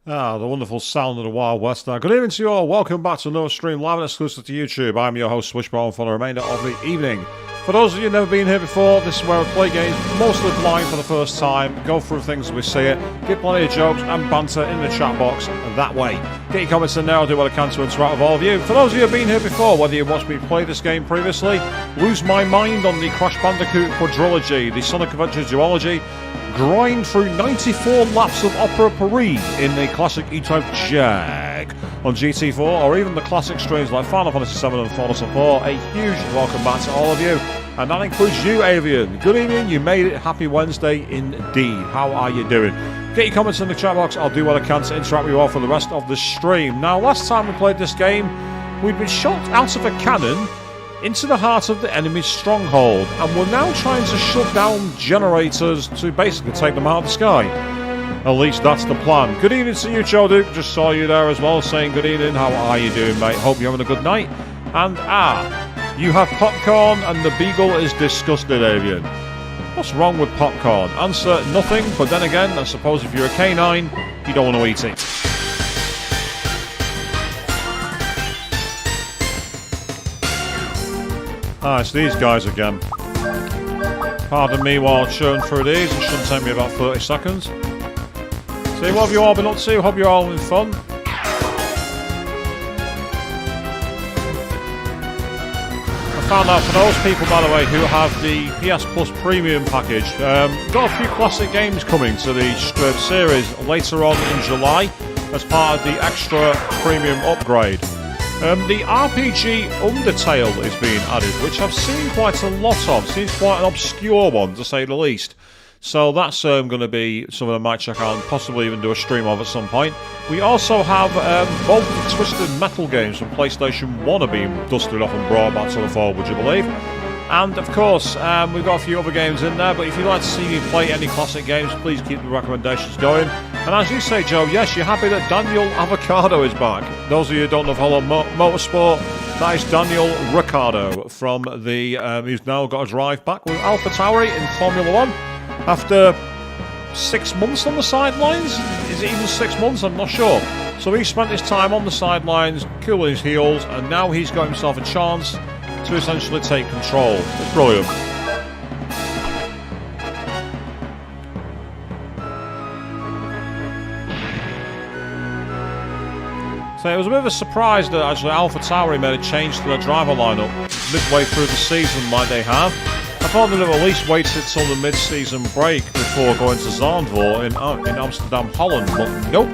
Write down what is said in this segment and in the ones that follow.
Ah, the wonderful sound of the Wild West there. Good evening to you all. Welcome back to another stream live and exclusive to YouTube. I'm your host, Swishbone, for the remainder of the evening. For those of you who've never been here before, this is where we play games mostly blind for the first time, go through things as we see it, get plenty of jokes and banter in the chat box that way. Get your comments in there, I'll do what I can to interact with all of you. For those of you who've been here before, whether you watched me play this game previously, lose my mind on the Crash Bandicoot quadrilogy, the Sonic Adventure duology, grind through 94 laps of Opera Paris in the classic E-Type Jag on GT4, or even the classic streams like Final Fantasy VII and Fallout 4, a huge welcome back to all of you. And that includes you, Avian. Good evening, you made it. Happy Wednesday indeed. How are you doing? Get your comments in the chat box. I'll do what I can to interact with you all for the rest of the stream. Now, last time we played this game, we'd been shot out of a cannon into the heart of the enemy's stronghold, and we're now trying to shut down generators to basically take them out of the sky. At least that's the plan. Good evening to you, Joe Duke. Just saw you there as well, saying good evening. How are you doing, mate? Hope you're having a good night. And you have popcorn and the beagle is disgusted, Avian. What's wrong with popcorn? Answer, nothing, but then again, I suppose if you're a canine, you don't want to eat it. It's these guys again. Pardon me while churning through these, it shouldn't take me about 30 seconds. See, what have you all been up to? Hope you're all having fun. I found out for those people, by the way, who have the PS Plus Premium package, got a few classic games coming to the series later on in July as part of the extra premium upgrade. The RPG Undertale is being added, which I've seen quite a lot of. Seems quite an obscure one, to say the least. So that's going to be something I might check out and possibly even do a stream of at some point. We also have both the Twisted Metal games from PlayStation 1 are being dusted off and brought back to the fore, would you believe? And of course, we've got a few other games in there, but if you'd like to see me play any classic games, please keep the recommendations going. And as you say, Joe, yes, you're happy that Daniel Avocado is back. Those of you who don't know Hollow Motorsport, that is Daniel Ricciardo from the... he's now got a drive back with AlphaTauri in Formula 1 after 6 months on the sidelines. Is it even 6 months? I'm not sure. So he spent his time on the sidelines, cooling his heels, and now he's got himself a chance to essentially take control. It's brilliant. So it was a bit of a surprise that actually AlphaTauri made a change to their driver lineup midway through the season like they have. I thought they'd have at least waited till the mid-season break before going to Zandvoort in Amsterdam, Holland, but nope.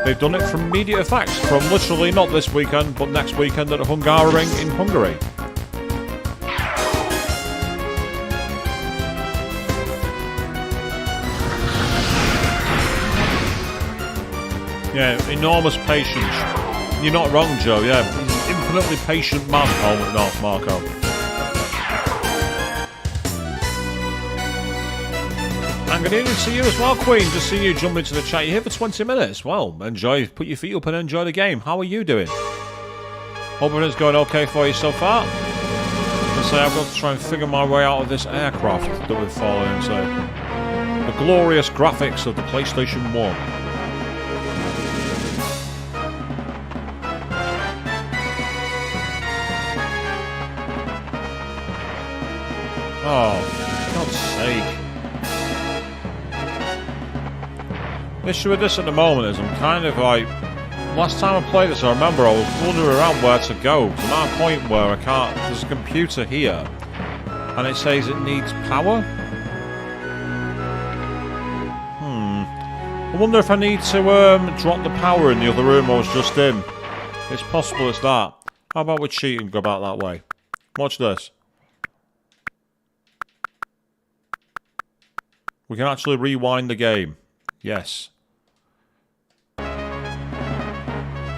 They've done it from immediate effect, from literally not this weekend, but next weekend at Hungaroring in Hungary. Yeah, enormous patience. You're not wrong, Joe, yeah. He's an infinitely patient man, Marco. And good evening to you as well, Queen. Just seeing you jump into the chat. You're here for 20 minutes. Well, enjoy. Put your feet up and enjoy the game. How are you doing? Hope everything's going okay for you so far. I've got to try and figure my way out of this aircraft that we've fallen into. The glorious graphics of the PlayStation 1. Oh, for God's sake. The issue with this at the moment is I'm kind of like... Last time I played this, I remember I was wandering around where to go. I'm at a point where I can't... There's a computer here. And it says it needs power. I wonder if I need to drop the power in the other room I was just in. It's possible it's that. How about we cheat and go back that way? Watch this. We can actually rewind the game. Yes.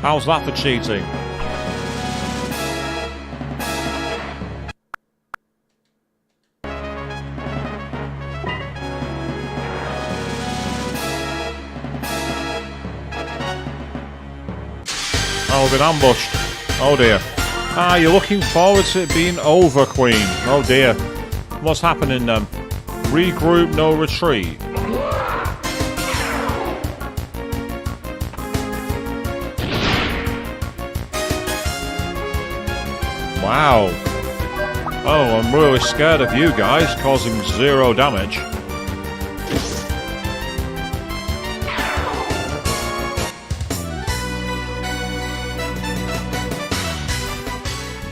How's that for cheating? Oh, we've been ambushed. Oh dear. You're looking forward to it being over, Queen. Oh dear. What's happening then? Regroup, no retreat. Wow. Oh, I'm really scared of you guys, causing 0 damage.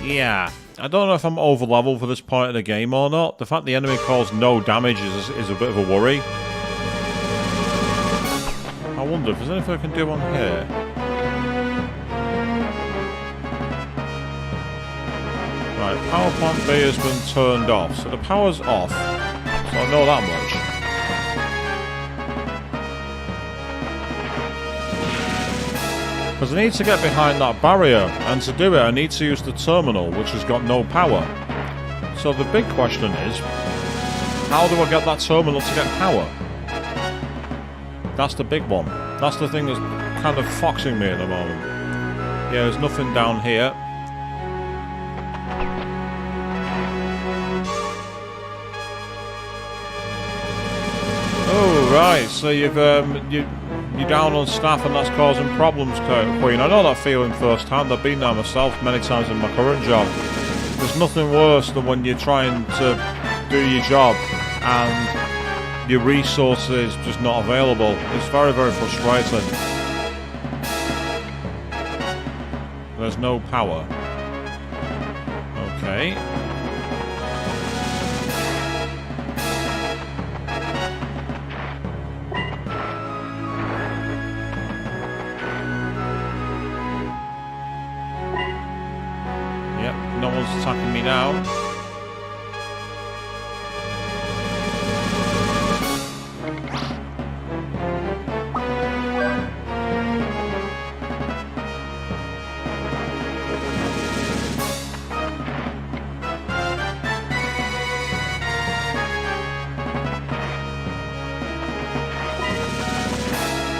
Yeah. I don't know if I'm over level for this point of the game or not. The fact the enemy caused no damage is a bit of a worry. I wonder if there's anything I can do on here. Right, power plant B has been turned off, so the power's off. So I know that much. Because I need to get behind that barrier, and to do it I need to use the terminal, which has got no power. So the big question is, how do I get that terminal to get power? That's the big one. That's the thing that's kind of foxing me at the moment. Yeah, there's nothing down here. Oh, right, so you're down on staff and that's causing problems, Queen. I know that feeling firsthand. I've been there myself many times in my current job. There's nothing worse than when you're trying to do your job and your resources just not available. It's very, very frustrating. There's no power. Okay. Yep, no one's attacking me now.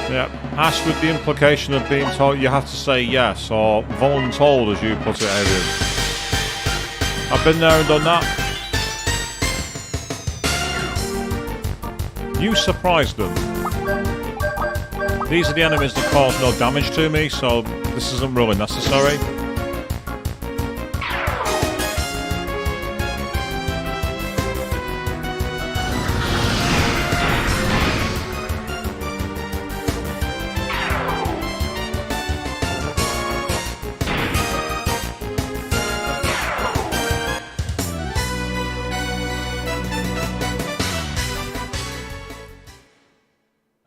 Yep. Ask with the implication of being told you have to say yes, or voluntold as you put it, Adrian. I've been there and done that. You surprised them. These are the enemies that cause no damage to me, so this isn't really necessary.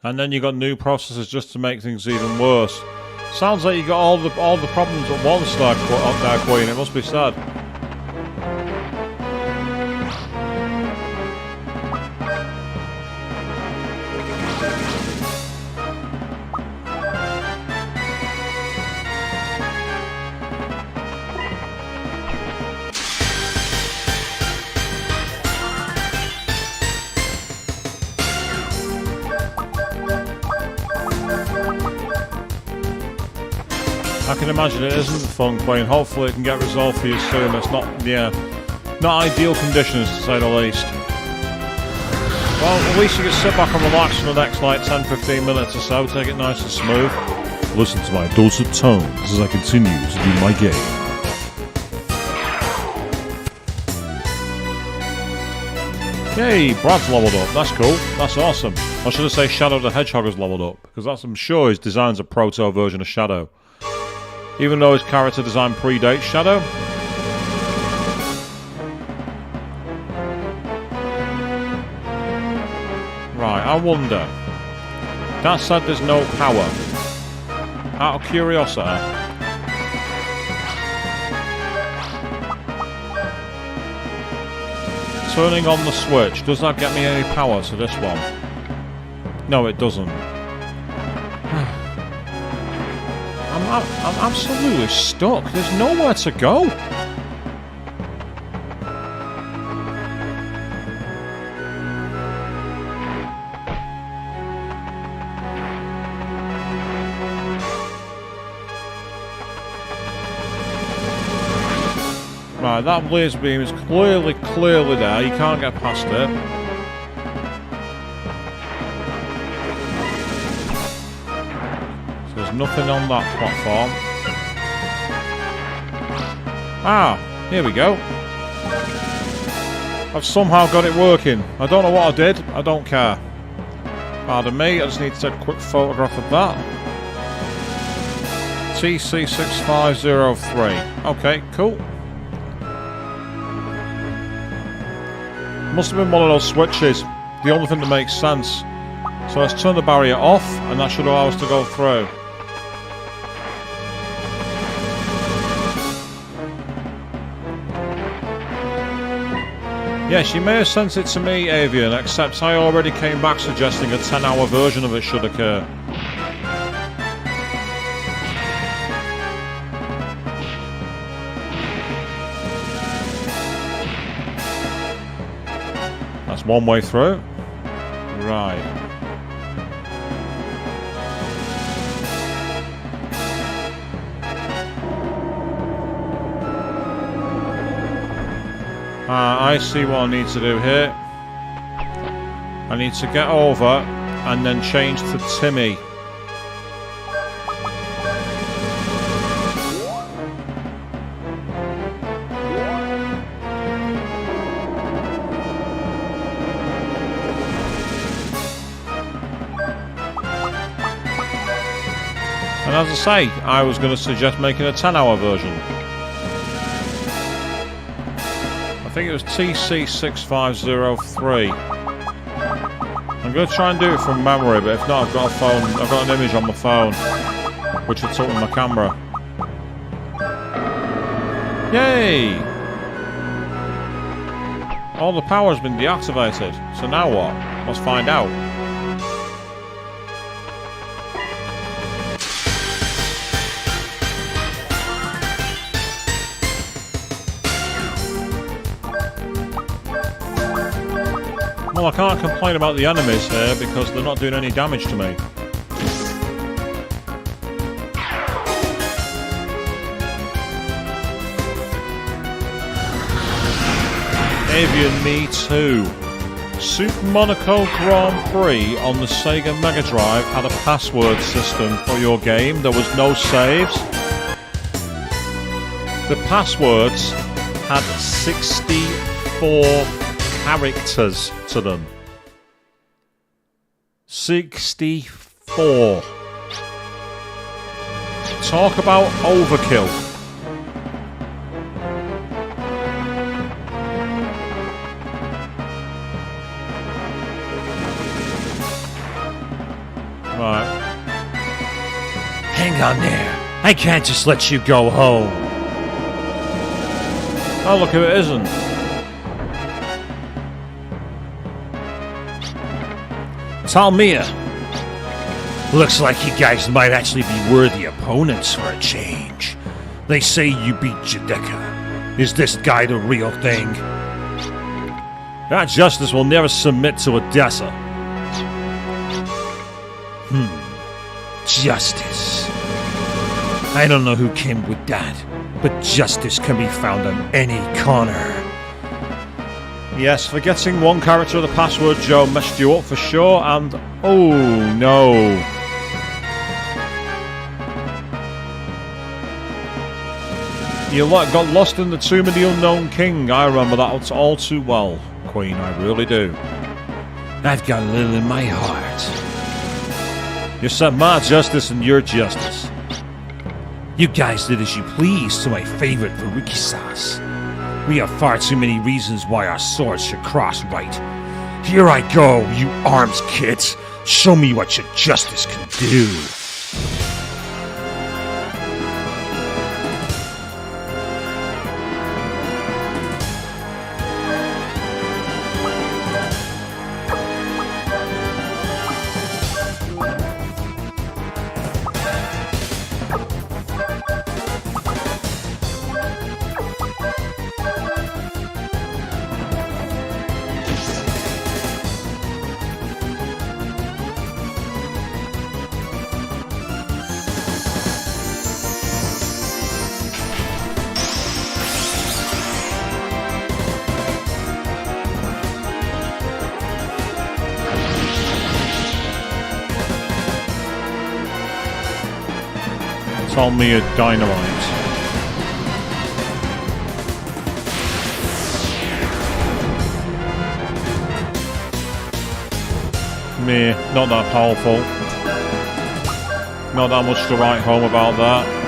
And then you got new processes just to make things even worse. Sounds like you got all the problems at once there, Queen. It must be sad. I can imagine it isn't fun, Queen. Hopefully it can get resolved for you soon. It's not, not ideal conditions to say the least. Well, at least you can sit back and relax for the next like 10-15 minutes or so, take it nice and smooth. Listen to my dulcet tones as I continue to do my game. Yay, Brad's leveled up. That's cool. That's awesome. Or should I say Shadow the Hedgehog has leveled up? Because that's, I'm sure his design's a proto version of Shadow. Even though his character design predates Shadow. Right, I wonder. That said there's no power. Out of curiosity. Turning on the switch, does that get me any power to this one? No, it doesn't. I'm absolutely stuck. There's nowhere to go. Right, that blaze beam is clearly there. You can't get past it. There's nothing on that platform. Ah, Here we go. I've somehow got it working. I don't know what I did. I don't care. Pardon me, I just need to take a quick photograph of that. TC6503. Okay, cool. Must have been one of those switches. The only thing that makes sense. So let's turn the barrier off, and that should allow us to go through. Yes, you may have sent it to me, Avian, except I already came back suggesting a 10-hour version of it should occur. That's one way through. Right. I see what I need to do here. I need to get over and then change to Timmy. And as I say, I was going to suggest making a 10-hour version. I think it was TC6503. I'm going to try and do it from memory, but if not, I've got a phone. I've got an image on my phone, which I took with my camera. Yay! All the power's been deactivated. So now what? Let's find out. Well, I can't complain about the enemies here because they're not doing any damage to me. Avian, me too. Super Monaco Grand Prix on the Sega Mega Drive had a password system for your game. There was no saves. The passwords had 64 characters to them. 64. Talk about overkill. Right. Hang on there. I can't just let you go home. Oh, look who it isn't. Talmia. Looks like you guys might actually be worthy opponents for a change. They say you beat Judecca. Is this guy the real thing? That justice will never submit to Odessa. Justice. I don't know who came with that, but justice can be found on any corner. Yes, forgetting one character of the password, Joe, messed you up for sure, and oh no. You got lost in the Tomb of the Unknown King. I remember that all too well, Queen, I really do. I've got a little in my heart. You said my justice and your justice. You guys did as you pleased to my favorite Veruki sauce. We have far too many reasons why our swords should cross right. Here I go, you arms kids. Show me what your justice can do. Tell me a dynamite. meh, not that powerful. Not that much to write home about that.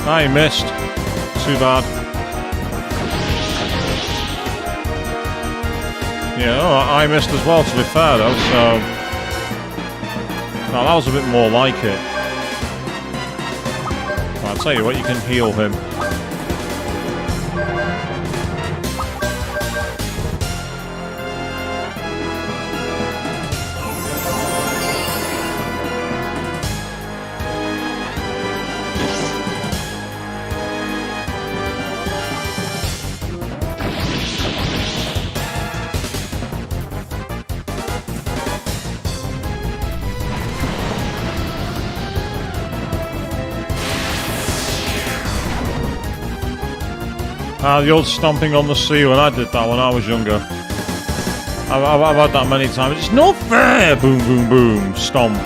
I missed. Too bad. Yeah, oh, I missed as well, to be fair, though, so... No, that was a bit more like it. Well, I'll tell you what, you can heal him. The old stomping on the sea when I did that when I was younger. I've had that many times. It's not fair! Boom, boom, boom. Stomp.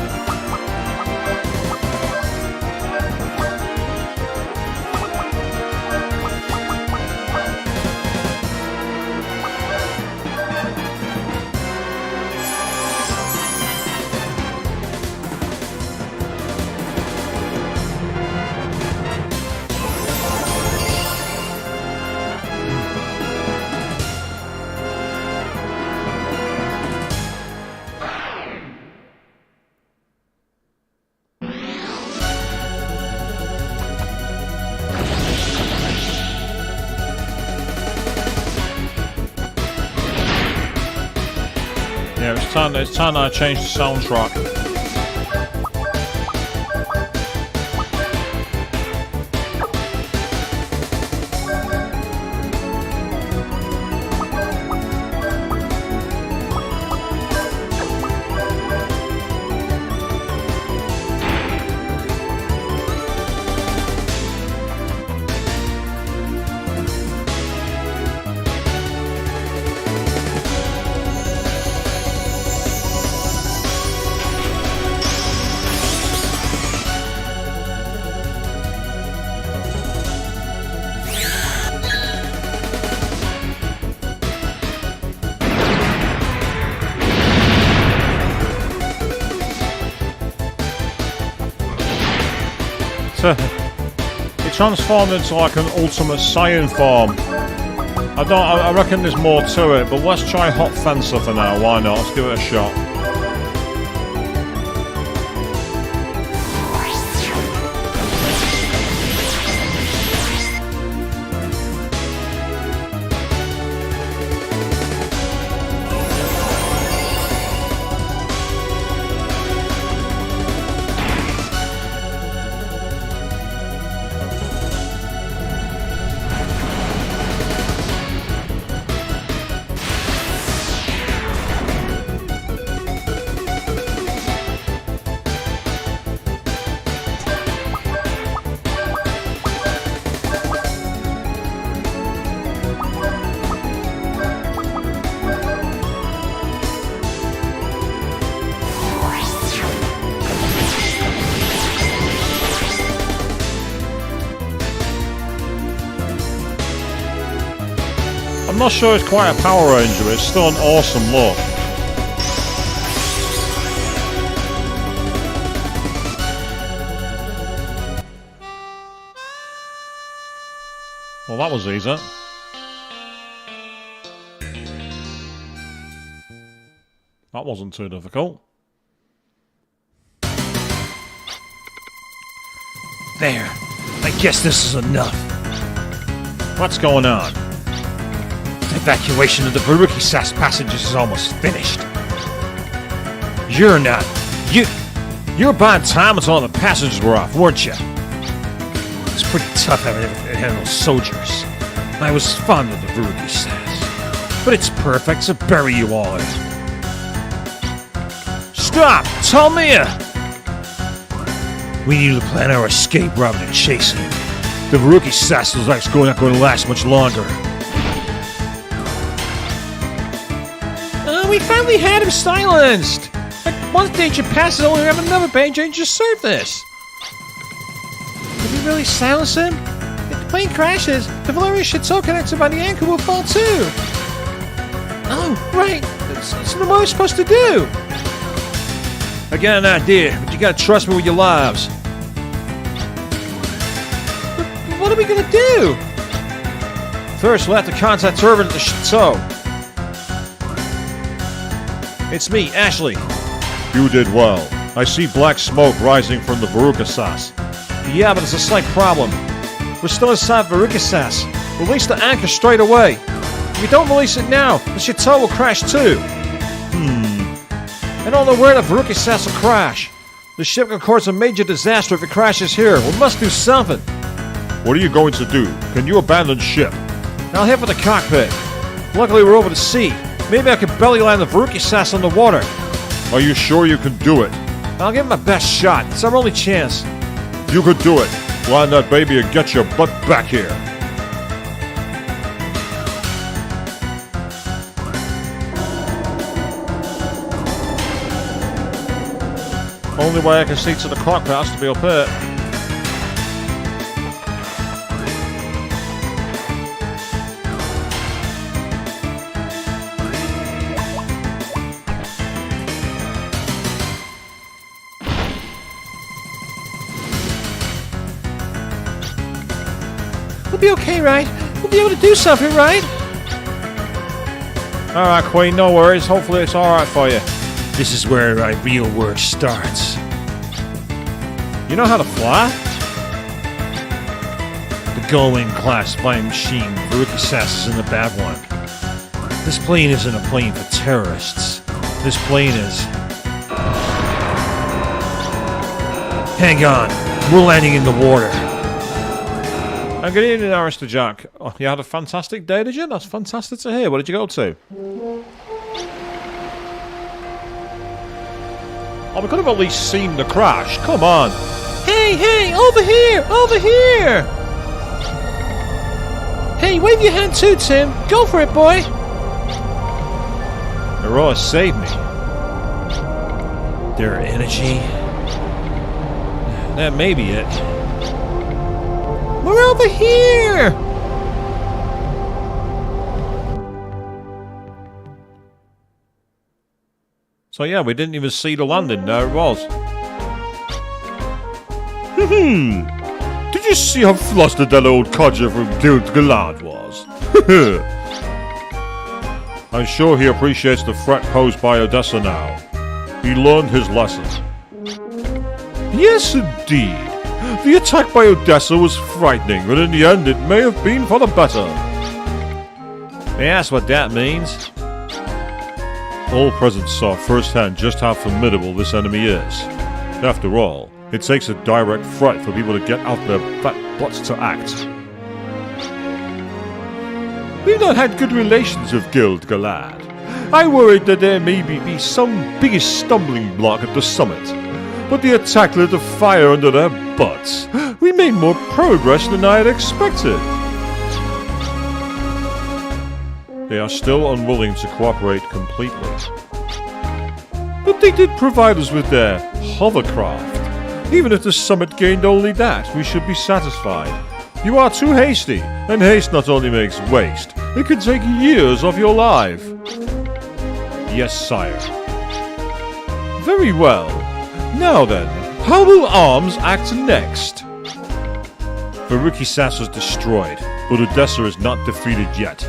Yeah, it's time I changed the soundtrack. It transformed into like an ultimate Saiyan form. I reckon there's more to it, but let's try Hot Fencer for now. Why not? Let's give it a shot. I'm not sure it's quite a Power Ranger, but it's still an awesome look. Well, that was easy. That wasn't too difficult. There. I guess this is enough. What's going on? The evacuation of the Verukisas passengers is almost finished. You're not. You're buying time until all the passengers were off, weren't you? It's pretty tough having to handle soldiers. I was fond of the Verukisas. But it's perfect to bury you all in. Stop! Talmir! We need to plan our escape rather than chasing him. The Veruki Sass looks like it's not going to last much longer. We finally had him silenced! Like, once danger passes, only have another danger surface. Did we really silence him? If the plane crashes, the Valerian Chateau connected by the anchor will fall too. Oh, right. So what are we supposed to do? I got an idea, but you gotta trust me with your lives. But what are we gonna do? First, we'll have to contact Turvin at the Chateau. It's me, Ashley. You did well. I see black smoke rising from the Verukasas. Yeah, but it's a slight problem. We're still inside Verukasas. Release the anchor straight away. If we don't release it now, the Chateau will crash too. I don't know where the Verukasas will crash. The ship could cause a major disaster if it crashes here. We must do something. What are you going to do? Can you abandon ship? I'll head for the cockpit. Luckily, we're over the sea. Maybe I could belly land the Verukasas on the water. Are you sure you can do it? I'll give it my best shot. It's our only chance. You could do it. Land that baby and get your butt back here. Only way I can see to the cockpit has to be up here. We'll be okay, right? We'll be able to do something, right? Alright, Queen, no worries. Hopefully it's alright for you. This is where our real work starts. You know how to fly? The Going class flying machine, Verukasas, is in the bad one. This plane isn't a plane for terrorists. This plane is... Hang on. We're landing in the water. Good evening, Arister Jack. Oh, you had a fantastic day, did you? That's fantastic to hear. Where did you go to? Oh, we could have at least seen the crash. Come on. Hey, over here! Over here! Hey, wave your hand too, Tim. Go for it, boy. Aurora saved me. Their energy. That may be it. We're over here! So yeah, we didn't even see the landing. There it was. Did you see how flustered that old codger from Guild Galad was? I'm sure he appreciates the threat posed by Odessa now. He learned his lesson. Yes, indeed. The attack by Odessa was frightening, but in the end it may have been for the better. Yeah, that's what that means. All present saw firsthand just how formidable this enemy is. After all, it takes a direct threat for people to get out their fat butts to act. We've not had good relations with Guild Galad. I worried that there may be some biggest stumbling block at the summit. But the attack lit a fire under their butts. We made more progress than I had expected. They are still unwilling to cooperate completely. But they did provide us with their hovercraft. Even if the summit gained only that, we should be satisfied. You are too hasty, and haste not only makes waste, it can take years of your life. Yes, sire. Very well. Now then, how will Arms act next? Verukasas was destroyed, but Odessa is not defeated yet.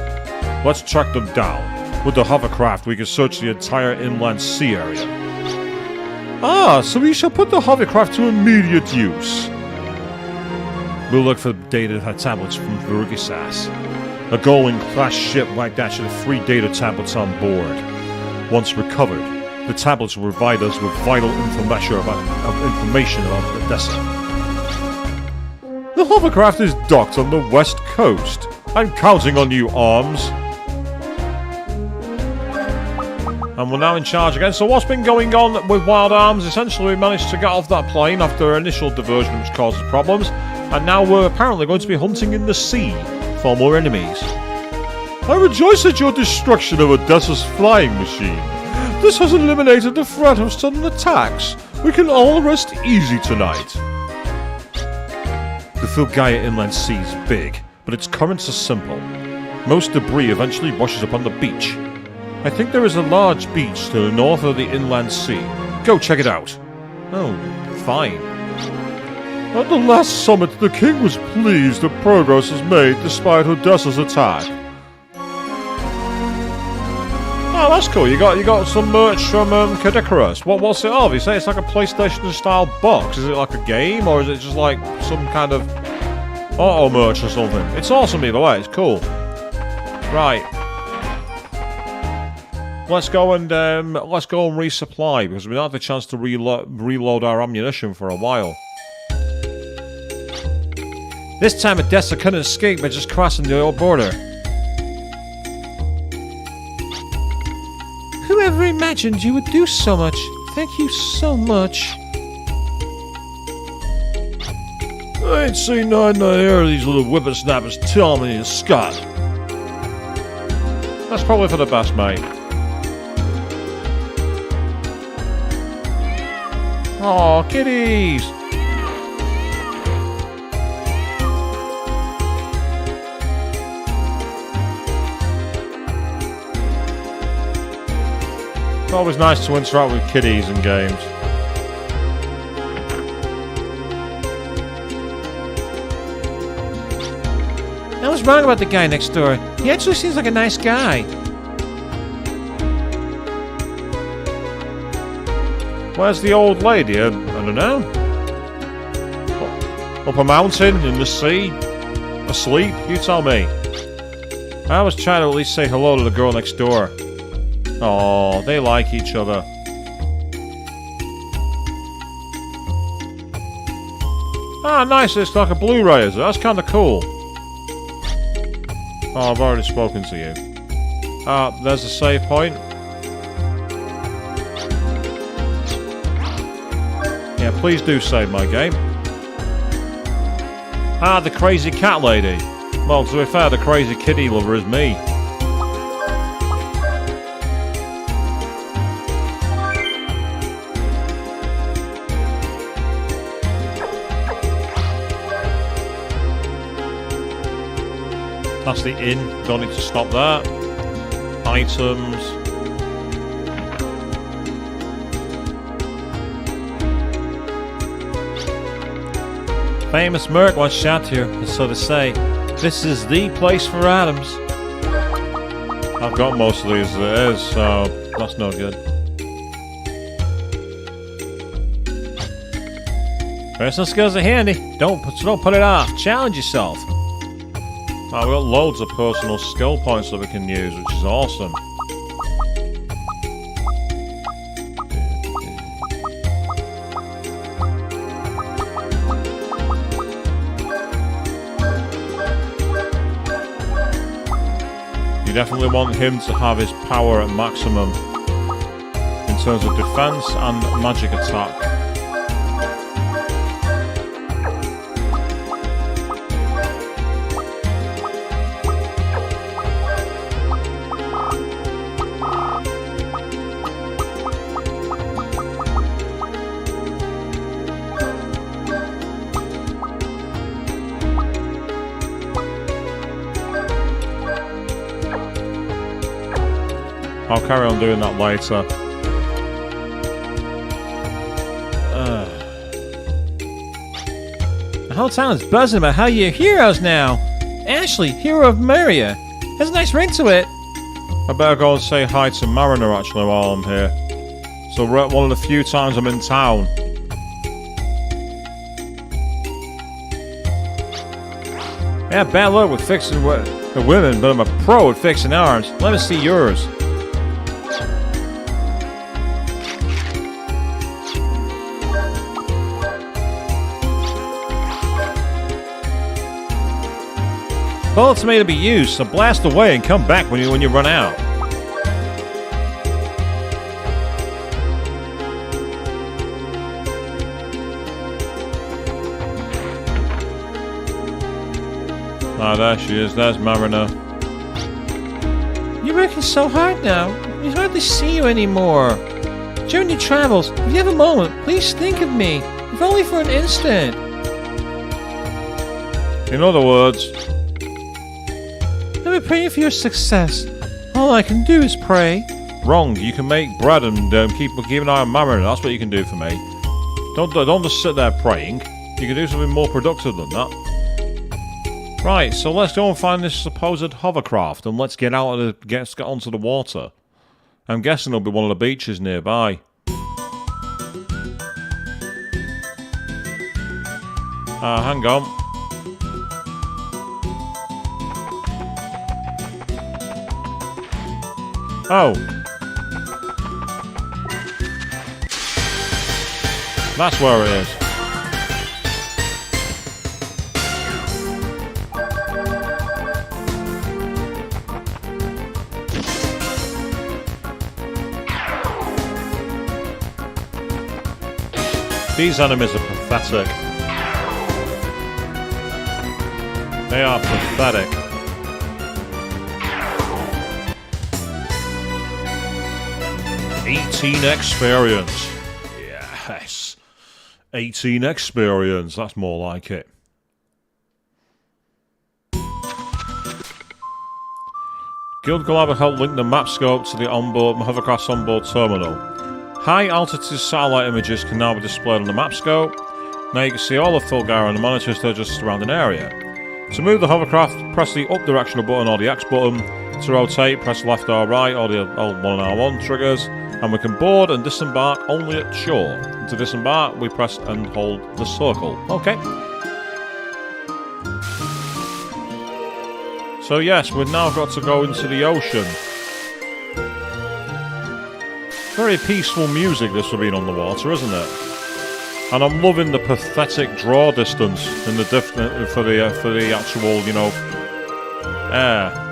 Let's track them down. With the hovercraft, we can search the entire inland sea area. Ah, so we shall put the hovercraft to immediate use. We'll look for data tablets from Verukasas. A Going-class ship like that should have 3 data tablets on board. Once recovered, the tablets will provide us with vital information about Odessa. The hovercraft is docked on the west coast. I'm counting on you, Arms. And we're now in charge again. So what's been going on with Wild Arms? Essentially, we managed to get off that plane after our initial diversion, which caused us problems. And now we're apparently going to be hunting in the sea for more enemies. I rejoice at your destruction of Odessa's flying machine. This has eliminated the threat of sudden attacks. We can all rest easy tonight. The Filgaia inland sea is big, but its currents are simple. Most debris eventually washes up on the beach. I think there is a large beach to the north of the inland sea. Go check it out. Oh, fine. At the last summit, the king was pleased that progress is made despite Odessa's attack. Oh, that's cool. You got some merch from Kadikarus. What's it of? You say it's like a PlayStation-style box. Is it like a game, or is it just like some kind of auto merch or something? It's awesome either way. It's cool. Right. Let's go and resupply, because we don't have the chance to reload our ammunition for a while. This time Odessa couldn't escape by just crossing the old border. Whoever imagined you would do so much? Thank you so much. I ain't seen nothing I hear these little whippersnappers tell me in Scott. That's probably for the best, mate. Aw, kitties! It's always nice to interact with kitties in games. I was wrong about the guy next door. He actually seems like a nice guy. Where's the old lady? I don't know. Up a mountain, in the sea, asleep? You tell me. I was trying to at least say hello to the girl next door. Oh, they like each other. Ah, nice. It's like a Blu-ray, is it? That's kind of cool. Oh, I've already spoken to you. Ah, there's a save point. Yeah, please do save my game. Ah, the crazy cat lady. Well, to be fair, the crazy kitty lover is me. That's the inn. Don't need to stop that. Items. Famous Merc once shot here, so to say. This is the place for items. I've got most of these as it is, so that's no good. Personal skills are handy. Don't put it off. Challenge yourself. Oh, we've got loads of personal skill points that we can use, which is awesome. You definitely want him to have his power at maximum in terms of defense and magic attack. I'll carry on doing that later. The whole town is buzzing about how you're heroes now. Ashley, hero of Maria. Has a nice ring to it. I better go and say hi to Mariner actually while I'm here. So we're at one of the few times I'm in town. I have bad luck with fixing the women, but I'm a pro at fixing arms. Let me see yours. Bullets are made to be used, so blast away and come back when you run out. Ah, there she is. There's Mariner. You're working so hard now. We hardly see you anymore. During your travels, if you have a moment, please think of me, if only for an instant. In other words, I've been praying for your success. All I can do is pray. wrong. You can make bread and keep an eye on Mariner. That's what you can do for me. Don't just sit there praying. You can do something more productive than that. Right, so let's go and find this supposed hovercraft and let's get out of the get onto the water. I'm guessing there'll be one of the beaches nearby. Hang on. Oh. That's where it is. These enemies are pathetic. They are pathetic. $18 experience. Yes. 18 experience. That's more like it. Guild Glabber helped link the map scope to the hovercraft's onboard terminal. High-altitude satellite images can now be displayed on the map scope. Now you can see all of Filgaia on the monitors that are just surrounding area. To move the hovercraft, press the up directional button or the X button. To rotate, press left or right or the L1 and R1 triggers. And we can board and disembark only at shore. To disembark, we press and hold the circle. Okay. So yes, we've now got to go into the ocean. Very peaceful music this for being on the water, isn't it? And I'm loving the pathetic draw distance in the for the actual, you know, air.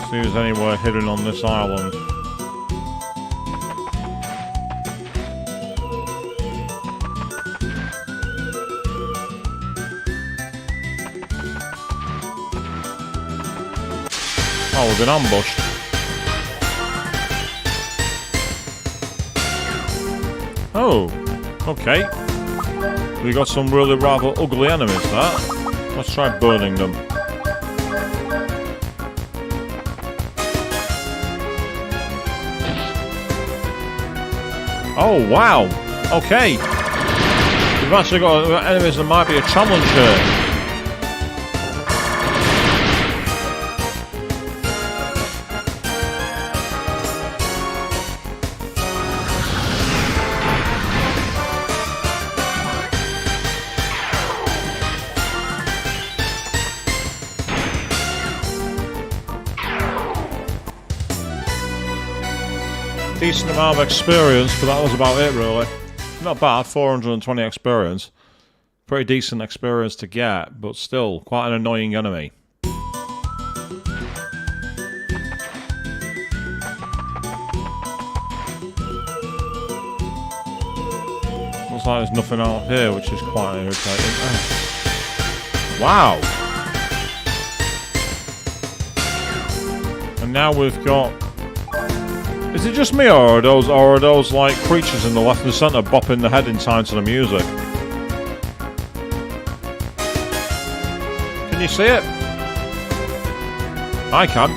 See if there's anywhere hidden on this island. Oh, we've been ambushed. Oh, okay. We got some really rather ugly enemies there. Let's try burning them. Oh, wow. Okay. We've actually got enemies that might be a challenge here. Decent amount of experience, but that was about it really. Not bad, 420 experience. Pretty decent experience to get, but still quite an annoying enemy. Looks like there's nothing out here, which is quite irritating. Wow! And now we've got... Is it just me, or are those like creatures in the left and centre bopping their head in time to the music? Can you see it? I can.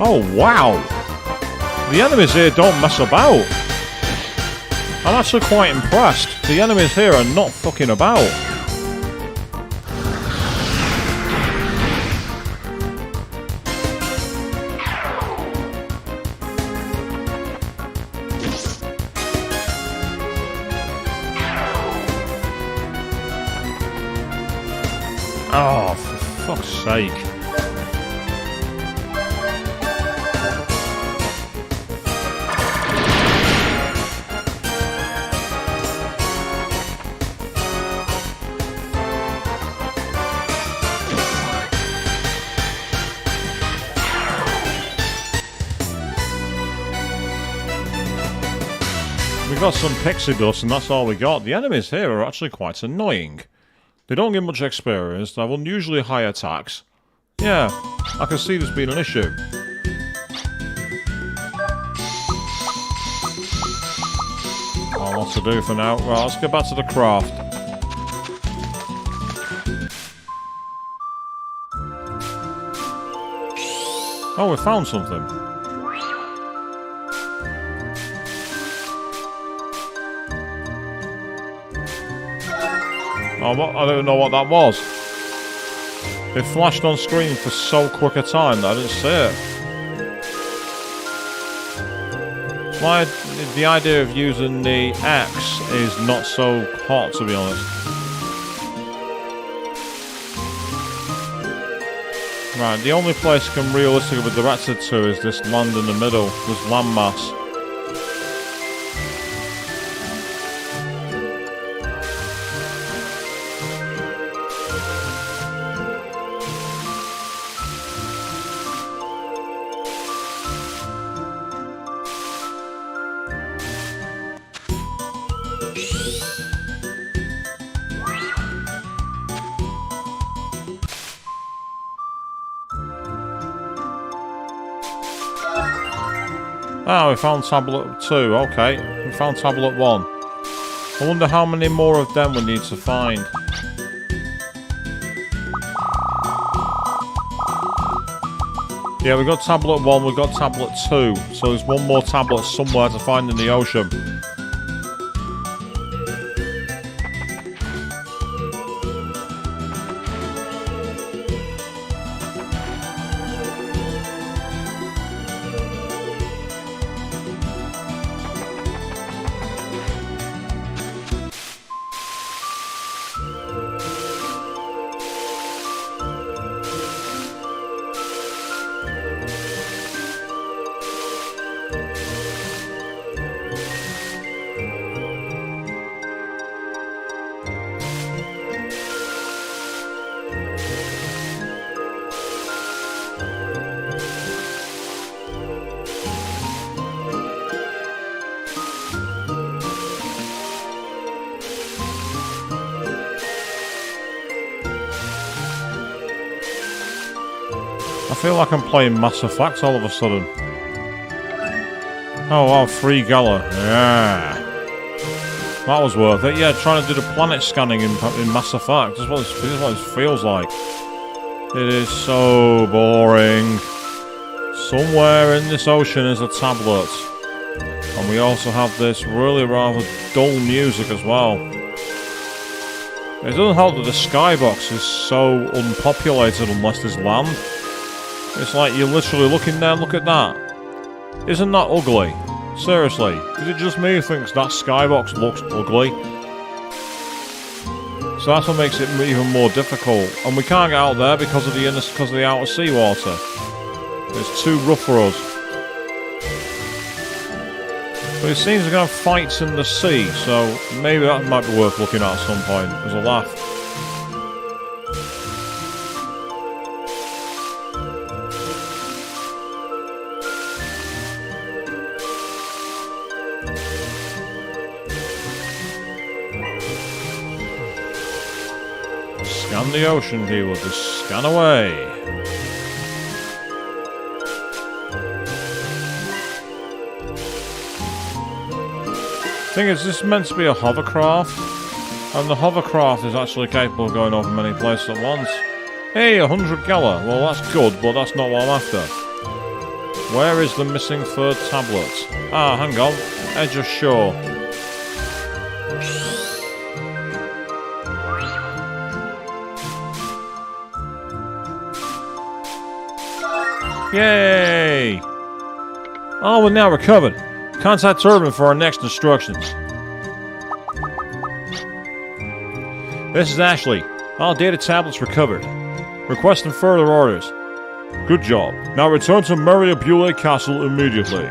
Oh wow! The enemies here don't mess about. I'm actually quite impressed. The enemies here are not fucking about. Oh, for fuck's sake. We got some pixie dust and that's all we got. The enemies here are actually quite annoying. They don't get much experience, they have unusually high attacks. Yeah, I can see this being an issue. Oh, what to do for now? Right, let's get back to the craft. Oh, we found something. Oh, I don't know what that was. It flashed on screen for so quick a time that I didn't see it. Why the idea of using the axe is not so hot, to be honest. Right, the only place I can realistically be directed to is this land in the middle, this landmass. Ah, we found tablet 2, okay. We found tablet 1. I wonder how many more of them we need to find. Yeah, we got tablet 1, we got tablet 2. So there's one more tablet somewhere to find in the ocean. I feel like I'm playing Mass Effect all of a sudden. Oh wow, free Gala. Yeah. That was worth it. Yeah, trying to do the planet scanning in Mass Effect. This is what it feels like. It is so boring. Somewhere in this ocean is a tablet. And we also have this really rather dull music as well. It doesn't help that the skybox is so unpopulated unless there's land. It's like you're literally looking there, look at that. Isn't that ugly? Seriously, is it just me who thinks that skybox looks ugly? So that's what makes it even more difficult. And we can't get out there because of the outer seawater. It's too rough for us. But it seems we're going to have fights in the sea, so maybe that might be worth looking at some point as a laugh. Scan the ocean, he will just scan away. Thing is, this is meant to be a hovercraft, and the hovercraft is actually capable of going over many places at once. Hey, 100 Gala. Well, that's good, but that's not what I'm after. Where is the missing third tablet? Ah, hang on. Edge of shore. Yay! Oh, we're now recovered. Contact Turbine for our next instructions. This is Ashley. All data tablets recovered. Requesting further orders. Good job. Now return to Mariabule Castle immediately.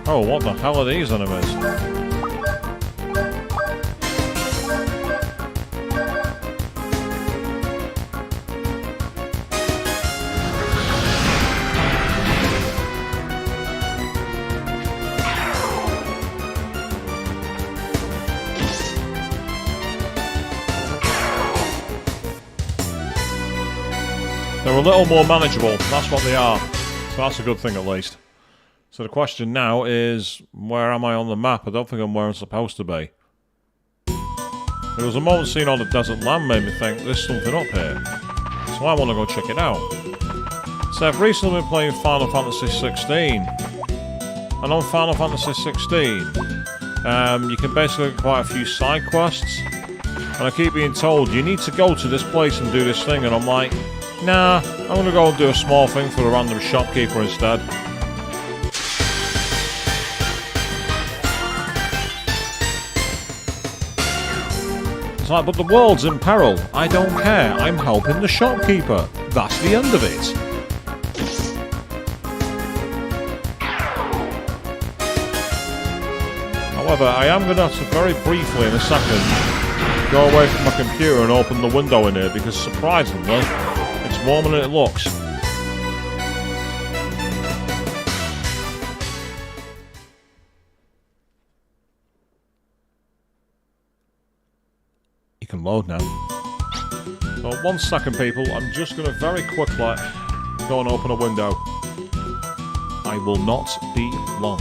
Oh, what the hell are these enemies? They're a little more manageable, that's what they are. So that's a good thing at least. So the question now is, where am I on the map? I don't think I'm where I'm supposed to be. There was a moment seen on the desert land made me think there's something up here. So I want to go check it out. So I've recently been playing Final Fantasy 16. And on Final Fantasy 16, you can basically get quite a few side quests. And I keep being told, you need to go to this place and do this thing. And I'm like, nah, I'm going to go and do a small thing for a random shopkeeper instead. It's like, but the world's in peril. I don't care. I'm helping the shopkeeper. That's the end of it. However, I am going to have to very briefly in a second go away from my computer and open the window in here because surprisingly, it's warmer than it looks. You can load now. So 1 second people, I'm just going to very quickly go and open a window. I will not be long.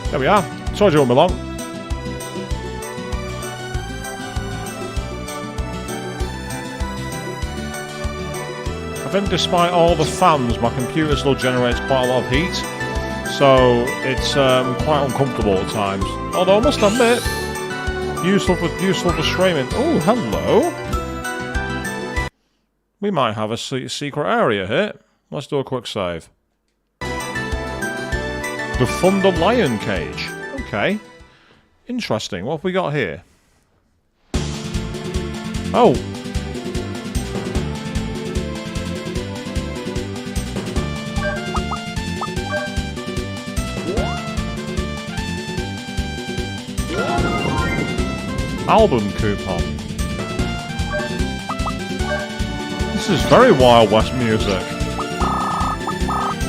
There we are. Told you all along. I think despite all the fans, my computer still generates quite a lot of heat. So it's quite uncomfortable at times. Although I must admit, useful for streaming. Oh, hello. We might have a secret area here. Let's do a quick save. The Thunder Lion Cage. Okay. Interesting. What have we got here? Oh. Album coupon. This is very Wild West music.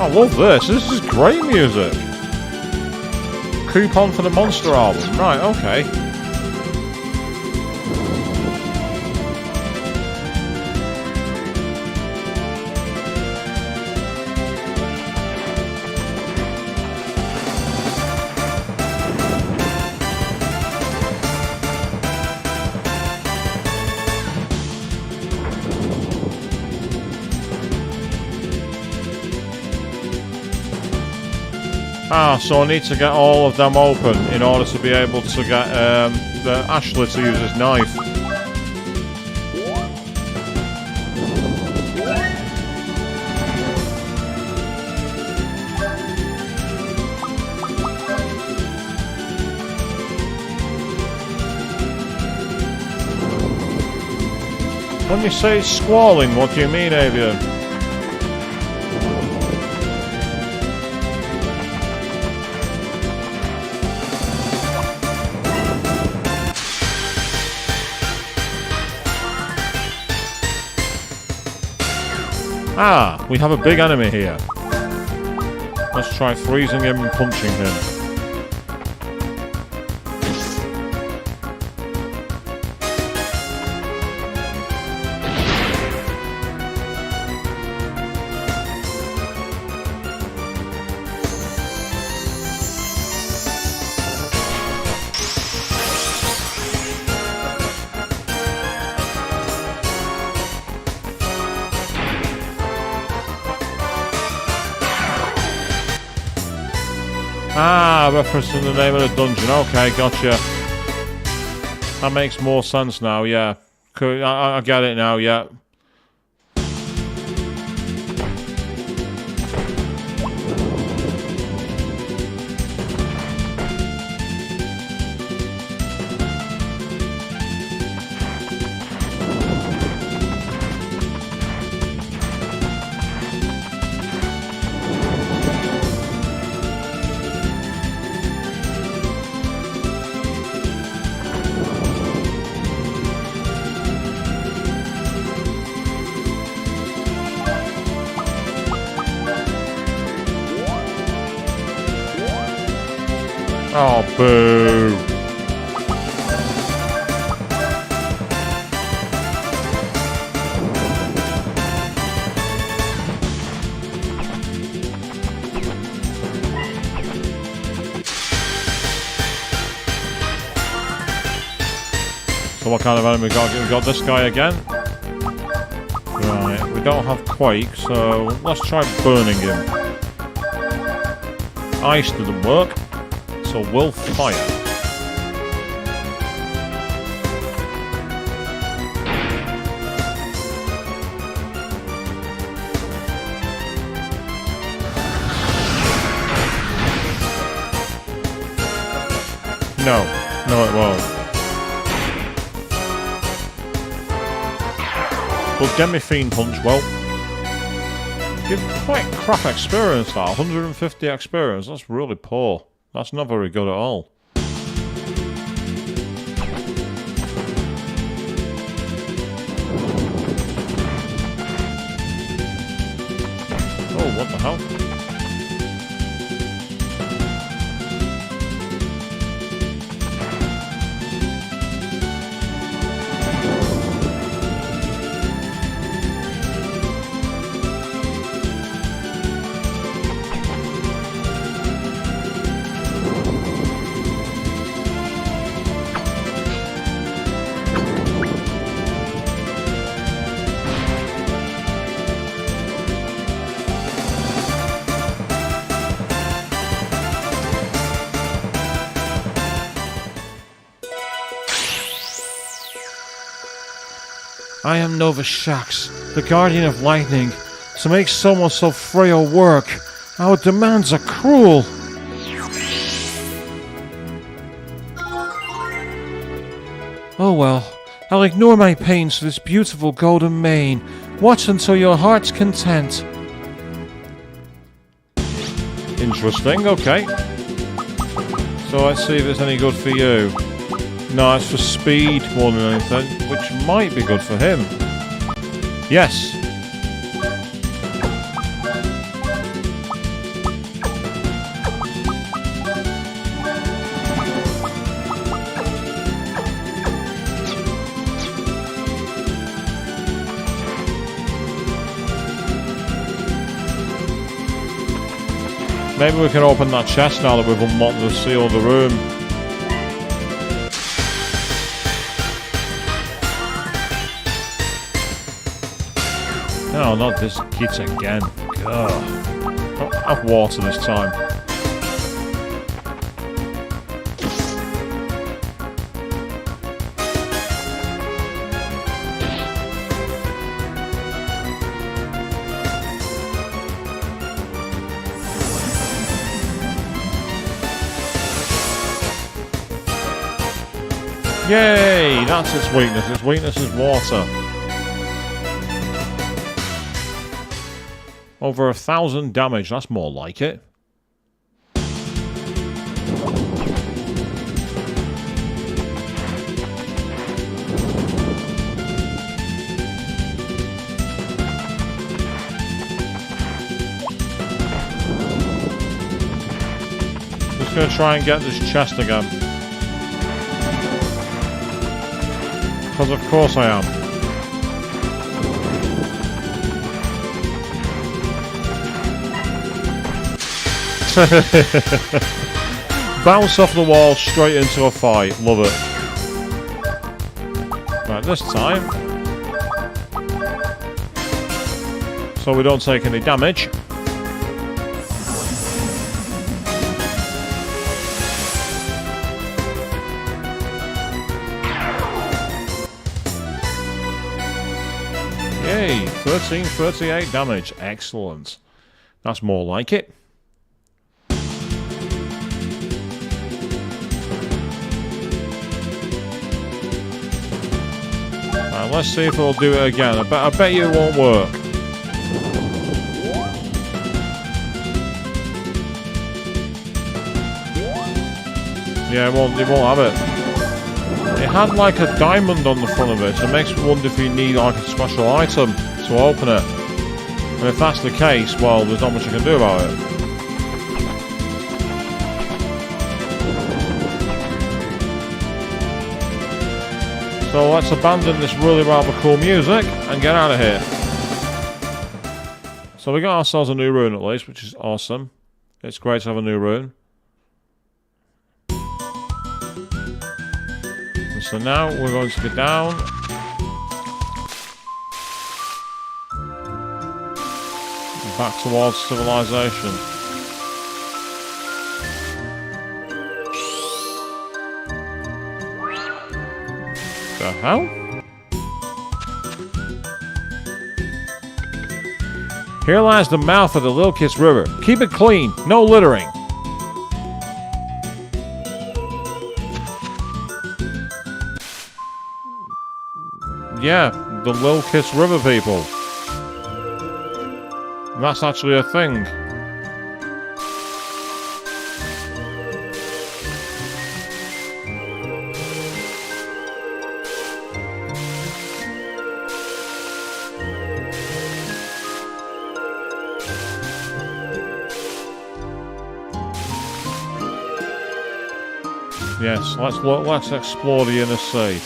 I love this. This is great music. Coupon for the Monster album. Right, okay. Ah, so I need to get all of them open in order to be able to get the Ashley to use his knife. When you say squalling, what do you mean, Avian? Ah, we have a big enemy here. Let's try freezing him and punching him. Ah, referencing the name of the dungeon. Okay, gotcha. That makes more sense now, yeah. I get it now, yeah. Oh, boo. So what kind of enemy we got? We got this guy again. Right, we don't have Quake, so let's try burning him. Ice didn't work. So we'll fire. No, it won't. But get me Fiend Punch, well. Give quite crap experience that, 150 experience, that's really poor. That's not very good at all. Oh, what the hell? I am Nova Shax, the Guardian of Lightning. To make someone so frail work, our demands are cruel. Oh well, I'll ignore my pains for this beautiful golden mane. Watch until your heart's content. Interesting, okay. So let's see if it's any good for you. No, it's for speed more than anything, which might be good for him. Yes. Maybe we can open that chest now that we've unlocked the seal of the room. No, not this kit again. Ugh. Don't have water this time. Yay! That's its weakness. Its weakness is water. Over 1,000 damage. That's more like it. Just gonna try and get this chest again. Because of course I am. Bounce off the wall straight into a fight. Love it. Right, this time. So we don't take any damage. 1338 damage. Excellent. That's more like it. Right, let's see if it'll do it again. I bet you it won't work. Yeah, it won't have it. It had like a diamond on the front of it, so it makes me wonder if you need like a special item to open it. And if that's the case, well, there's not much I can do about it. So let's abandon this really rather cool music and get out of here. So we got ourselves a new rune at least, which is awesome. It's great to have a new rune. And so now we're going to go down. Back towards civilization. The hell? Here lies the mouth of the Lilkiss River. Keep it clean, no littering. Yeah, the Lilkiss River people. That's actually a thing. Yes, let's explore the inner sea.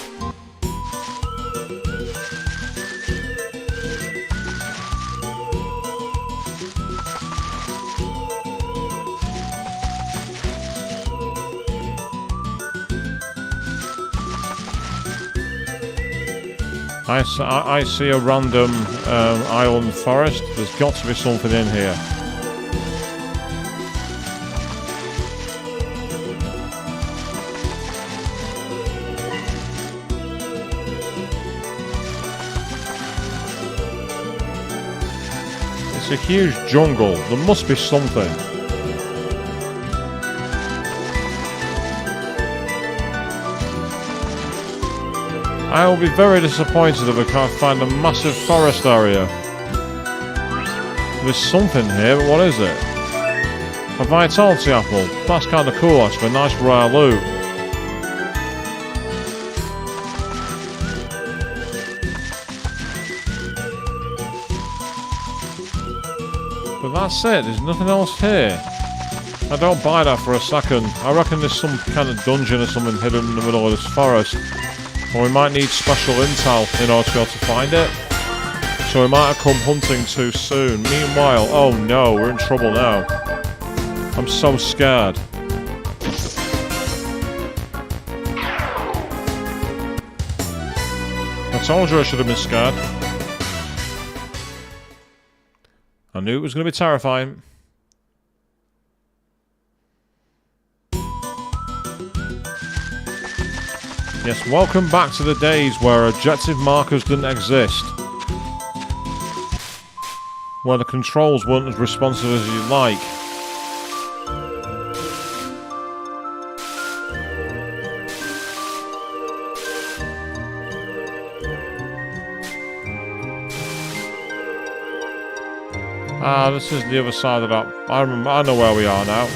I see a random island forest. There's got to be something in here. It's a huge jungle. There must be something. I will be very disappointed if I can't find a massive forest area. There's something here, but what is it? A vitality apple. That's kind of cool actually, nice rare loot. But that's it, there's nothing else here. I don't buy that for a second. I reckon there's some kind of dungeon or something hidden in the middle of this forest. Or we might need special intel in order to be able to find it. So we might have come hunting too soon. Meanwhile, oh no, we're in trouble now. I'm so scared. I told you I should have been scared. I knew it was going to be terrifying. Yes, welcome back to the days where objective markers didn't exist. Where the controls weren't as responsive as you'd like. Ah, this is the other side of that. I know where we are now.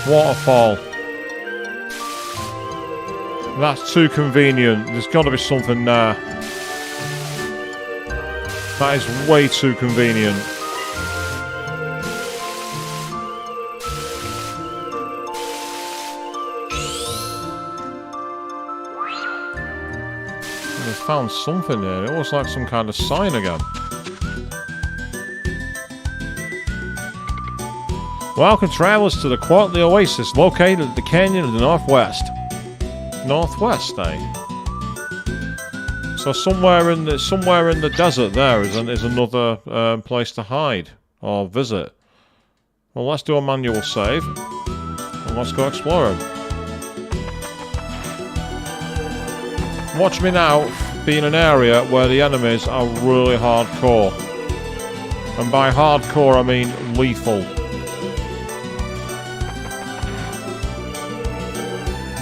Waterfall. That's too convenient. There's got to be something there. That is way too convenient. I found something there. It looks like some kind of sign again. Welcome travellers to the Quartly Oasis located at the canyon of the northwest. Northwest, eh? So somewhere in the desert there is another place to hide or visit. Well, let's do a manual save and let's go explore it. Watch me now be in an area where the enemies are really hardcore. And by hardcore, I mean lethal.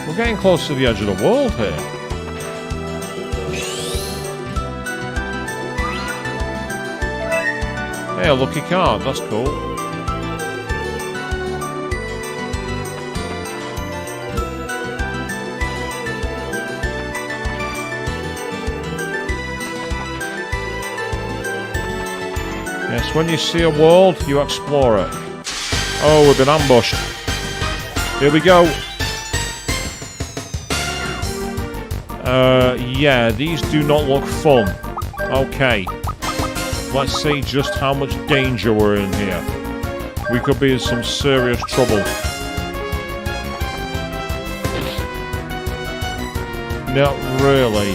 We're getting close to the edge of the world here. Hey, a lucky card, that's cool. Yes, when you see a world, you explore it. Oh, we've been ambushed. Here we go. Yeah, these do not look fun. Okay. Let's see just how much danger we're in here. We could be in some serious trouble. Not really.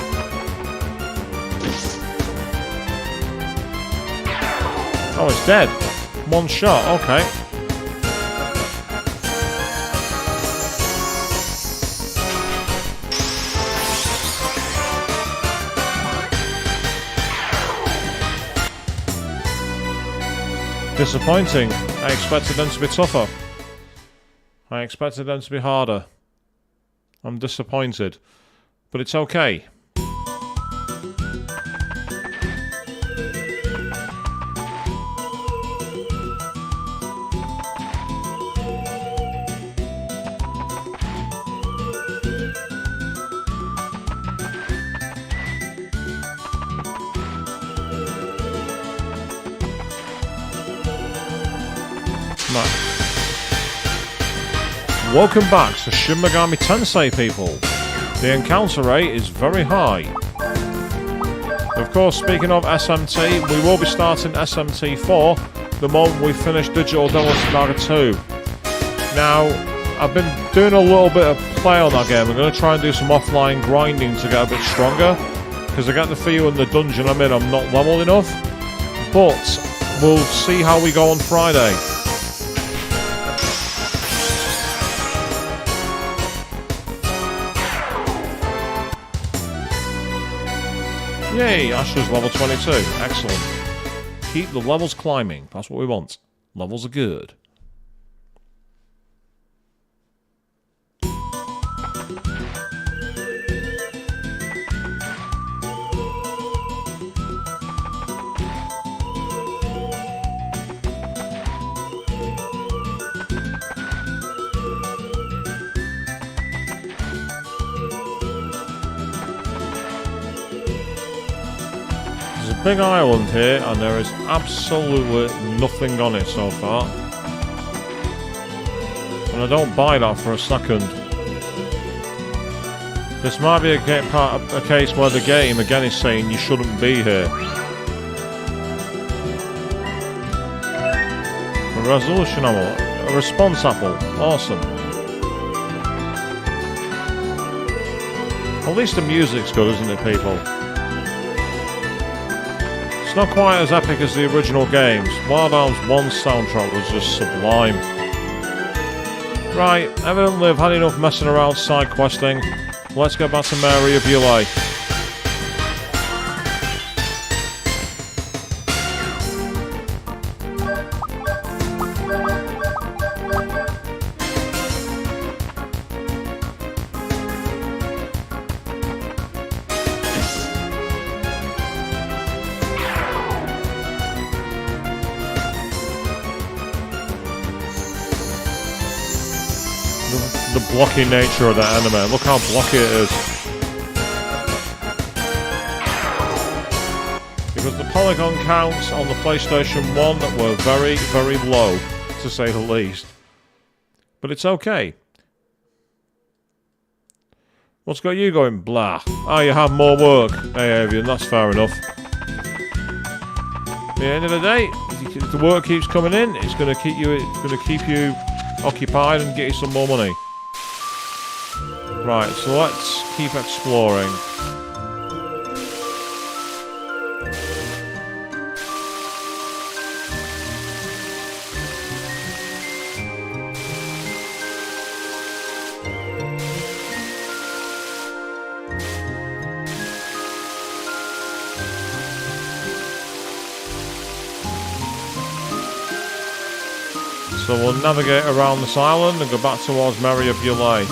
Oh, it's dead. One shot, okay. Disappointing. I expected them to be tougher. I expected them to be harder. I'm disappointed. But it's okay. Welcome back to Shin Megami Tensei, people. The encounter rate is very high. Of course, speaking of SMT, we will be starting SMT 4 the moment we finish Digital Devil Saga 2. Now, I've been doing a little bit of play on that game. I'm going to try and do some offline grinding to get a bit stronger, because I get the feel in the dungeon I'm in I'm not leveled enough. But we'll see how we go on Friday. Yay, Asher's level 22. Excellent. Keep the levels climbing. That's what we want. Levels are good. Big island here, and there is absolutely nothing on it so far. And I don't buy that for a second. This might be a case where the game again is saying you shouldn't be here. A resolution apple, a response apple, awesome. At least the music's good, isn't it, people? It's not quite as epic as the original games. Wild Arms 1's soundtrack was just sublime. Right, evidently I've had enough messing around side questing. Let's get back to Mary of Ulay. The blocky nature of that anime. Look how blocky it is. Because the polygon counts on the PlayStation 1 were very, very low, to say the least. But it's okay. What's got you going blah? Oh, you have more work. Hey, Avian, that's fair enough. At the end of the day, if the work keeps coming in, it's going to keep you occupied and get you some more money. Right, so let's keep exploring. So we'll navigate around this island and go back towards Maria Bulay.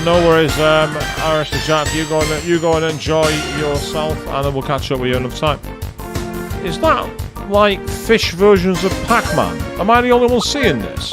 No worries, Irish the Jack. You go and enjoy yourself, and then we'll catch up with you another time. Is that like fish versions of Pac-Man? Am I the only one seeing this?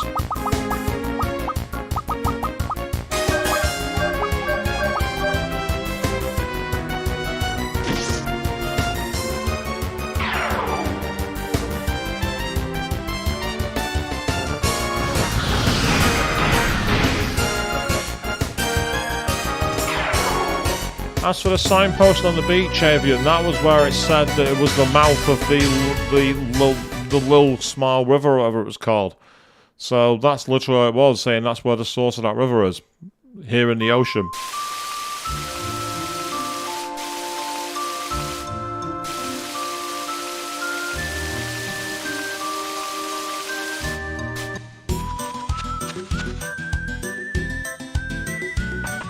As for the signpost on the beach, Avian, that was where it said that it was the mouth of the Lil Smile River, or whatever it was called. So that's literally what it was, saying that's where the source of that river is, here in the ocean.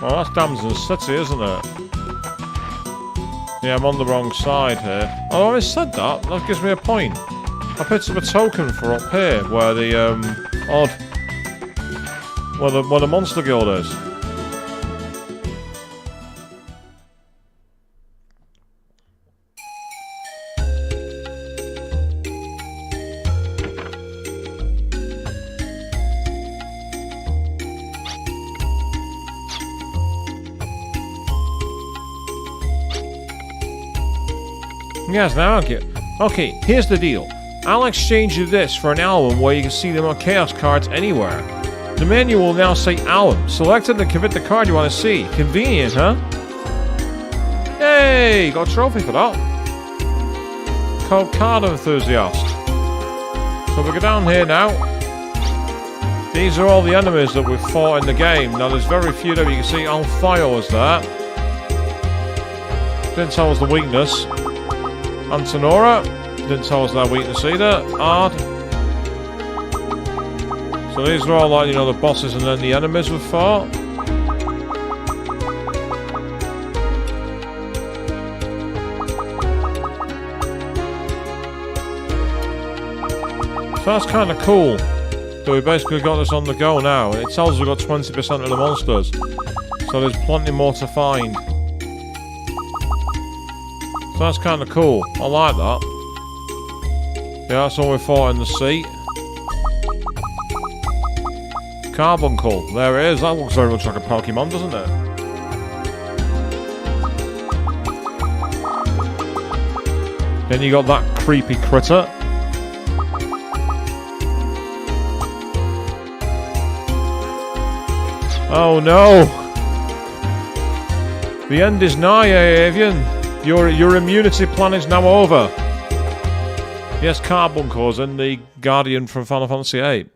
Well, that's Damson City, isn't it? Yeah, I'm on the wrong side here. Oh, I said that. That gives me a point. I picked up a token for up here, where the where the Monster Guild is. Yes, now okay, here's the deal. I'll exchange you this for an album where you can see them on Chaos cards anywhere. The menu will now say album. Select it and commit the card you want to see. Convenient, huh? Hey, got a trophy for that. Called Card Enthusiast. So we go down here now. These are all the enemies that we've fought in the game. Now there's very few that you can see. Alfio was there. Didn't tell us the weakness. Antonora, didn't tell us that weakness either. Ard. So these are all like, you know, the bosses and then the enemies we've fought. So that's kind of cool. So we basically got this on the go now. It tells us we've got 20% of the monsters. So there's plenty more to find. So that's kind of cool. I like that. Yeah, that's all we fought in the sea. Carbuncle. There it is. That looks very much like a Pokemon, doesn't it? Then you got that creepy critter. Oh no! The end is nigh, Avian. Your immunity plan is now over. Yes, Carbuncle's and the Guardian from Final Fantasy VIII.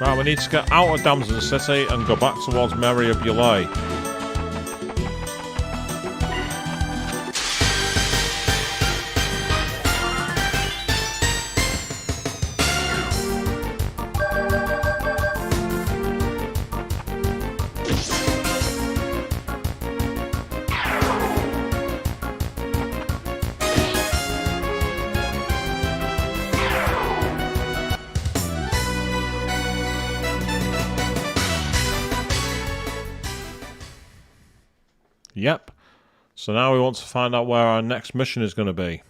Right, we need to get out of Damson City and go back towards Maria Bulay. Yep. So now we want to find out where our next mission is going to be.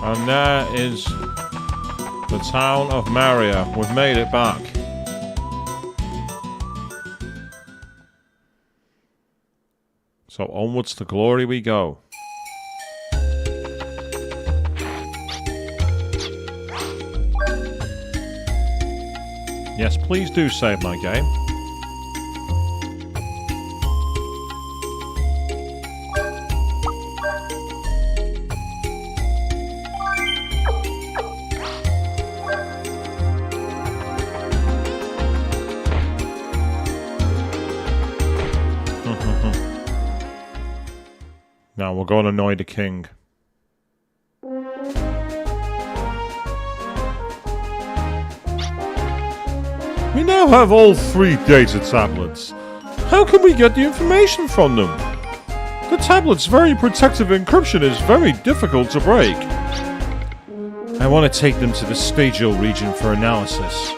And there is the town of Maria. We've made it back. So onwards to glory we go. Yes, please do save my game. Now we'll go and annoy the king. We now have all 3 data tablets. How can we get the information from them? The tablet's very protective encryption is very difficult to break. I want to take them to the Stadio region for analysis.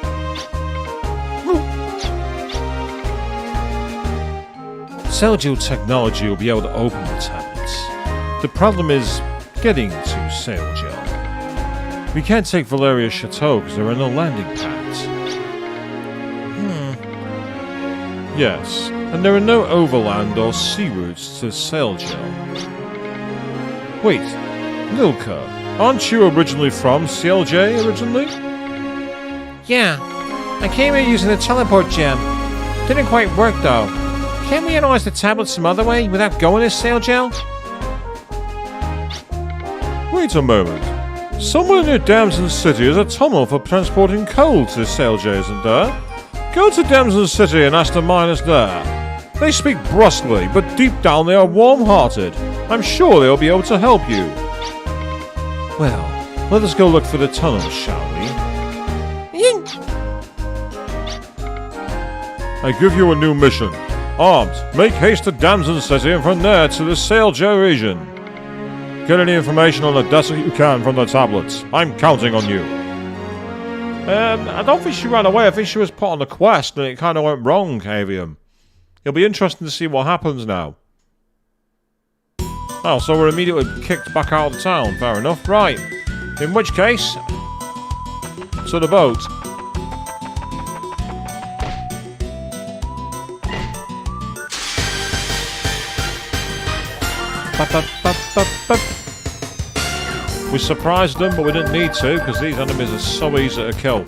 Stadio technology will be able to open the tablets. The problem is getting to Stadio. We can't take Valeria's chateau because there are no landing pads. Yes, and there are no overland or sea routes to Stadio. Wait, Lilka, aren't you originally from Stadio originally? Yeah, I came here using the teleport gem. Didn't quite work though. Can't we analyze the tablet some other way without going to Stadio? Wait a moment. Somewhere near Damson City is a tunnel for transporting coal to Stadio, isn't there? Go to Damson City and ask the miners there. They speak brusquely, but deep down they are warm-hearted. I'm sure they'll be able to help you. Well, let us go look for the tunnel, shall we? I give you a new mission. Armed, make haste to Damson City and from there to the Stadio region. Get any information on the desert you can from the tablets. I'm counting on you. I don't think she ran away. I think she was put on a quest and it kind of went wrong, Avium. It'll be interesting to see what happens now. Oh, so we're immediately kicked back out of the town. Fair enough. Right. In which case, to the boat. We surprised them, but we didn't need to, because these enemies are so easy to kill.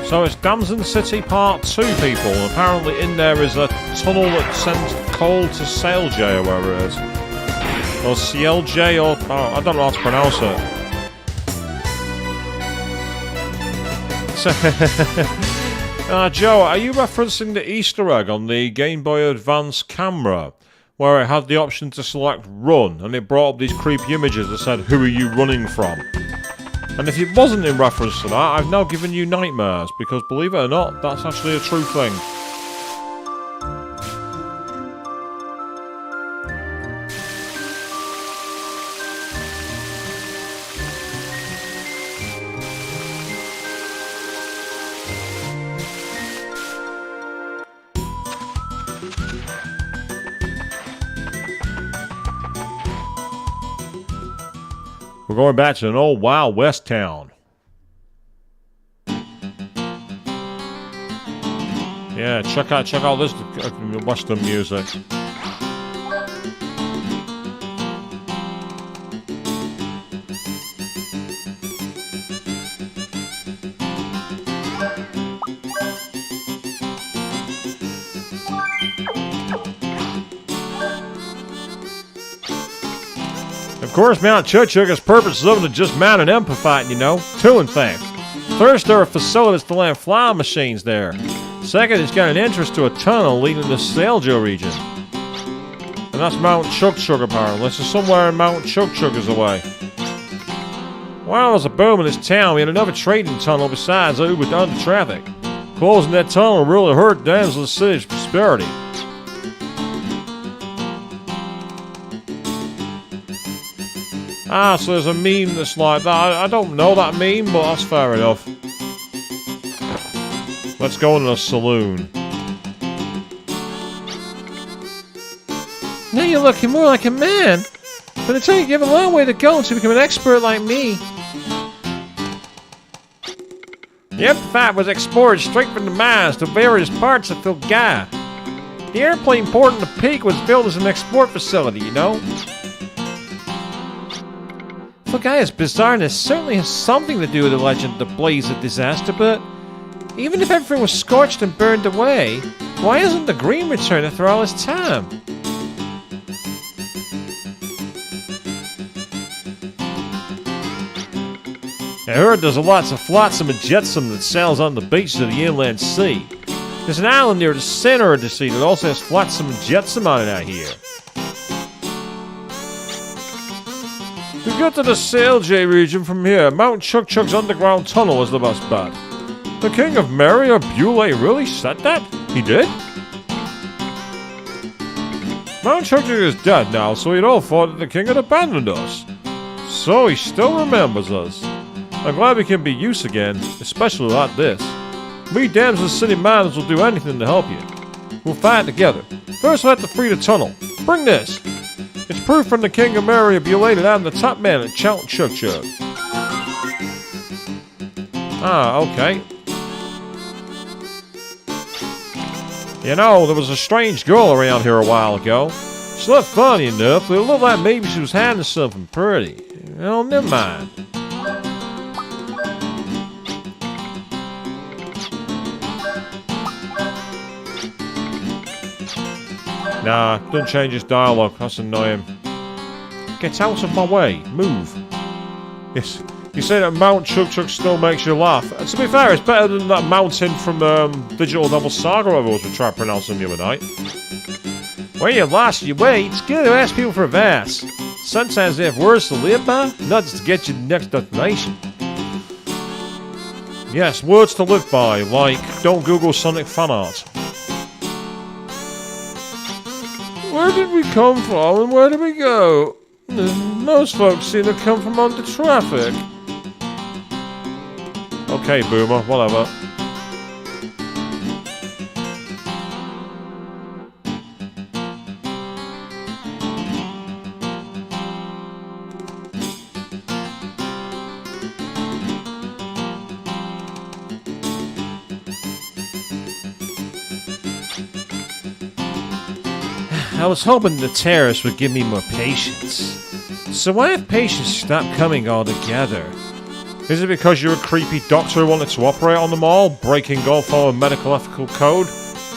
So it's Damson City Part 2, people. Apparently in there is a tunnel that sends coal to Sailj, or wherever it is. Or CLJ, or... oh, I don't know how to pronounce it. Joe, are you referencing the Easter egg on the Game Boy Advance camera? Where it had the option to select run, and it brought up these creepy images that said, who are you running from? And if it wasn't in reference to that, I've now given you nightmares, because believe it or not, that's actually a true thing. We're going back to an old Wild West town. Yeah, check out this Western music. Of course, Mount Chuchuk's purpose is other than just mounting and fighting, you know. Two, in fact. First, there are facilities to land flying machines there. Second, it's got an entrance to a tunnel leading to the Stadio region. And that's Mount Chukchuk, apparently. So somewhere in Mount Chukchuk is away. While there was a boom in this town, we had another trading tunnel besides that Uber done the traffic. Closing that tunnel really hurt Damson City's prosperity. Ah, so there's a meme that's like that. I don't know that meme, but that's fair enough. Let's go into a saloon. Now you're looking more like a man. But I tell you have a long way to go to become an expert like me. The F-5 was exported straight from the mines to various parts of Filgaia. The airplane port in the peak was built as an export facility, you know. Filgaia's bizarreness certainly has something to do with the legend of the blaze of disaster, but even if everything was scorched and burned away, why hasn't the green returned after all this time? I heard there's lots of flotsam and jetsam that sails on the beaches of the inland sea. There's an island near the center of the sea that also has flotsam and jetsam on it out here. To get to the Filgaia region from here, Mount Chuk Chuk's underground tunnel is the best bet. The King of Meria Bule really said that? He did? Mount Chuk Chuk is dead now, so we'd all thought that the king had abandoned us. So he still remembers us. I'm glad we can be use again, especially like this. We damsel city miners will do anything to help you. We'll fight together. First we'll have to free the tunnel. Bring this. It's proof from the King of Meria Bule that I'm the top man at Mount Chuk Chuk. Ah, okay. You know, there was a strange girl around here a while ago. She looked funny enough, but it looked like maybe she was hiding something pretty. Well, never mind. Nah, don't change his dialogue, that's annoying. Get out of my way, move. Yes, you say that Mount Chuk Chuk still makes you laugh. And to be fair, it's better than that mountain from Digital Novel Saga I was trying to pronounce them the other night. When you lost your way, it's good to ask people for advice. Sometimes they have words to live by, not just to get you to the next destination. Yes, words to live by, like don't Google Sonic fan art. Where did we come from and where did we go? Most folks seem to come from under traffic. Okay, boomer, whatever. I was hoping the terrorists would give me more patience. So why have patients stopped coming altogether? Is it because you're a creepy doctor who wanted to operate on them all, breaking all form of medical ethical code?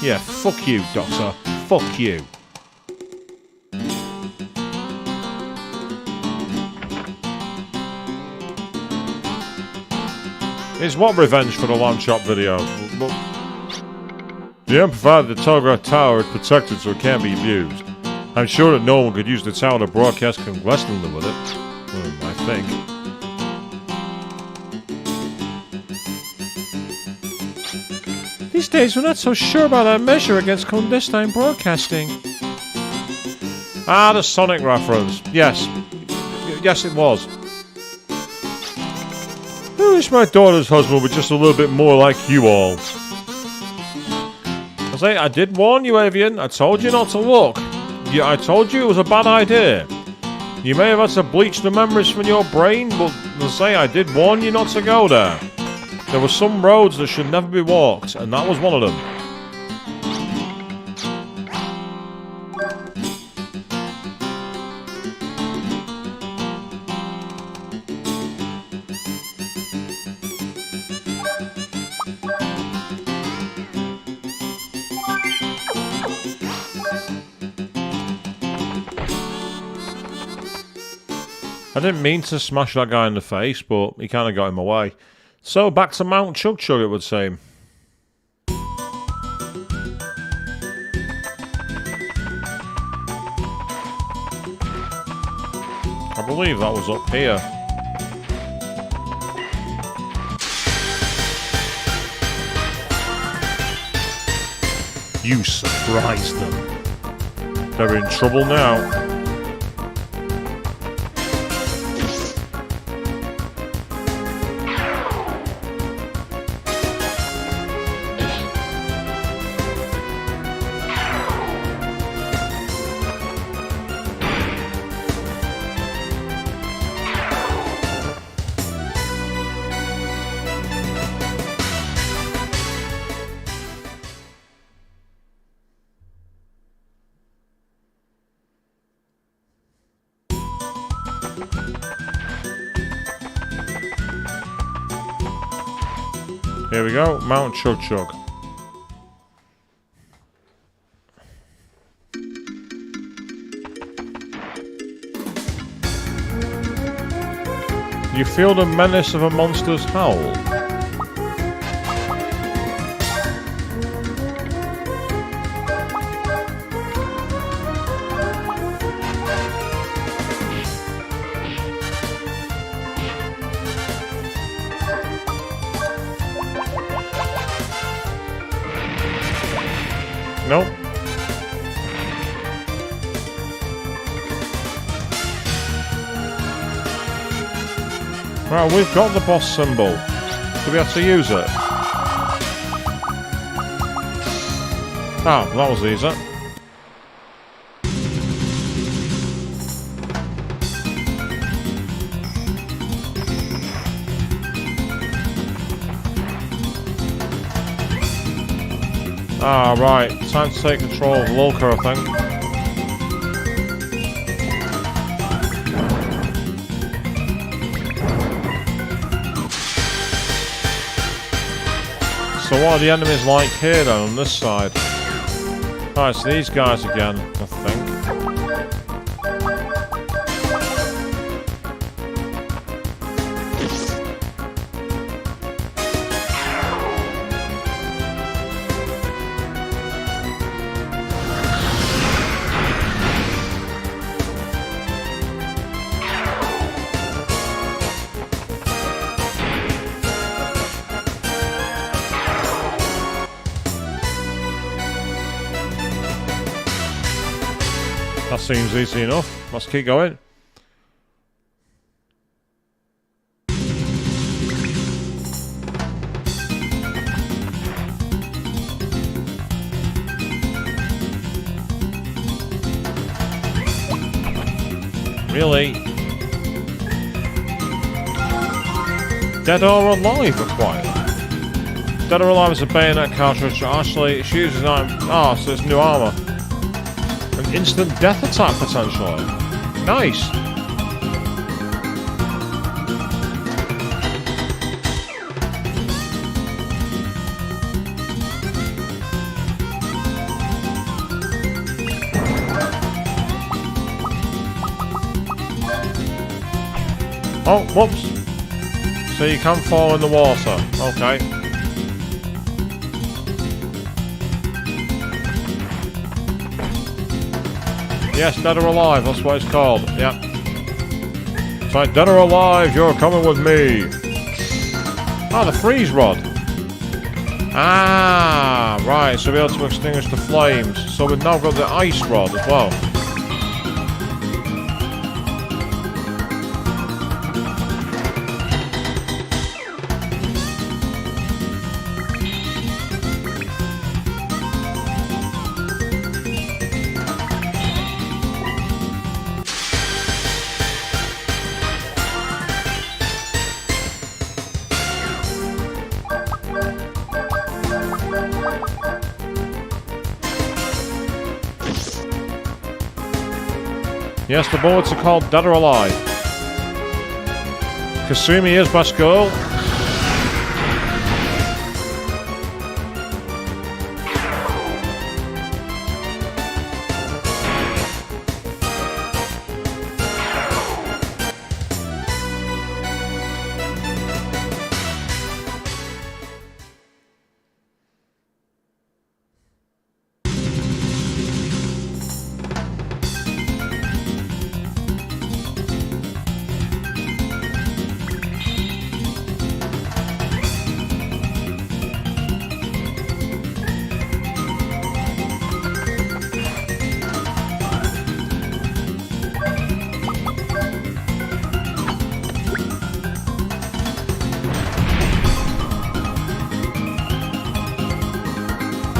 Yeah, fuck you, doctor. Fuck you. Is what revenge for the lamb chop video? The Emperor provided the Telegraph Tower is protected so it can't be abused. I'm sure that no one could use the tower to broadcast clandestinely with it. I think. These days we're not so sure about that measure against clandestine broadcasting. Ah, the Sonic reference. Yes. Yes, it was. I wish my daughter's husband were just a little bit more like you all. I did warn you, Avian. I told you not to look. Yeah, I told you it was a bad idea. You may have had to bleach the memories from your brain, but I did warn you not to go there. There were some roads that should never be walked, and that was one of them. I didn't mean to smash that guy in the face, but he kind of got in my way. So, back to Mount Chuk Chuk, it would seem. I believe that was up here. You surprised them. They're in trouble now. Here we go. Mount Chug Chug. You feel the menace of a monster's howl. Nope. Well, we've got the boss symbol. Do we have to use it? Ah, that was easy. Ah, right. Time to take control of Lulka, I think. So what are the enemies like here then, on this side? Right, it's these guys again, I think. That seems easy enough. Let's keep going. Really? Dead or Alive required? Dead or Alive is a bayonet cartridge. Actually, it's used as an item. Ah, so it's new armor. An instant death attack potentially. Nice. Oh, whoops. So you can fall in the water. Okay. Yes, Dead or Alive, that's what it's called. Yep. It's like, Dead or Alive, you're coming with me. Ah, the freeze rod. Ah, right, so we'll be able to extinguish the flames. So we've now got the ice rod as well. Yes, the bullets are called Dead or Alive. Kasumi is best girl.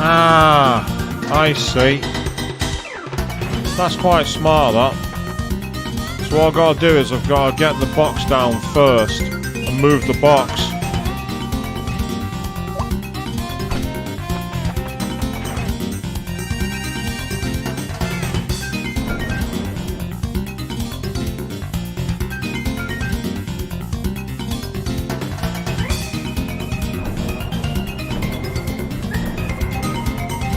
Ah, I see. That's quite smart, that. So what I've got to do is I've got to get the box down first and move the box.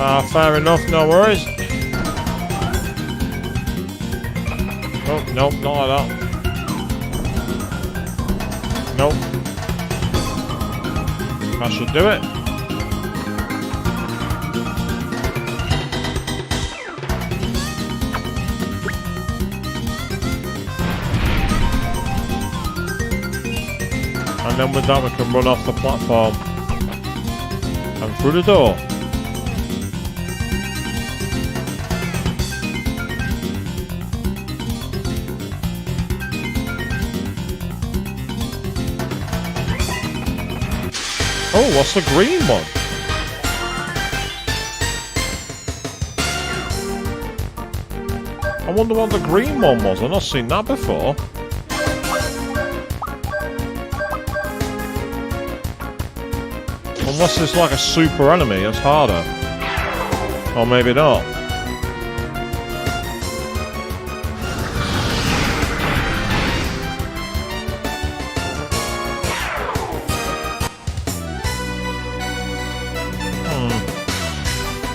Ah, fair enough, no worries. Oh, nope, not like that. Nope. That should do it. And then with that we can run off the platform. And through the door. Oh, what's the green one? I wonder what the green one was. I've not seen that before. Unless it's like a super enemy, it's harder. Or maybe not.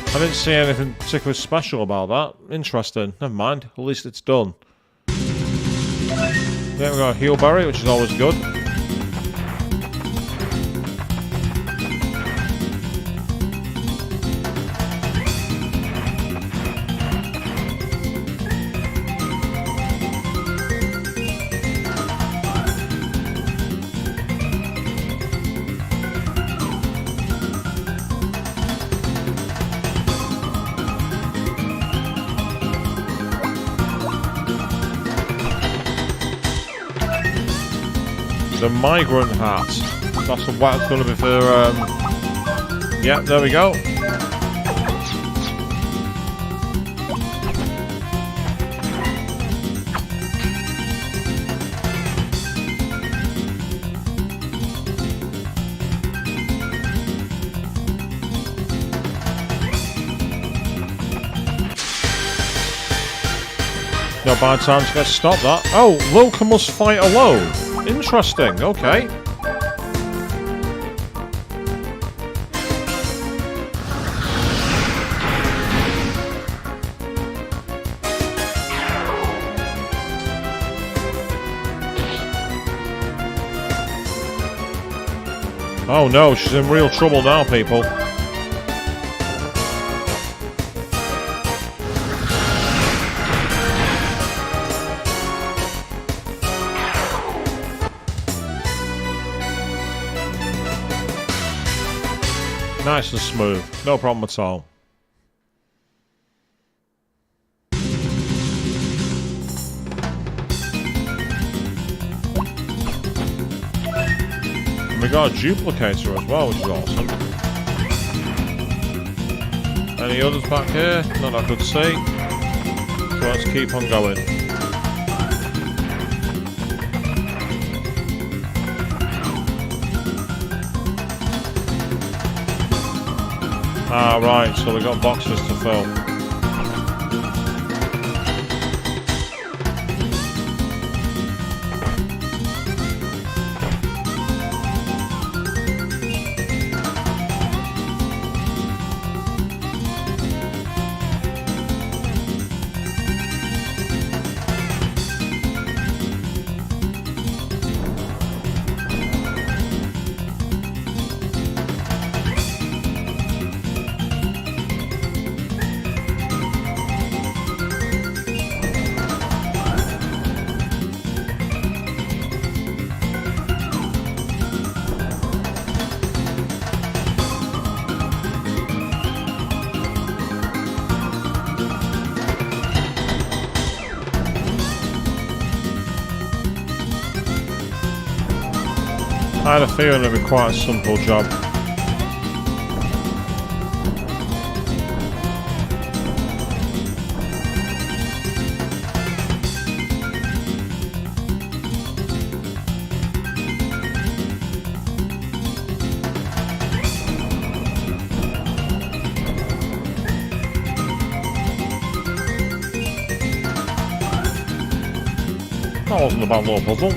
I didn't see anything particularly special about that. Interesting. Never mind. At least it's done. There we go. Heal berry, which is always good. The migrant hat. That's what it's going to be for. Yeah, there we go. No bad time to get stop that. Oh, Loka must fight alone. Interesting, okay. Oh no, she's in real trouble now, people. Nice and smooth, no problem at all. And we got a duplicator as well, which is awesome. Any others back here? Not that I could see. So let's keep on going. Ah, right, so we've got boxes to fill. I had a feeling it'd be quite a simple job. That wasn't a bad little puzzle.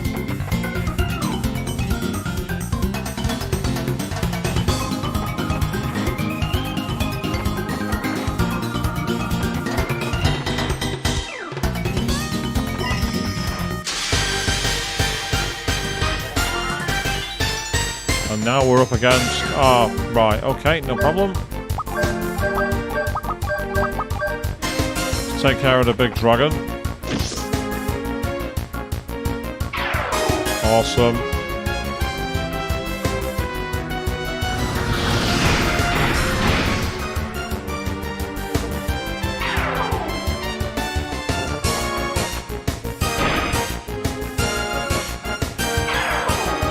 now we're up against... Oh, right, okay, no problem. Let's take care of the big dragon. Awesome.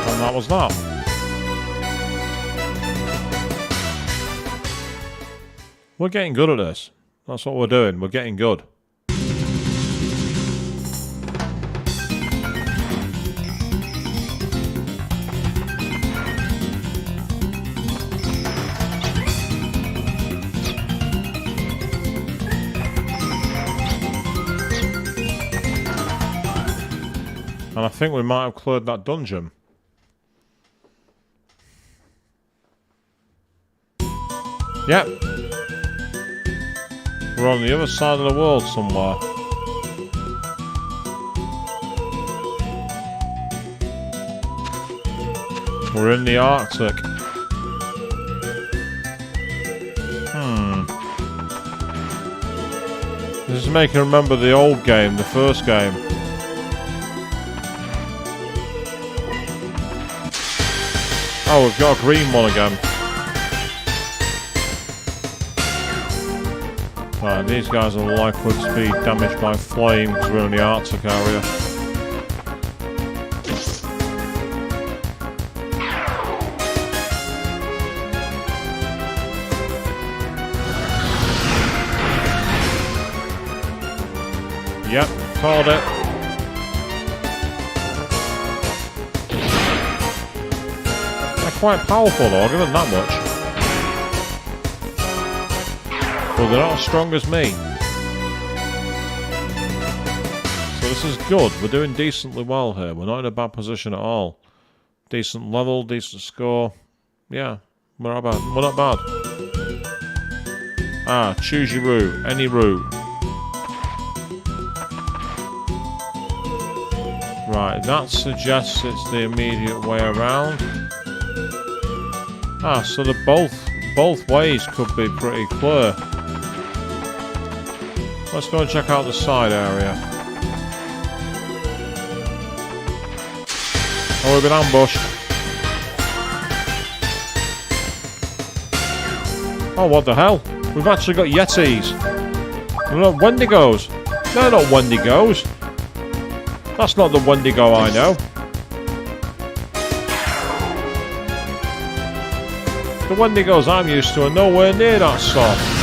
And that was that. We're getting good at this. That's what we're doing. We're getting good. And I think we might have cleared that dungeon. Yep. We're on the other side of the world somewhere. We're in the Arctic. This is making me remember the old game, the first game. Oh, we've got a green one again. Right, these guys are likely to be damaged by flame because we're in the Arctic area. Yep, called it. They're quite powerful though, I'll give them that much. Well, they're not as strong as me. So this is good. We're doing decently well here. We're not in a bad position at all. Decent level, decent score. Yeah, we're not bad. We're not bad. Ah, choose your route. Any route. Right, that suggests it's the immediate way around. Ah, so the both ways could be pretty clear. Let's go and check out the side area. Oh, we've been ambushed. Oh, what the hell? We've actually got Yetis. They're not Wendigos. They're not Wendigos. That's not the Wendigo I know. The Wendigos I'm used to are nowhere near that soft.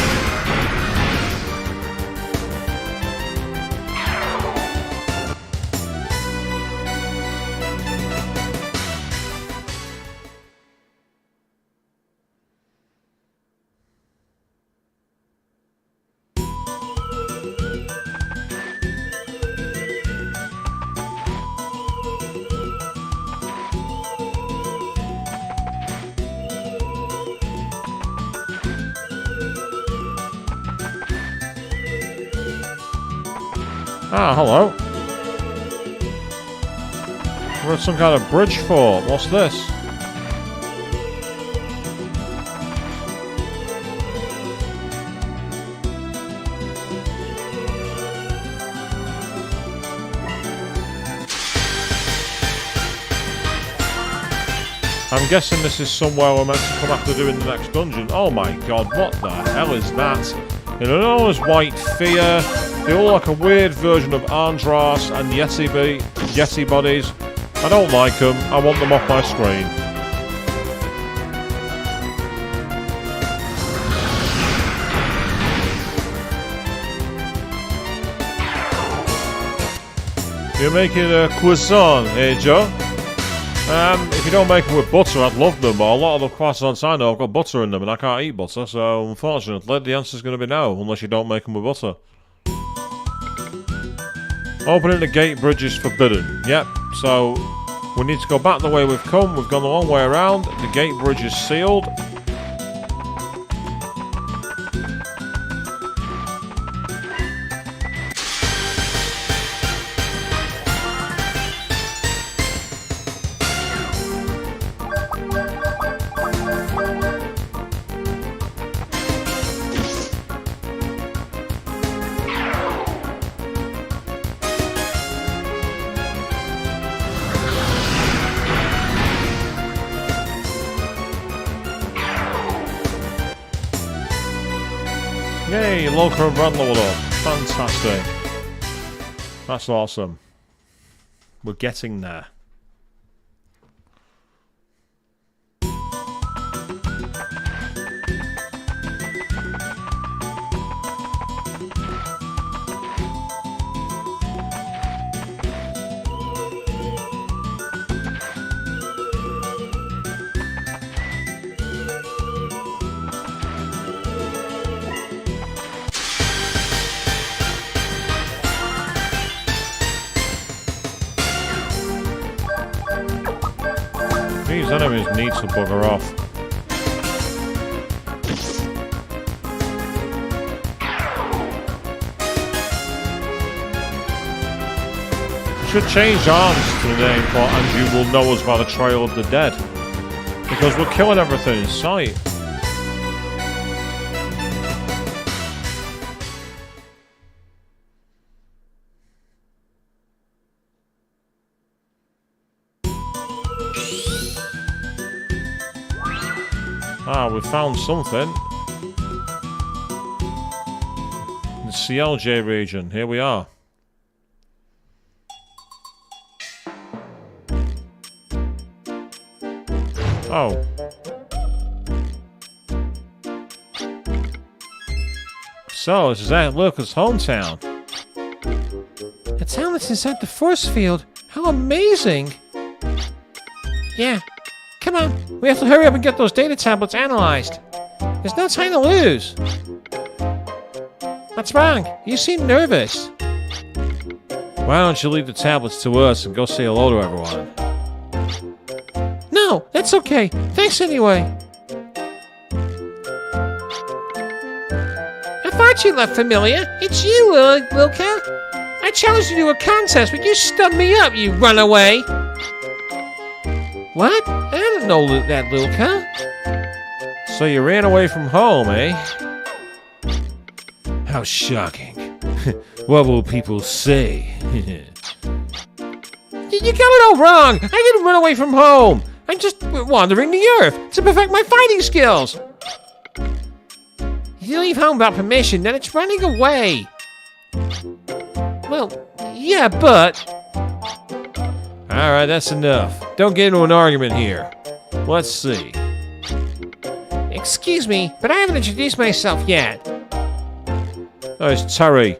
Ah, hello. We're at some kind of bridge fort. What's this? I'm guessing this is somewhere we're meant to come after doing the next dungeon. Oh my god, what the hell is that? You know, known as White Fear. They all like a weird version of Andras and Yeti bodies. I don't like them. I want them off my screen. You're making a croissant, eh, Joe? If you don't make them with butter, I'd love them, but a lot of the croissants I know have got butter in them, and I can't eat butter, so unfortunately, the answer's going to be no, unless you don't make them with butter. Opening the gate bridge is forbidden. Yep, so we need to go back the way we've come. We've gone the long way around. The gate bridge is sealed. Yay, local and brand leveled up. Fantastic. That's awesome. We're getting there. These enemies need to bugger off. Should change arms to the name for "And You Will Know Us by the Trail of the Dead." Because we're killing everything in sight. Ah, we found something. The CLJ region. Here we are. Oh. So, this is Aunt Luca's hometown. A town that's inside the force field. How amazing! Yeah. Come on, we have to hurry up and get those data tablets analyzed. There's no time to lose. What's wrong? You seem nervous. Why don't you leave the tablets to us and go say hello to everyone? No, that's okay. Thanks anyway. I thought you looked familiar. It's you, Luca. I challenged you to a contest, but you stubbed me up, you runaway. What? I don't know that, Luca. So you ran away from home, eh? How shocking. What will people say? You got it all wrong. I didn't run away from home. I'm just wandering the earth to perfect my fighting skills. If you leave home without permission, then it's running away. Well, yeah, but... Alright, that's enough. Don't get into an argument here. Let's see. Excuse me, but I haven't introduced myself yet. Oh, it's Terry.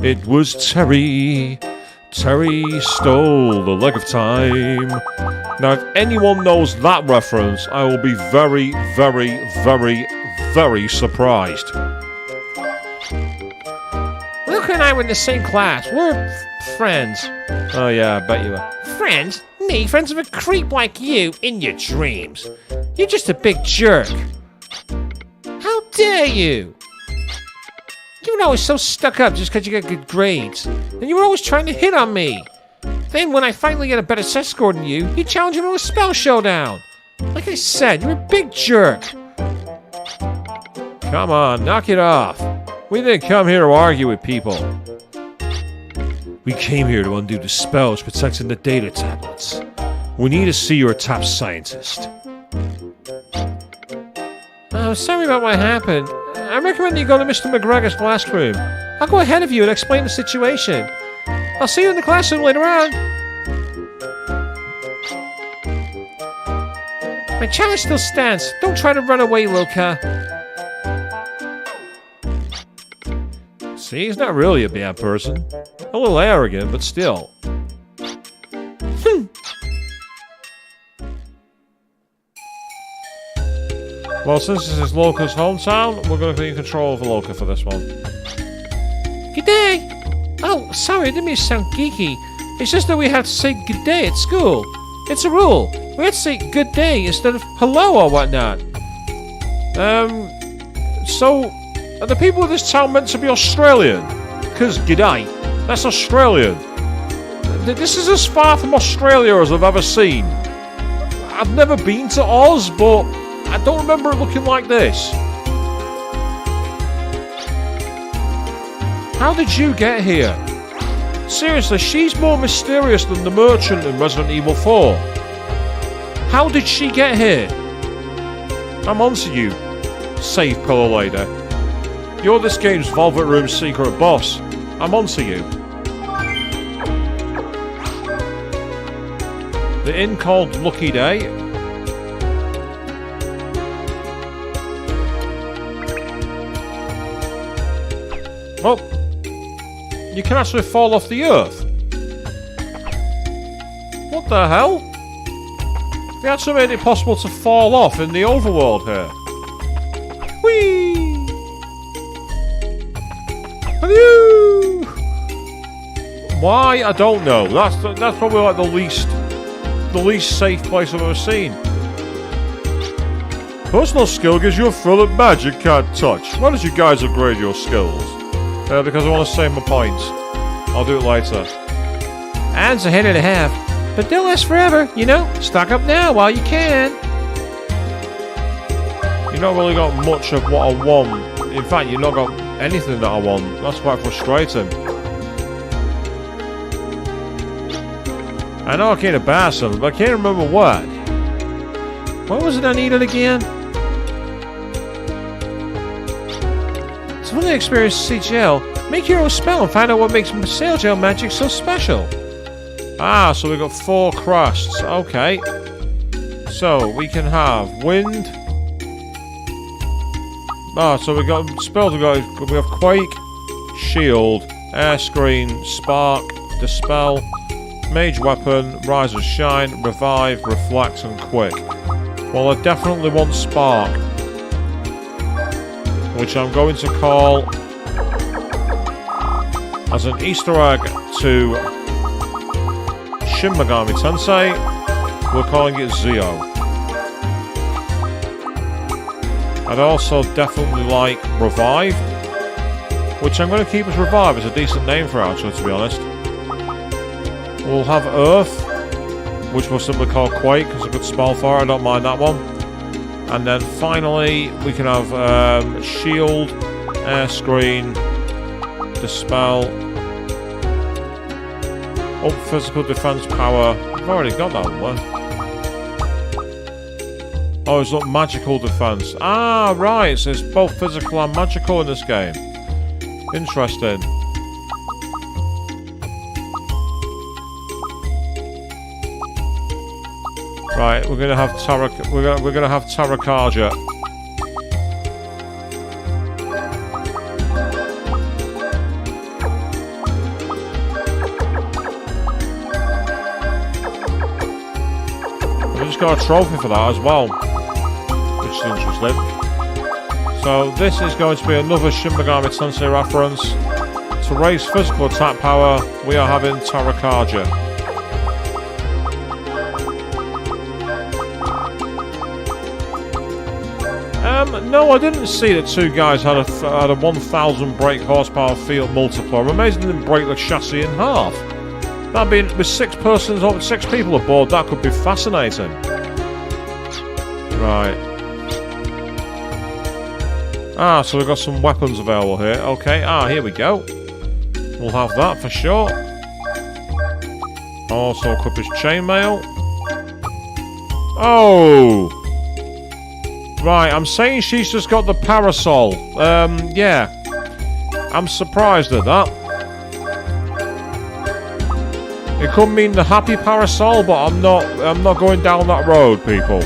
It was Terry. Terry stole the leg of time. Now, if anyone knows that reference, I will be very, very, very, very surprised. Luca and I were in the same class. We're friends. Oh yeah, I bet you are. Friends? Me? Friends with a creep like you in your dreams. You're just a big jerk. How dare you? You were always so stuck up just because you got good grades. And you were always trying to hit on me. Then when I finally get a better set score than you challenge me to a spell showdown. Like I said, you're a big jerk. Come on, knock it off. We didn't come here to argue with people. We came here to undo the spells protecting the data tablets. We need to see your top scientist. I'm sorry about what happened. I recommend you go to Mr. McGregor's classroom. I'll go ahead of you and explain the situation. I'll see you in the classroom later on. My challenge still stands. Don't try to run away, Luca. See, he's not really a bad person. A little arrogant, but still. Well, since this is Loca's hometown, we're going to be in control of Loca for this one. Good day. Oh, sorry, I didn't mean to sound geeky. It's just that we have to say good day at school. It's a rule. We have to say good day instead of hello or whatnot. So, are the people of this town meant to be Australian? Because g'day, that's Australian. This is as far from Australia as I've ever seen. I've never been to Oz, but I don't remember it looking like this. How did you get here? Seriously, she's more mysterious than the merchant in Resident Evil 4. How did she get here? I'm onto you, save pillow lady. You're this game's Velvet Room secret boss. I'm onto you. The inn called Lucky Day. Oh, you can actually fall off the earth. What the hell? They actually made it possible to fall off in the overworld here. Whee! Hello! Why? I don't know. That's probably like the least safe place I've ever seen. Personal skill gives you a thrill that magic can't touch. Why don't you guys upgrade your skills? Because I want to save my points. I'll do it later. Adds a hand and a half, but they'll last forever, you know? Stock up now while you can. You've not really got much of what I want. In fact, you've not got anything that I want. That's quite frustrating. I know I can't buy something, but I can't remember what. What was it I needed again? So when they experience CGL, make your own spell and find out what makes Sail Gel magic so special. Ah, so we've got 4 crusts. Okay. So we can have wind. Ah, so we got spells. We have quake, shield, air screen, spark, dispel, mage weapon, rise and shine, revive, reflect, and quick. Well, I definitely want spark, which I'm going to call as an Easter egg to Shin Megami Tensei. We're calling it Zio. I'd also definitely like Revive, which I'm going to keep as Revive. It's a decent name for it, actually, to be honest. We'll have Earth, which we'll simply call Quake, because it's a good spell for it. I don't mind that one. And then finally, we can have Shield, Air Screen, Dispel, Up Physical Defense Power. I've already got that one. Oh, it's not magical defense. Ah, right. So it's both physical and magical in this game. Interesting. Right, we're gonna have we're gonna have Tarakarja. We just got a trophy for that as well, which is interesting. So this is going to be another Shin Megami Tensei reference. To raise physical attack power, we are having Tarakarja. No, I didn't see that 2 guys had a 1,000 brake horsepower field multiplier. I'm amazed they didn't break the chassis in half. That'd be with 6 people aboard. That could be fascinating. Right. Ah, so we've got some weapons available here. Okay. Ah, here we go. We'll have that for sure. Also equip his chainmail. Oh. Right, I'm saying she's just got the parasol. Yeah. I'm surprised at that. It could mean the happy parasol, but I'm not going down that road, people.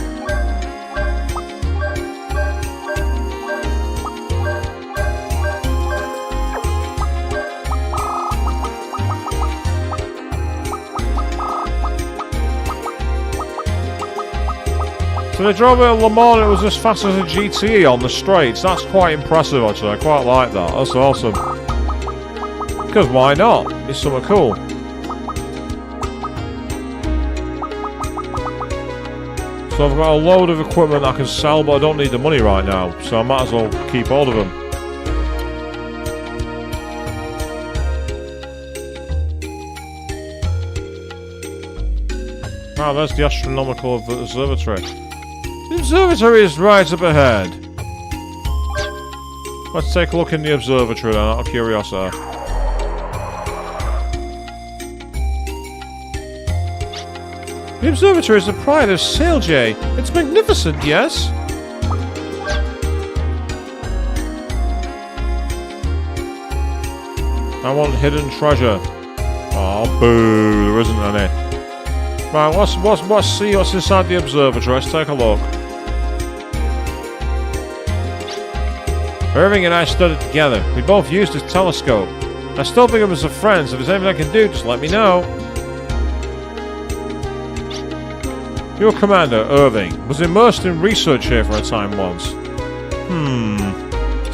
So they drove it at Le Mans and it was as fast as a GTE on the straights. That's quite impressive, actually. I quite like that. That's awesome. Because why not? It's something cool. So I've got a load of equipment I can sell, but I don't need the money right now. So I might as well keep hold of them. Ah, there's the astronomical observatory. The observatory is right up ahead. Let's take a look in the observatory then, out of curiosity. The observatory is the pride of Sailj. It's magnificent, yes? I want hidden treasure. Oh, boo, there isn't any. Right, see what's inside the observatory. Let's take a look. Irving and I studied together. We both used his telescope. I still think of him as a friend, so if there's anything I can do, just let me know. Your commander, Irving, was immersed in research here for a time once.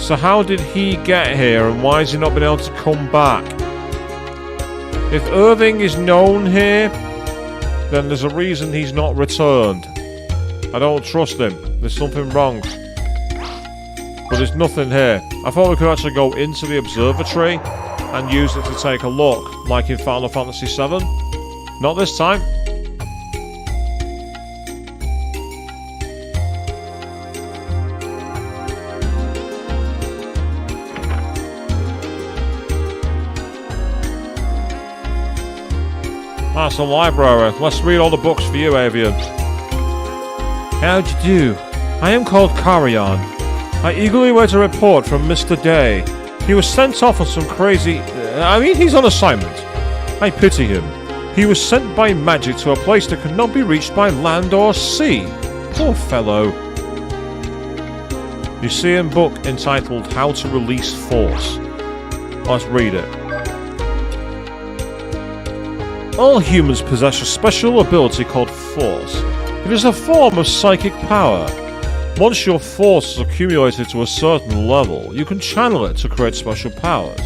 So how did he get here, and why has he not been able to come back? If Irving is known here, then there's a reason he's not returned. I don't trust him. There's something wrong. But there's nothing here. I thought we could actually go into the observatory and use it to take a look, like in Final Fantasy VII. Not this time. That's a library. Let's read all the books for you, Avian. How do you do? I am called Carrion. I eagerly wait a report from Mr. Day. He was sent off on some crazy... he's on assignment. I pity him. He was sent by magic to a place that could not be reached by land or sea. Poor fellow. You see a book entitled How to Release Force. Let's read it. All humans possess a special ability called Force. It is a form of psychic power. Once your force is accumulated to a certain level, you can channel it to create special powers.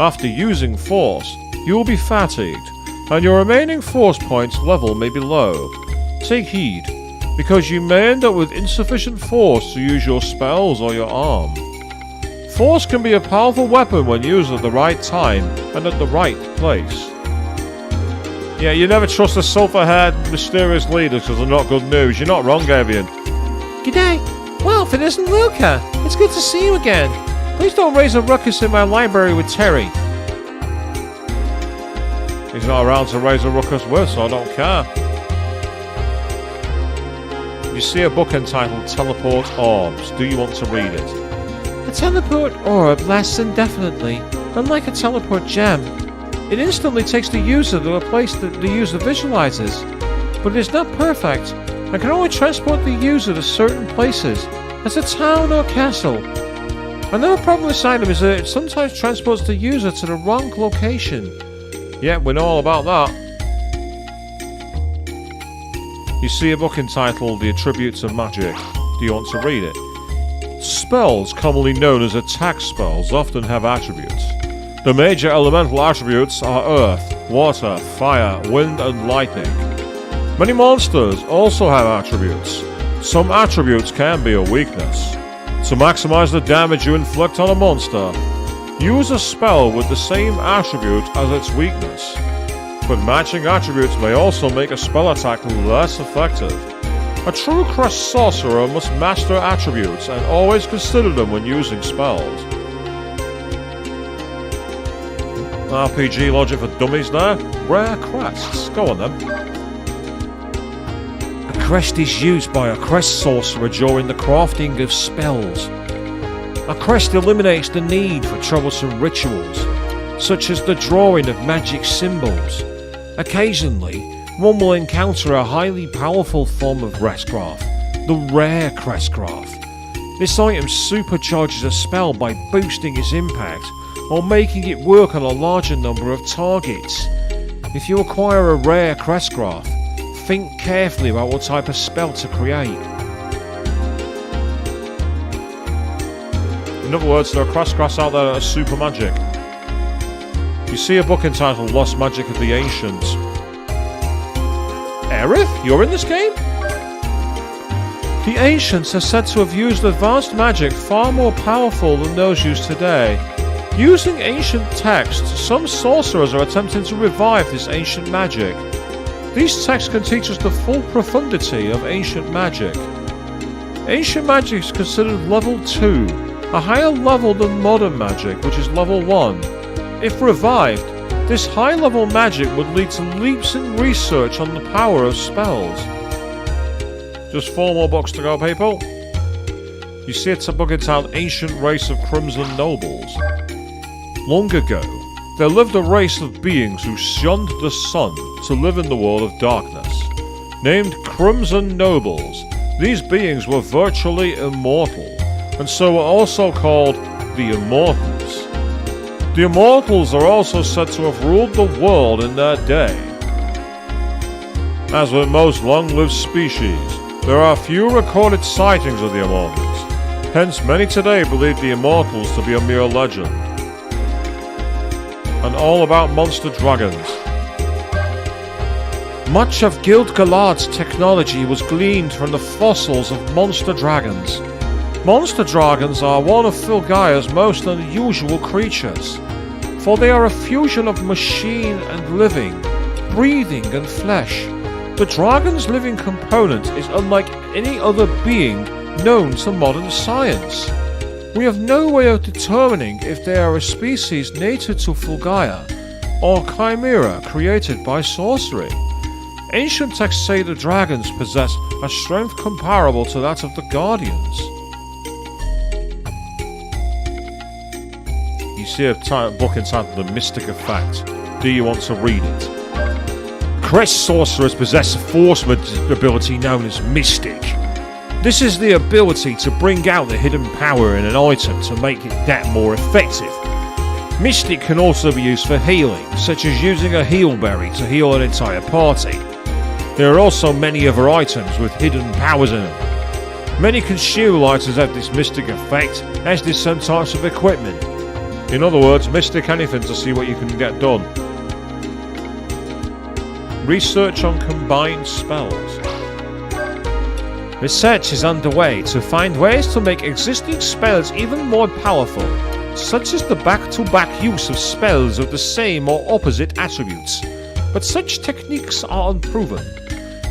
After using Force, you will be fatigued, and your remaining Force points level may be low. Take heed, because you may end up with insufficient Force to use your spells or your arm. Force can be a powerful weapon when used at the right time and at the right place. Yeah, you never trust the sulphur-haired, mysterious leaders because they're not good news. You're not wrong, Avian. G'day. Well, if it isn't Luca, it's good to see you again. Please don't raise a ruckus in my library with Terry. He's not around to raise a ruckus with, so I don't care. You see a book entitled Teleport Orbs. Do you want to read it? A teleport orb lasts indefinitely, unlike a teleport gem. It instantly takes the user to a place that the user visualizes, but it is not perfect and can only transport the user to certain places, as a town or castle. Another problem with this item is that it sometimes transports the user to the wrong location. Yeah, we know all about that. You see a book entitled The Attributes of Magic. Do you want to read it? Spells, commonly known as attack spells, often have attributes. The major elemental attributes are earth, water, fire, wind, and lightning. Many monsters also have attributes. Some attributes can be a weakness. To maximize the damage you inflict on a monster, use a spell with the same attribute as its weakness. But matching attributes may also make a spell attack less effective. A true crest sorcerer must master attributes and always consider them when using spells. RPG logic for dummies there. Rare crests. Go on then. A crest is used by a crest sorcerer during the crafting of spells. A crest eliminates the need for troublesome rituals, such as the drawing of magic symbols. Occasionally, one will encounter a highly powerful form of crestcraft, the rare crestcraft. This item supercharges a spell by boosting its impact or making it work on a larger number of targets. If you acquire a rare crestcraft, think carefully about what type of spell to create. In other words, there are crestcrafts out there that are super magic. You see a book entitled Lost Magic of the Ancients. Aerith, you're in this game? The ancients are said to have used advanced magic far more powerful than those used today. Using ancient texts, some sorcerers are attempting to revive this ancient magic. These texts can teach us the full profundity of ancient magic. Ancient magic is considered level 2, a higher level than modern magic, which is level 1. If revived, this high-level magic would lead to leaps in research on the power of spells. Just 4 more books to go, people. You see it's a book entitled Ancient Race of Crimson Nobles. Long ago, there lived a race of beings who shunned the sun to live in the world of darkness. Named Crimson Nobles, these beings were virtually immortal, and so were also called the Immortals. The Immortals are also said to have ruled the world in their day. As with most long-lived species, there are few recorded sightings of the Immortals, hence many today believe the Immortals to be a mere legend. And all about monster dragons. Much of Gil-galad's technology was gleaned from the fossils of monster dragons. Monster dragons are one of Filgaia's most unusual creatures, for they are a fusion of machine and living, breathing and flesh. The dragon's living component is unlike any other being known to modern science. We have no way of determining if they are a species native to Filgaia or chimera created by sorcery. Ancient texts say the dragons possess a strength comparable to that of the Guardians. You see a book entitled The Mystic Effect. Do you want to read it? Crest sorcerers possess a force ability known as Mystic. This is the ability to bring out the hidden power in an item to make it that more effective. Mystic can also be used for healing, such as using a heal berry to heal an entire party. There are also many other items with hidden powers in them. Many consumable items have this mystic effect, as do some types of equipment. In other words, mystic anything to see what you can get done. Research on combined spells. Research is underway to find ways to make existing spells even more powerful, such as the back-to-back use of spells of the same or opposite attributes, but such techniques are unproven.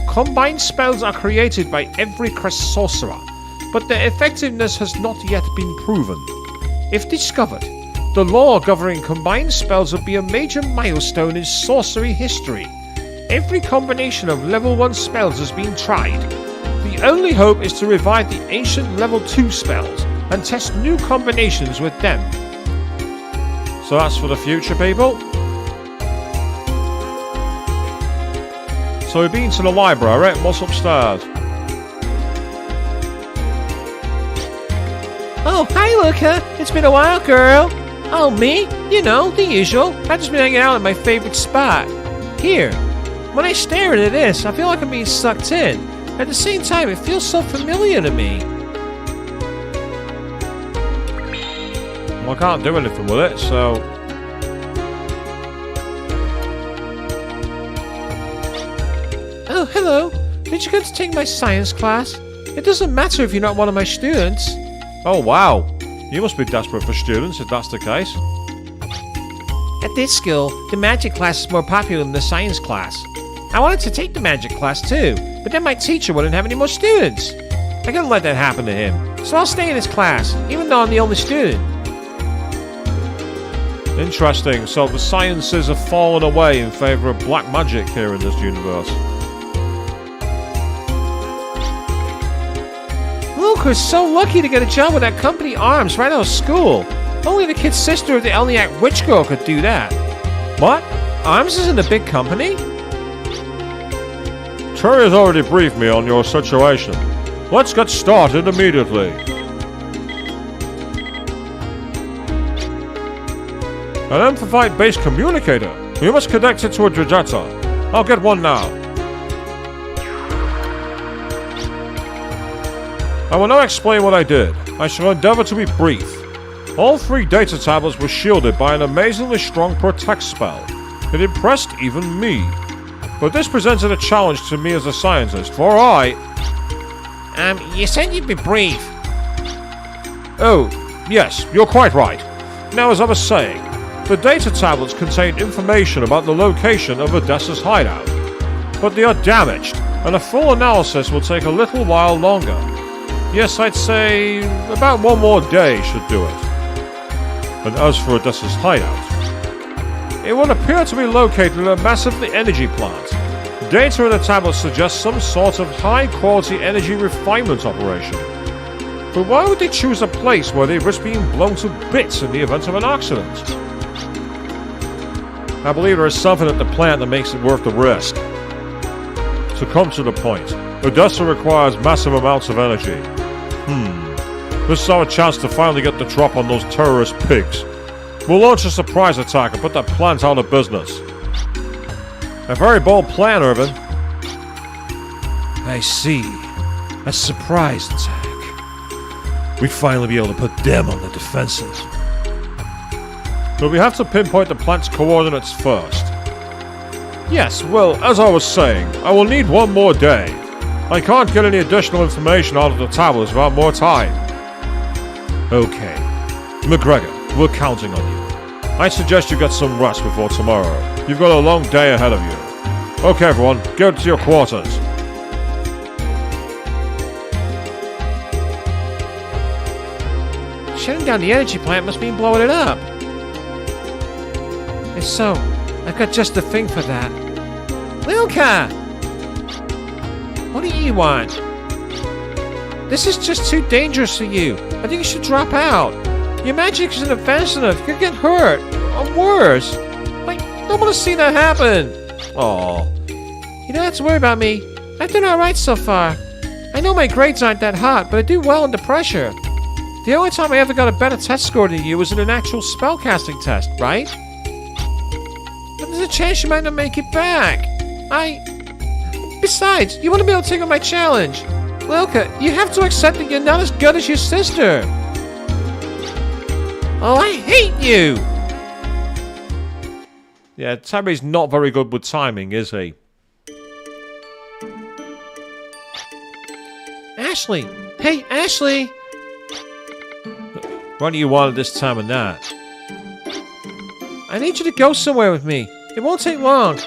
Combined spells are created by every crest sorcerer, but their effectiveness has not yet been proven. If discovered, the law governing combined spells would be a major milestone in sorcery history. Every combination of level 1 spells has been tried. The only hope is to revive the ancient level 2 spells and test new combinations with them. So that's for the future, people. So we've been to the library. What's upstairs? Oh, hi, Luca. It's been a while, girl. Oh, me? You know, the usual. I've just been hanging out at my favorite spot. Here. When I stare into this, I feel like I'm being sucked in. At the same time, it feels so familiar to me. Well, I can't do anything with it, so... Oh, hello. Did you come to take my science class? It doesn't matter if you're not one of my students. Oh, wow. You must be desperate for students if that's the case. At this school, the magic class is more popular than the science class. I wanted to take the magic class too, but then my teacher wouldn't have any more students. I couldn't let that happen to him, so I'll stay in his class, even though I'm the only student. Interesting. So the sciences have fallen away in favour of black magic here in this universe. Luke was so lucky to get a job with that company Arms right out of school. Only the kid's sister of the Elniac witch girl could do that. What? Arms isn't a big company? Terry has already briefed me on your situation. Let's get started immediately. An amplified-based communicator. You must connect it to a Dredetta. I'll get one now. I will now explain what I did. I shall endeavour to be brief. All 3 data tablets were shielded by an amazingly strong protect spell. It impressed even me. But this presented a challenge to me as a scientist, for you said you'd be brief. Oh, yes, you're quite right. Now, as I was saying, the data tablets contain information about the location of Odessa's hideout. But they are damaged, and a full analysis will take a little while longer. Yes, I'd say about 1 more day should do it. And as for Odessa's hideout, it would appear to be located in a massively energy plant. Data in the tablet suggests some sort of high-quality energy refinement operation. But why would they choose a place where they risk being blown to bits in the event of an accident? I believe there is something at the plant that makes it worth the risk. To come to the point, Odessa requires massive amounts of energy. This is our chance to finally get the drop on those terrorist pigs. We'll launch a surprise attack and put that plant out of business. A very bold plan, Irvin. I see. A surprise attack. We'd finally be able to put them on the defensive. But we have to pinpoint the plant's coordinates first. Yes, well, as I was saying, I will need one more day. I can't get any additional information out of the tablets without more time. Okay. McGregor, we're counting on you. I suggest you get some rest before tomorrow. You've got a long day ahead of you. Okay, everyone, go to your quarters. Shutting down the energy plant must mean blowing it up. If so, I've got just the thing for that. Lilka! What do you want? This is just too dangerous for you. I think you should drop out. Your magic isn't advanced enough. You could get hurt. Or worse. I don't want to see that happen. Aww. You don't have to worry about me. I've done alright so far. I know my grades aren't that hot, but I do well under pressure. The only time I ever got a better test score than you was in an actual spellcasting test, right? But there's a chance you might not make it back. Besides, you want to be able to take on my challenge. Lilka, you have to accept that you're not as good as your sister. Oh, I hate you! Yeah, Tabby's not very good with timing, is he? Ashley! Hey, Ashley! What do you want at this time of night? I need you to go somewhere with me. It won't take long.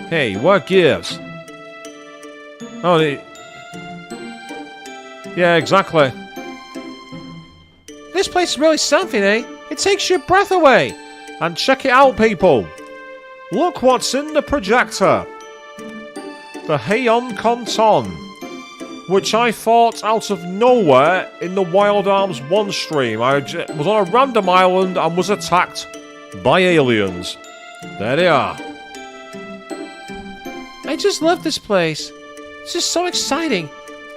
Hey, what gives? Oh, yeah, exactly. This place is really something, eh? It takes your breath away. And check it out, people. Look what's in the projector. The Heion Canton, which I fought out of nowhere in the Wild Arms 1 stream. I was on a random island and was attacked by aliens. There they are. I just love this place. It's just so exciting.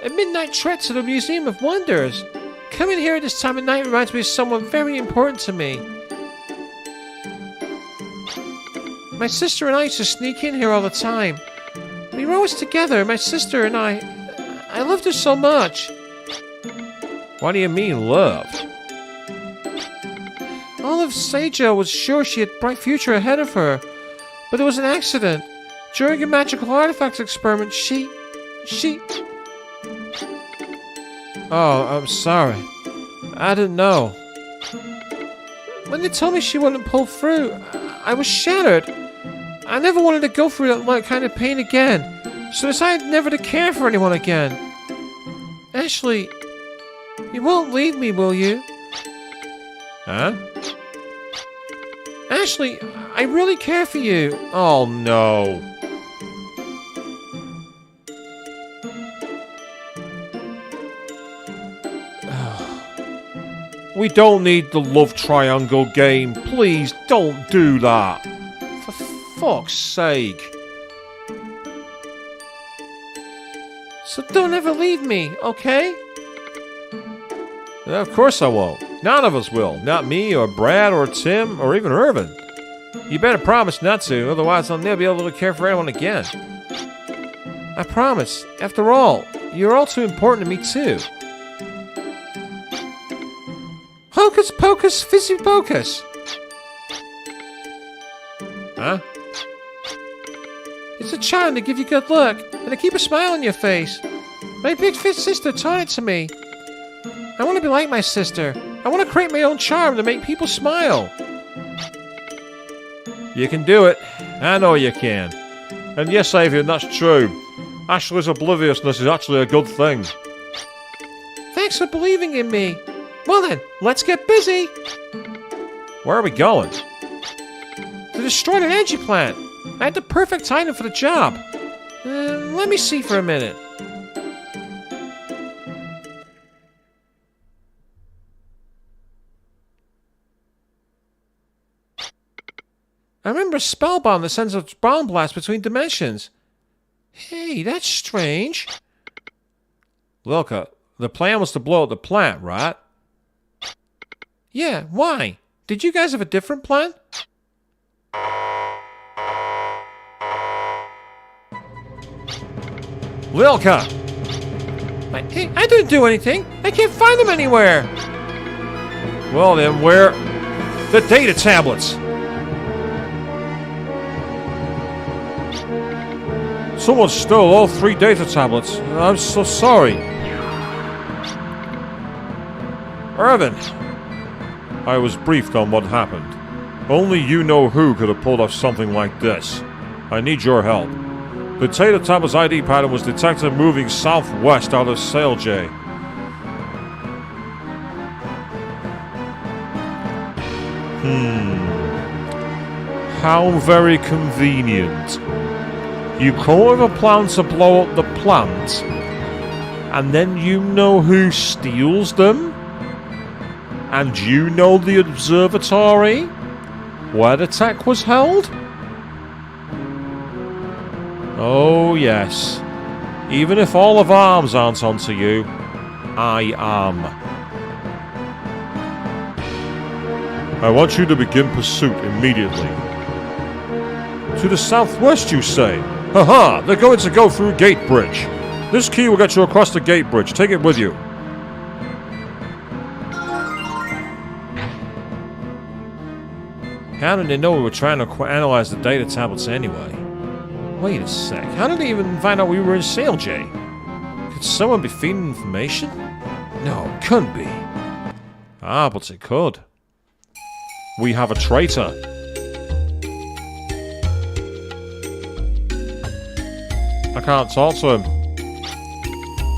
A midnight trip to the Museum of Wonders. Coming here at this time of night reminds me of someone very important to me. My sister and I used to sneak in here all the time. We were always together, my sister and I. I loved her so much. What do you mean, loved? All of Seijo was sure she had a bright future ahead of her. But it was an accident. During a magical artifacts experiment, she... Oh, I'm sorry. I didn't know. When they told me she wouldn't pull through, I was shattered. I never wanted to go through that kind of pain again, so I decided never to care for anyone again. Ashley, you won't leave me, will you? Huh? Ashley, I really care for you. Oh, no. We don't need the love triangle game. Please don't do that. For fuck's sake. So don't ever leave me, okay? Of course I won't. None of us will. Not me, or Brad, or Tim, or even Irvin. You better promise not to, otherwise I'll never be able to care for anyone again. I promise. After all, you're all too important to me too. Hocus pocus fizzy pocus. Huh? It's a charm to give you good luck and to keep a smile on your face. My big fit sister taught it to me. I want to be like my sister. I want to create my own charm to make people smile. You can do it. I know you can. And yes, Avian, that's true. Ashley's obliviousness is actually a good thing. Thanks for believing in me. Well then, let's get busy. Where are we going? To destroy the energy plant. I had the perfect timing for the job. Let me see for a minute. I remember a spellbound that sends a bomb blast between dimensions. Hey, that's strange. Lilka, the plan was to blow up the plant, right? Yeah, why? Did you guys have a different plan? Lilka! Hey, I didn't do anything. I can't find them anywhere. Well then, where? The data tablets. Someone stole all 3 data tablets. I'm so sorry. Irvin. I was briefed on what happened. Only you know who could have pulled off something like this. I need your help. The data tablet's ID pattern was detected moving southwest out of Filgaia. How very convenient. You come up with a plan to blow up the plant, and then you know who steals them? And you know the observatory? Where the tech was held? Oh yes. Even if all of arms aren't onto you, I am. I want you to begin pursuit immediately. To the southwest, you say? Haha, they're going to go through Gate Bridge. This key will get you across the Gate Bridge. Take it with you. How did they know we were trying to analyze the data tablets anyway? Wait a sec. How did they even find out we were in Filgaia? Could someone be feeding information? No, it couldn't be. Ah, but it could. We have a traitor. I can't talk to him.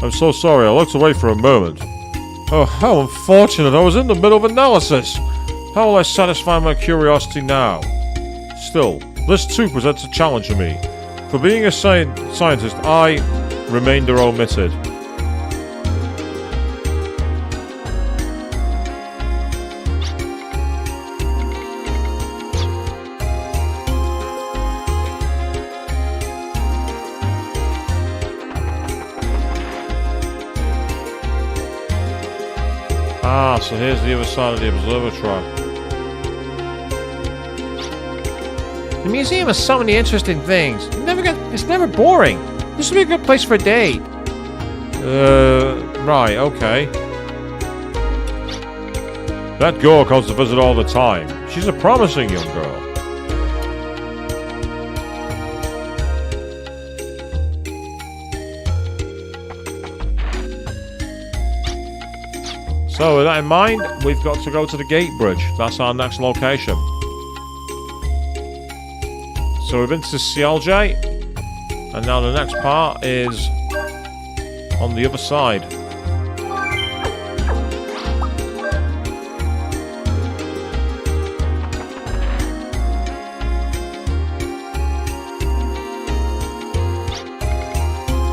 I'm so sorry, I looked away for a moment. Oh, how unfortunate. I was in the middle of analysis. How will I satisfy my curiosity now? Still, this too presents a challenge to me. For being a scientist, I remainder omitted. Ah, so here's the other side of the observatory. The museum has so many interesting things. It's never boring. This would be a good place for a date. Right, okay. That girl comes to visit all the time. She's a promising young girl. So with that in mind, we've got to go to the Gate Bridge. That's our next location. So we've been to Filgaia, and now the next part is on the other side.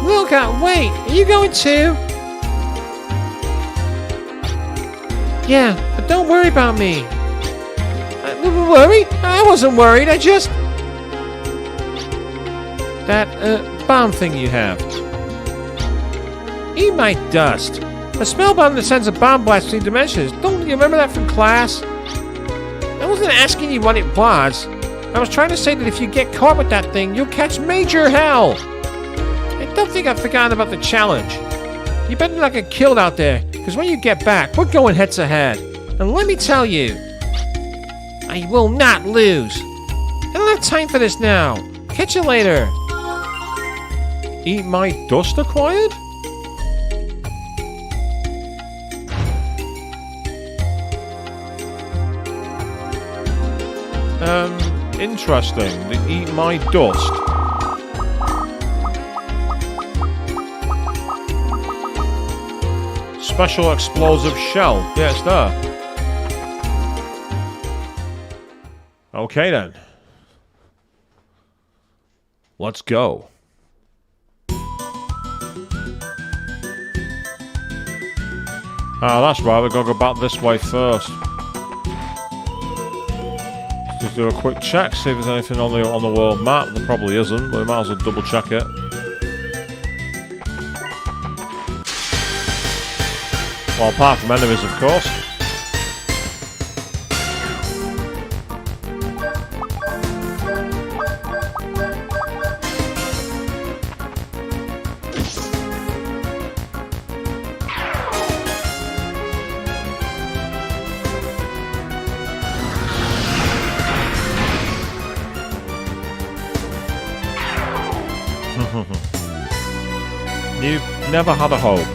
Look out, wait, are you going too? Yeah, but don't worry about me. Worry? I wasn't worried, I just... That, bomb thing you have. Eat my dust. A spellbound that sends a bomb blast between dimensions. Don't you remember that from class? I wasn't asking you what it was. I was trying to say that if you get caught with that thing, you'll catch major hell. I don't think I've forgotten about the challenge. You better not get killed out there, because when you get back, we're going head to head. And let me tell you, I will not lose. I don't have time for this now. Catch you later. Eat my dust acquired? Interesting. The eat my dust. Special explosive shell. Yeah, it's there. Okay then. Let's go. Ah, that's right, we're gonna go back this way first. Let's do a quick check, see if there's anything on the world map. There probably isn't, but we might as well double check it. Well, apart from enemies, of course. You've never had a hope.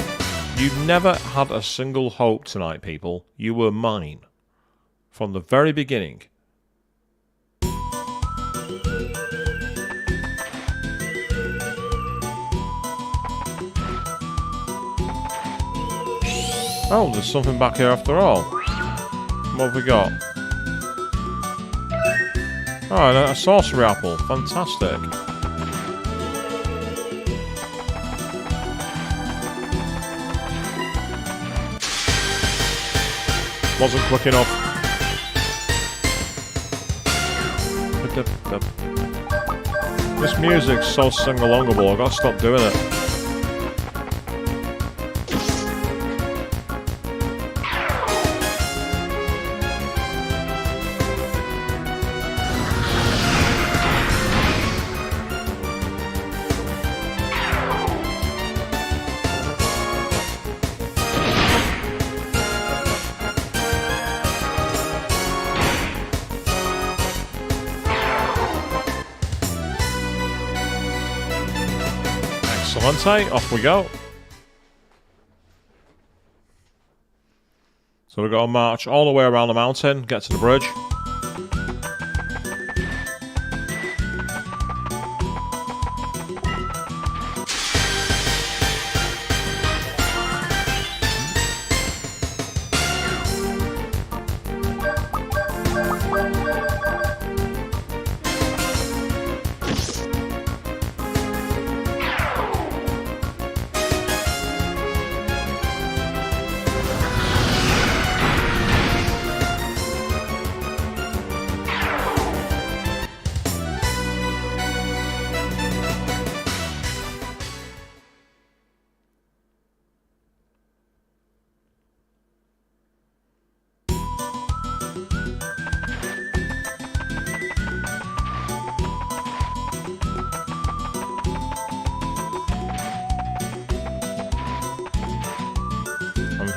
You've never had a single hope tonight, people. You were mine. From the very beginning. Oh, there's something back here after all. What have we got? Oh, a sorcery apple. Fantastic. Wasn't quick enough. This music's so sing-alongable, I've got to stop doing it. Excellent, off we go. So we've got to march all the way around the mountain, get to the bridge.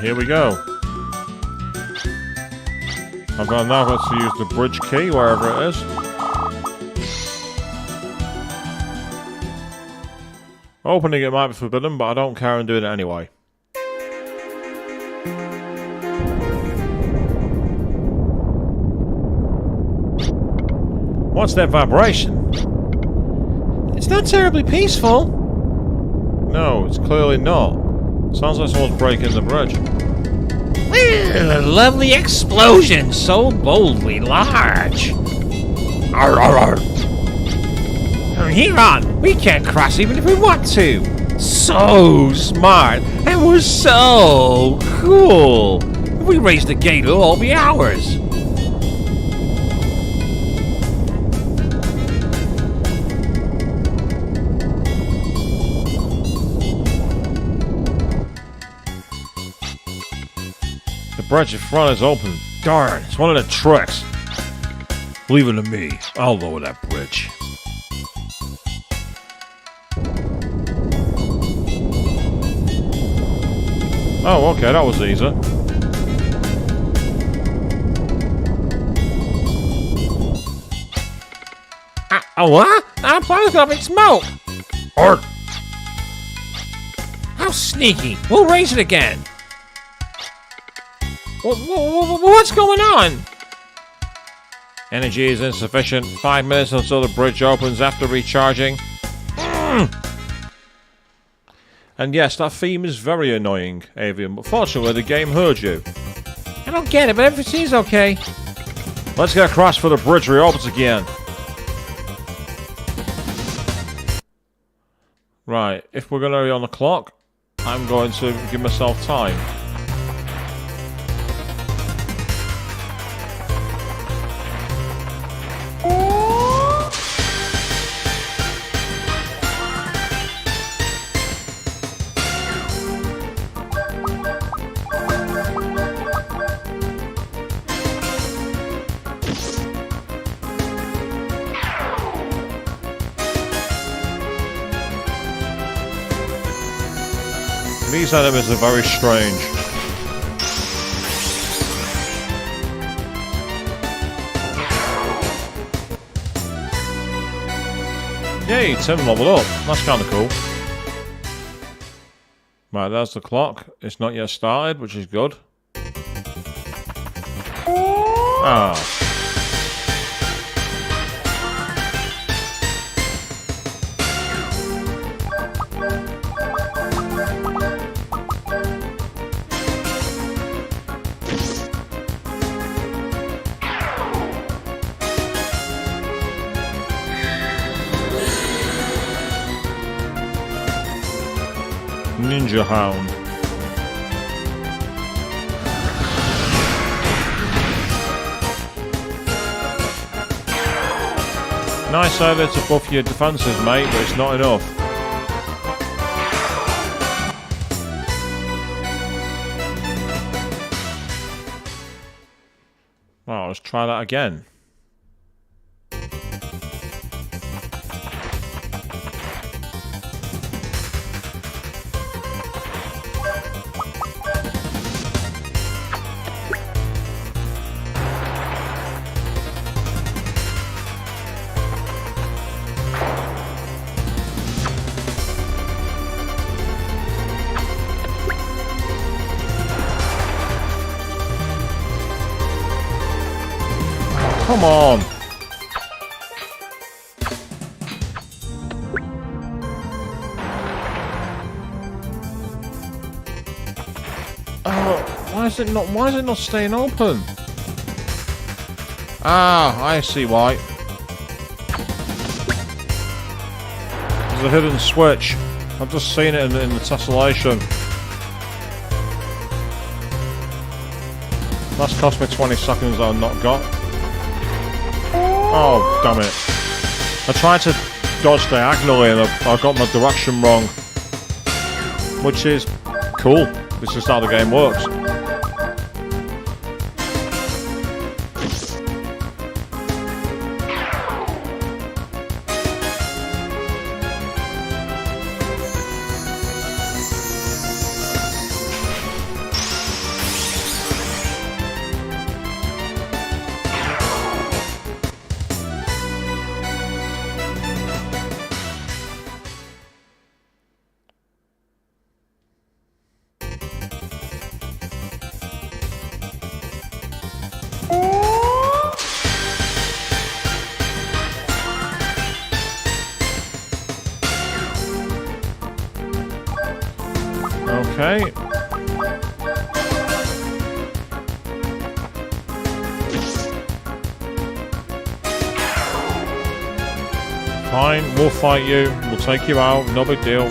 Here we go. I've now got to use the bridge key, wherever it is. Opening it might be forbidden, but I don't care and doing it anyway. What's that vibration? It's not terribly peaceful. No, it's clearly not. Sounds like someone's breaking the bridge. A lovely explosion, so boldly large. Arr, arr, arr. From here on, we can't cross even if we want to. So smart, and we're so cool. If we raise the gate, it'll all be ours. The bridge in front is open. Darn, it's one of the tricks. Leave it to me. I'll lower that bridge. Oh, okay, that was easy. What? Our plan's got big smoke. Art! How sneaky. We'll raise it again. What's going on? Energy is insufficient. 5 minutes until the bridge opens after recharging. And yes, that theme is very annoying, Avian, but fortunately the game heard you. I don't get it, but everything's okay. Let's get across for the bridge reopens again. Right, if we're going to be on the clock, I'm going to give myself time. These enemies are very strange. Yay, Tim leveled up. That's kind of cool. Right, there's the clock. It's not yet started, which is good. Ah. Ninja Hound. Nice idea to buff your defences, mate, but it's not enough. Well, let's try that again. Come on! Oh, why is it not staying open? Ah, I see why. There's a hidden switch. I've just seen it in the tessellation. That's cost me 20 seconds that I've not got. Oh, damn it. I tried to dodge diagonally and I got my direction wrong. Which is cool. This is how the game works. Okay. Fine, we'll fight you. We'll take you out. No big deal.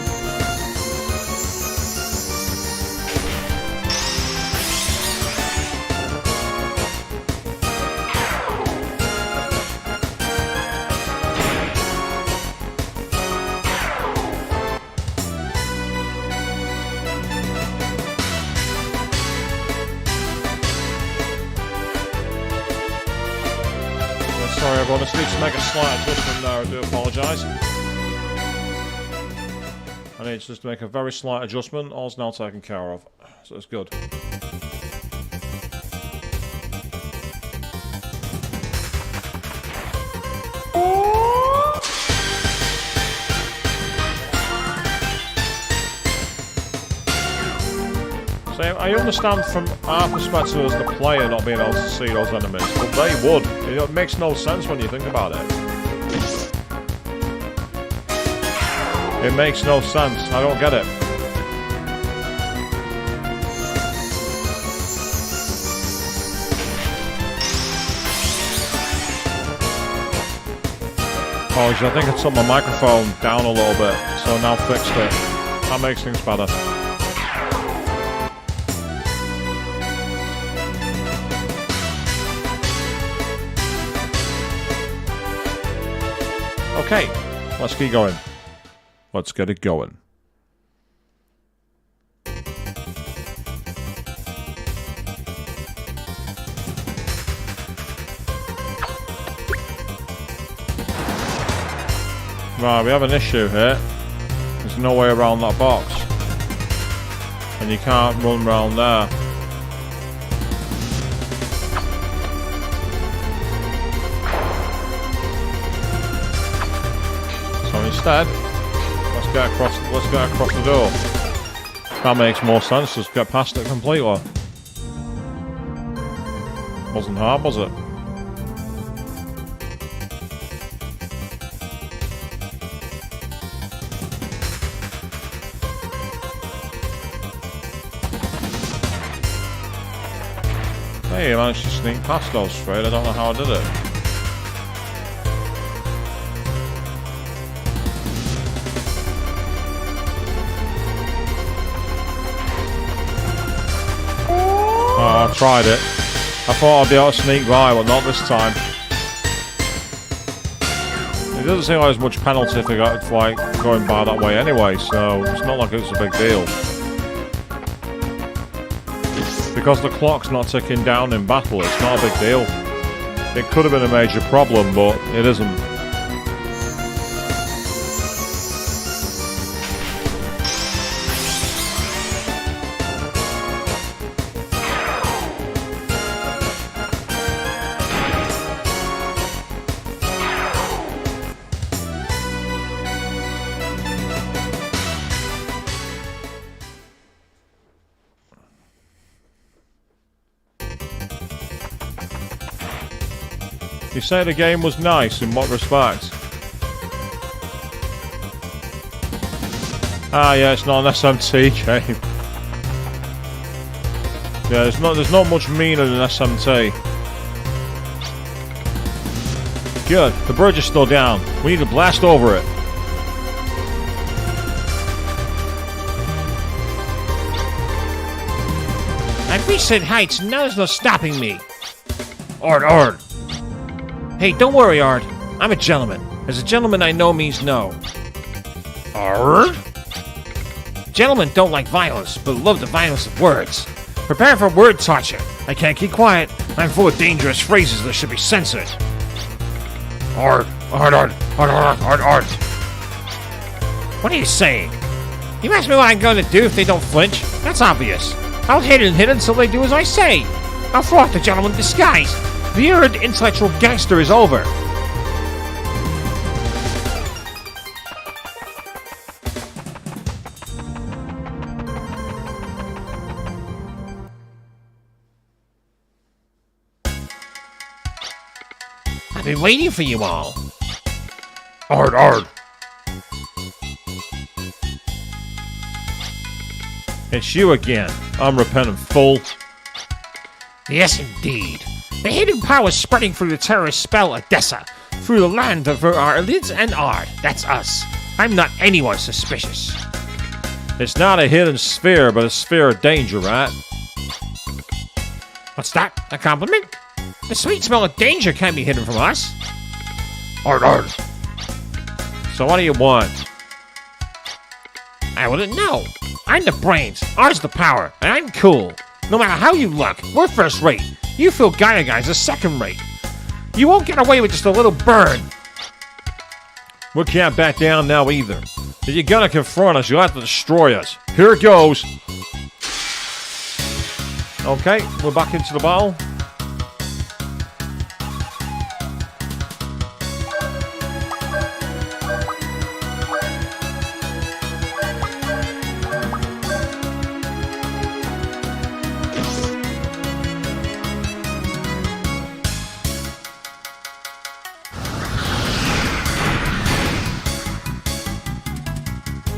Sorry everyone, I just need to make a slight adjustment there, I do apologise. I need just to make a very slight adjustment, all's now taken care of, so it's good. So I understand from our perspective as the player not being able to see those enemies, but they would. It makes no sense when you think about it. It makes no sense. I don't get it. Apologies, I think I took my microphone down a little bit, so I now fixed it. That makes things better. Okay, let's keep going. Let's get it going. Right, we have an issue here. There's no way around that box. And you can't run round there. So instead, let's get across the door. That makes more sense, just get past it completely. Wasn't hard, was it? Hey, I managed to sneak past those straight. I don't know how I did it. Oh, I tried it. I thought I'd be able to sneak by, but not this time. It doesn't seem like there's much penalty if I got like going by that way anyway, so it's not like it's a big deal. Because the clock's not ticking down in battle, it's not a big deal. It could have been a major problem, but it isn't. You say the game was nice, in what respect? Ah, yeah, it's not an SMT game. Yeah, there's not much meaner than SMT. Good, the bridge is still down. We need to blast over it. I've reached said heights, and now there's no stopping me. Ard. Hey, don't worry, Ard. I'm a gentleman. As a gentleman, I know means no. Ard? Gentlemen don't like violence, but love the violence of words. Prepare for word torture. I can't keep quiet. I'm full of dangerous phrases that should be censored. Ard. What are you saying? You ask me what I'm going to do if they don't flinch? That's obvious. I'll hit until they do as I say. I'll throw off the gentleman disguise. The errant intellectual gangster is over. I've been waiting for you all. Ard. It's you again, unrepentant fool. Yes, indeed. The hidden power spreading through the terrorist spell Odessa, through the land of our elites and art. That's us. I'm not anyone suspicious. It's not a hidden sphere, but a sphere of danger, right? What's that? A compliment? The sweet smell of danger can't be hidden from us. Ard. So what do you want? I wouldn't know. I'm the brains, ours the power, and I'm cool. No matter how you look, we're first rate. You Filgaia guys are second rate. You won't get away with just a little burn. We can't back down now either. If you're gonna confront us, you'll have to destroy us. Here it goes. Okay, we're back into the battle.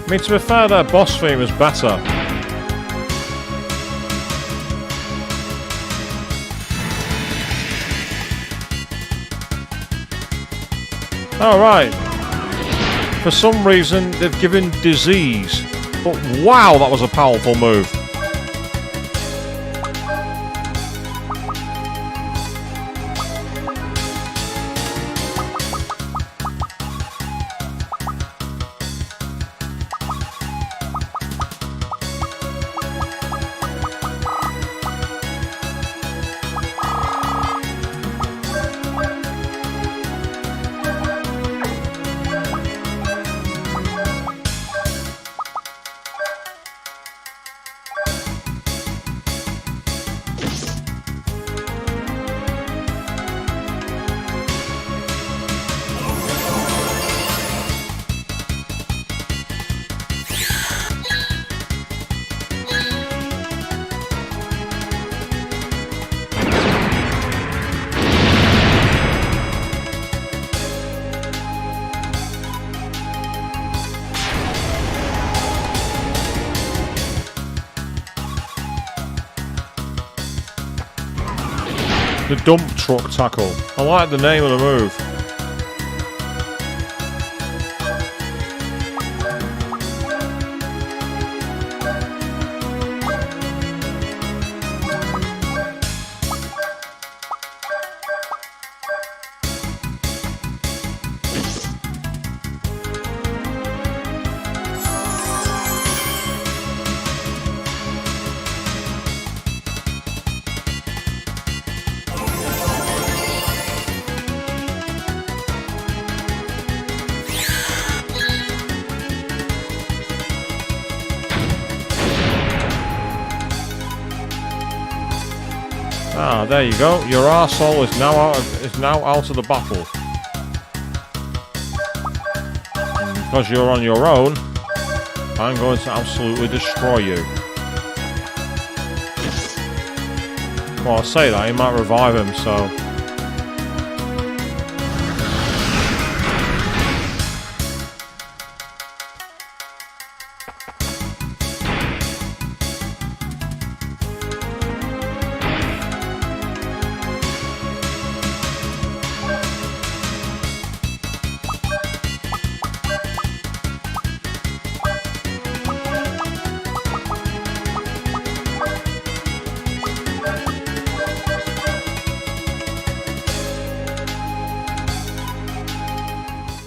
I mean, to be fair, their boss theme is better. Alright. For some reason, they've given disease. But wow, that was a powerful move. The dump truck tackle. I like the name of the move. Ah, there you go. Your arsehole is now out of the battle. And because you're on your own, I'm going to absolutely destroy you. Well, I say that, he might revive him, so...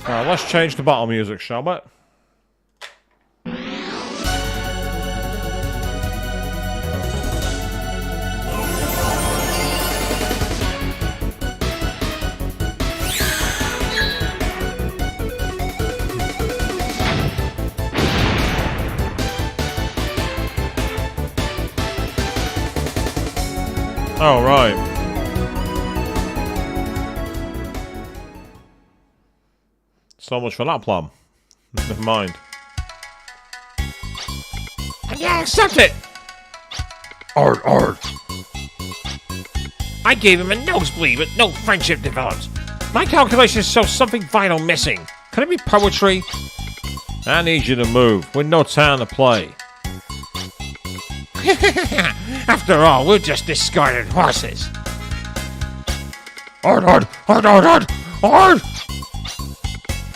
Right, let's change the battle music, shall we? Oh, right. So much for that plan. Never mind. Yeah, accept it! Ard, ard. I gave him a nosebleed, but no friendship developed. My calculations show something vital missing. Could it be poetry? I need you to move. With no time to play. After all, we're just discarded horses. Ard, ard, ard, ard, ard, ard!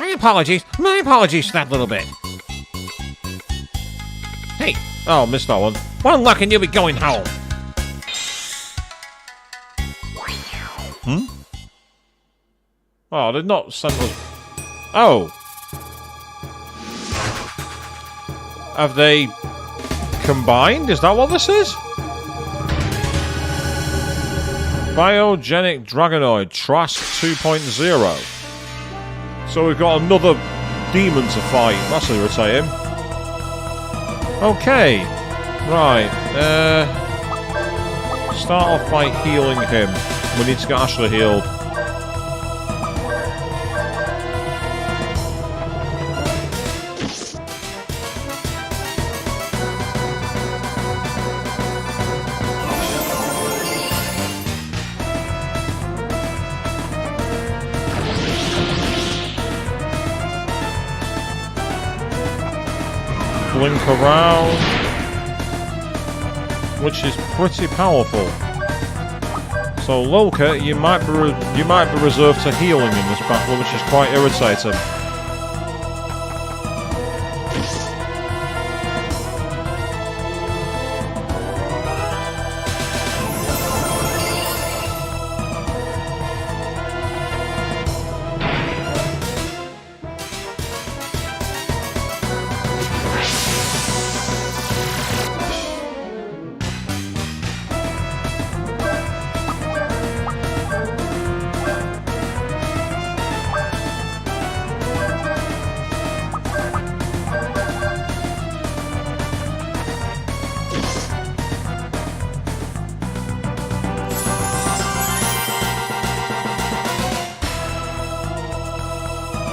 My apologies for that little bit. Hey, Oh, missed that one. one luck and you'll be going home. Oh, I did not send us... Oh. Have they combined? Is that what this is? Biogenic Dragonoid Trask 2.0. So we've got another demon to fight. That's irritating. Okay. Right. Start off by healing him. We need to get Ashley healed. Blink around, which is pretty powerful. So Lolka, you might be reserved to healing in this battle, which is quite irritating.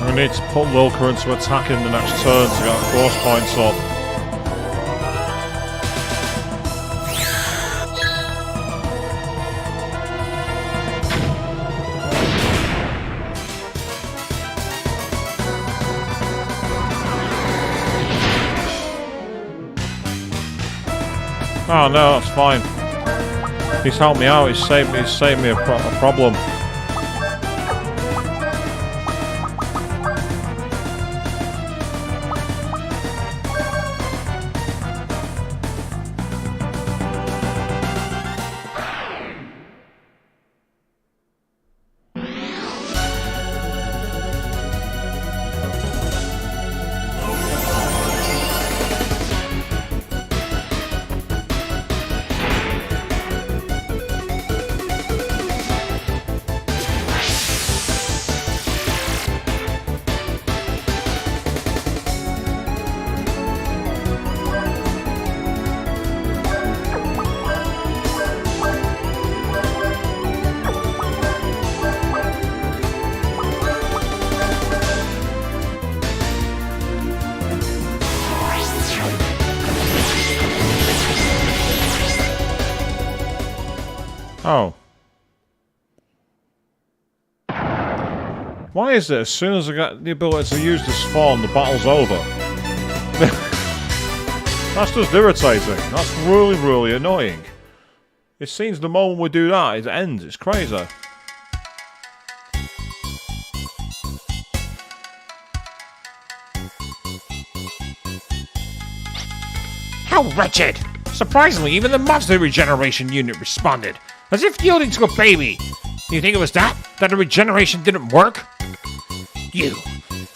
We need to put Lilka into attack in the next turn to get force points up. Oh no, that's fine. He's helped me out. He's saved me a problem. Oh. Why is it as soon as I get the ability to use this form, the battle's over? That's just irritating. That's really, really annoying. It seems the moment we do that, it ends. It's crazy. How wretched! Surprisingly, even the monster regeneration unit responded, as if yielding to a baby. You think it was that the regeneration didn't work? You.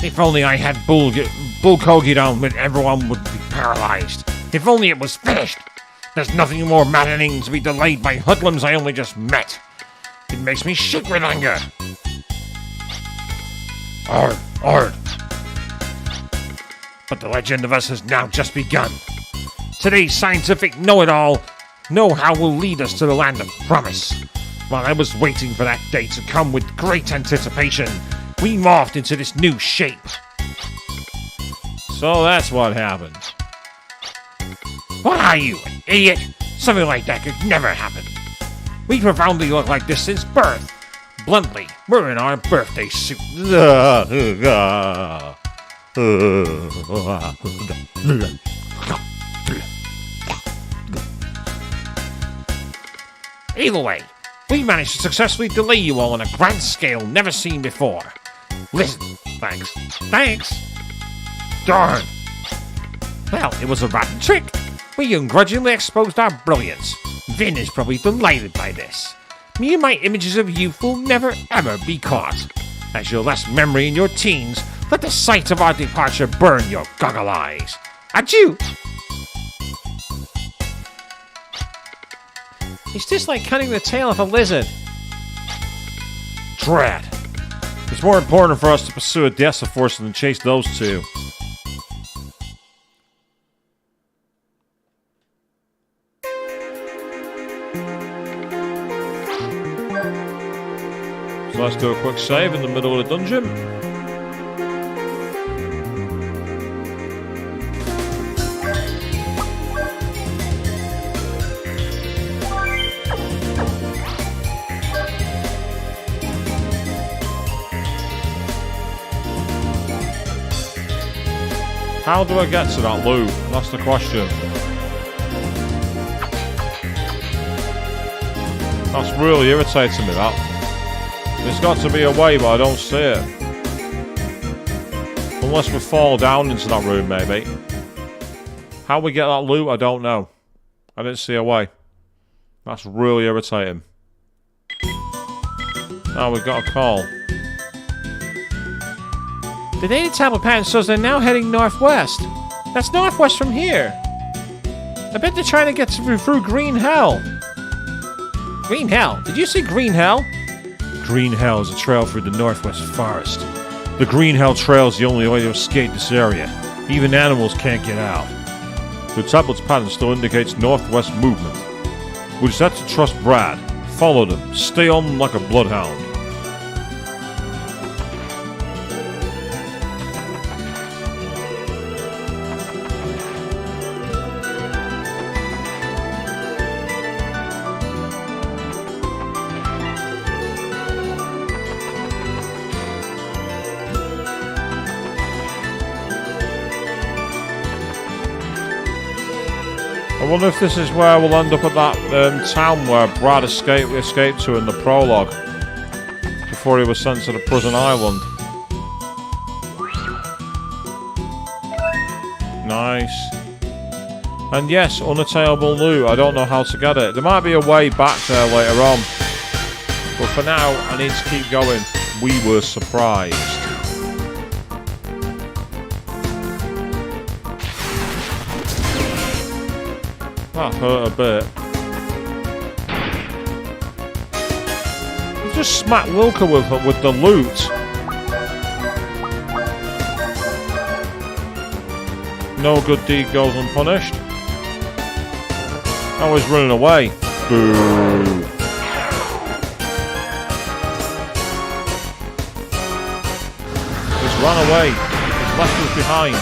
If only I had Bull Kogi down, everyone would be paralyzed. If only it was finished. There's nothing more maddening to be delayed by hoodlums I only just met. It makes me shake with anger. Ard. But the legend of us has now just begun. Today's scientific know-it-all know-how will lead us to the land of promise. While I was waiting for that day to come with great anticipation, we morphed into this new shape. So that's what happened. What are you, an idiot? Something like that could never happen. We profoundly look like this since birth. Bluntly, we're in our birthday suit. Either way, we managed to successfully delay you all on a grand scale never seen before. Listen, thanks. Darn. Well, it was a rotten trick. We ungrudgingly exposed our brilliance. Vin is probably delighted by this. Me and my images of youth will never ever be caught. As your last memory in your teens, let the sight of our departure burn your goggle eyes. Adieu! It's just like cutting the tail of a lizard. Drat. It's more important for us to pursue a Deciforce than chase those two. So let's do a quick save in the middle of the dungeon. How do I get to that loot? That's the question. That's really irritating me, that. There's got to be a way, but I don't see it. Unless we fall down into that room, maybe. How we get that loot, I don't know. I didn't see a way. That's really irritating. Oh, we've got a call. The data tablet pattern shows they're now heading northwest. That's northwest from here. I bet they're trying to get through Green Hell. Green Hell? Did you say Green Hell? Green Hell is a trail through the northwest forest. The Green Hell Trail is the only way to escape this area. Even animals can't get out. The tablet's pattern still indicates northwest movement. We just have to trust Brad. Follow them. Stay on them like a bloodhound. I wonder if this is where we'll end up at that town where Brad escaped to in the prologue before he was sent to the prison island. Nice. And yes, unattainable loot. I don't know how to get it. There might be a way back there later on. But for now, I need to keep going. We were surprised. That hurt a bit. We just smacked Wilka with the loot. No good deed goes unpunished. I was running away. Boo. He's run away. He's left us behind.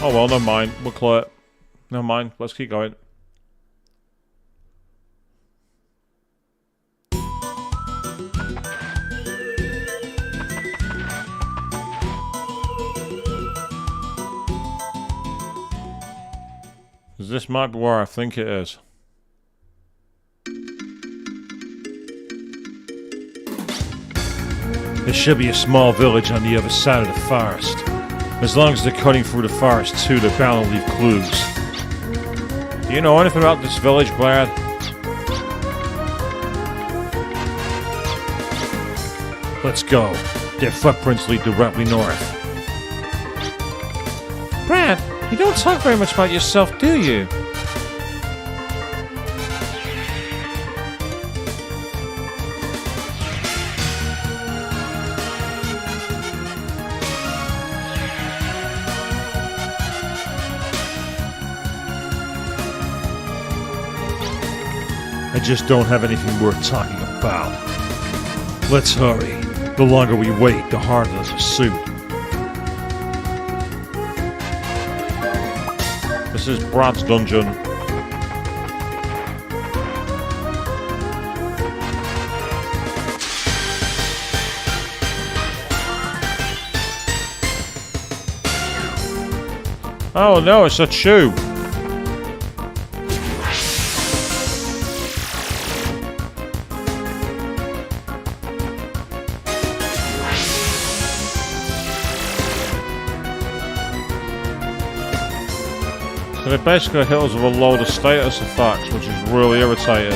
Oh well, never mind. We're clear. Never mind. Let's keep going. This might be where I think it is. There should be a small village on the other side of the forest. As long as they're cutting through the forest too, they're bound to leave clues. Do you know anything about this village, Brad? Let's go. Their footprints lead directly north. Brad, you don't talk very much about yourself, do you? I just don't have anything worth talking about. Let's hurry. The longer we wait, the harder the pursuit. This is Brad's dungeon. Oh no, it's a chew. So they basically hit us with a load of status effects, which is really irritating.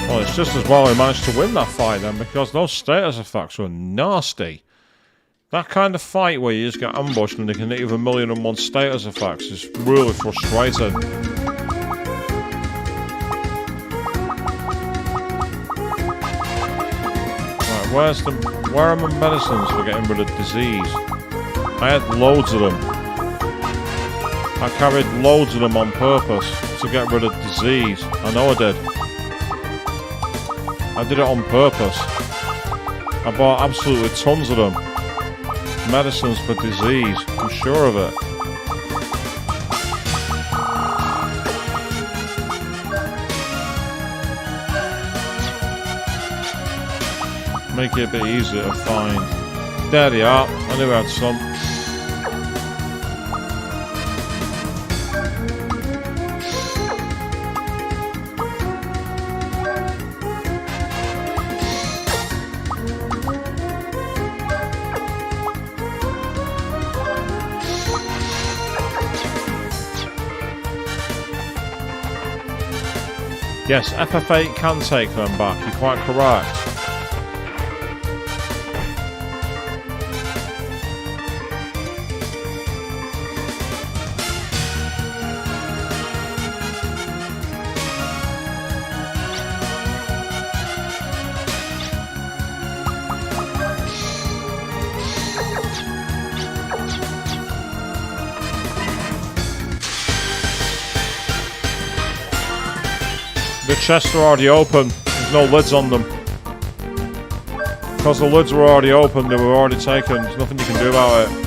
Well, it's just as well we managed to win that fight then, because those status effects were nasty. That kind of fight where you just get ambushed and they can hit you with 1,000,001 status effects is really frustrating. Right, where are my medicines for getting rid of disease? I had loads of them. I carried loads of them on purpose to get rid of disease. I know I did. I did it on purpose. I bought absolutely tons of them. Medicines for disease, I'm sure of it. Make it a bit easier to find. There they are, I knew I had some. Yes, FF8 can take them back, you're quite correct. The chests are already open. There's There's no lids on them. Because the lids were already open, they were already taken. There's nothing you can do about it.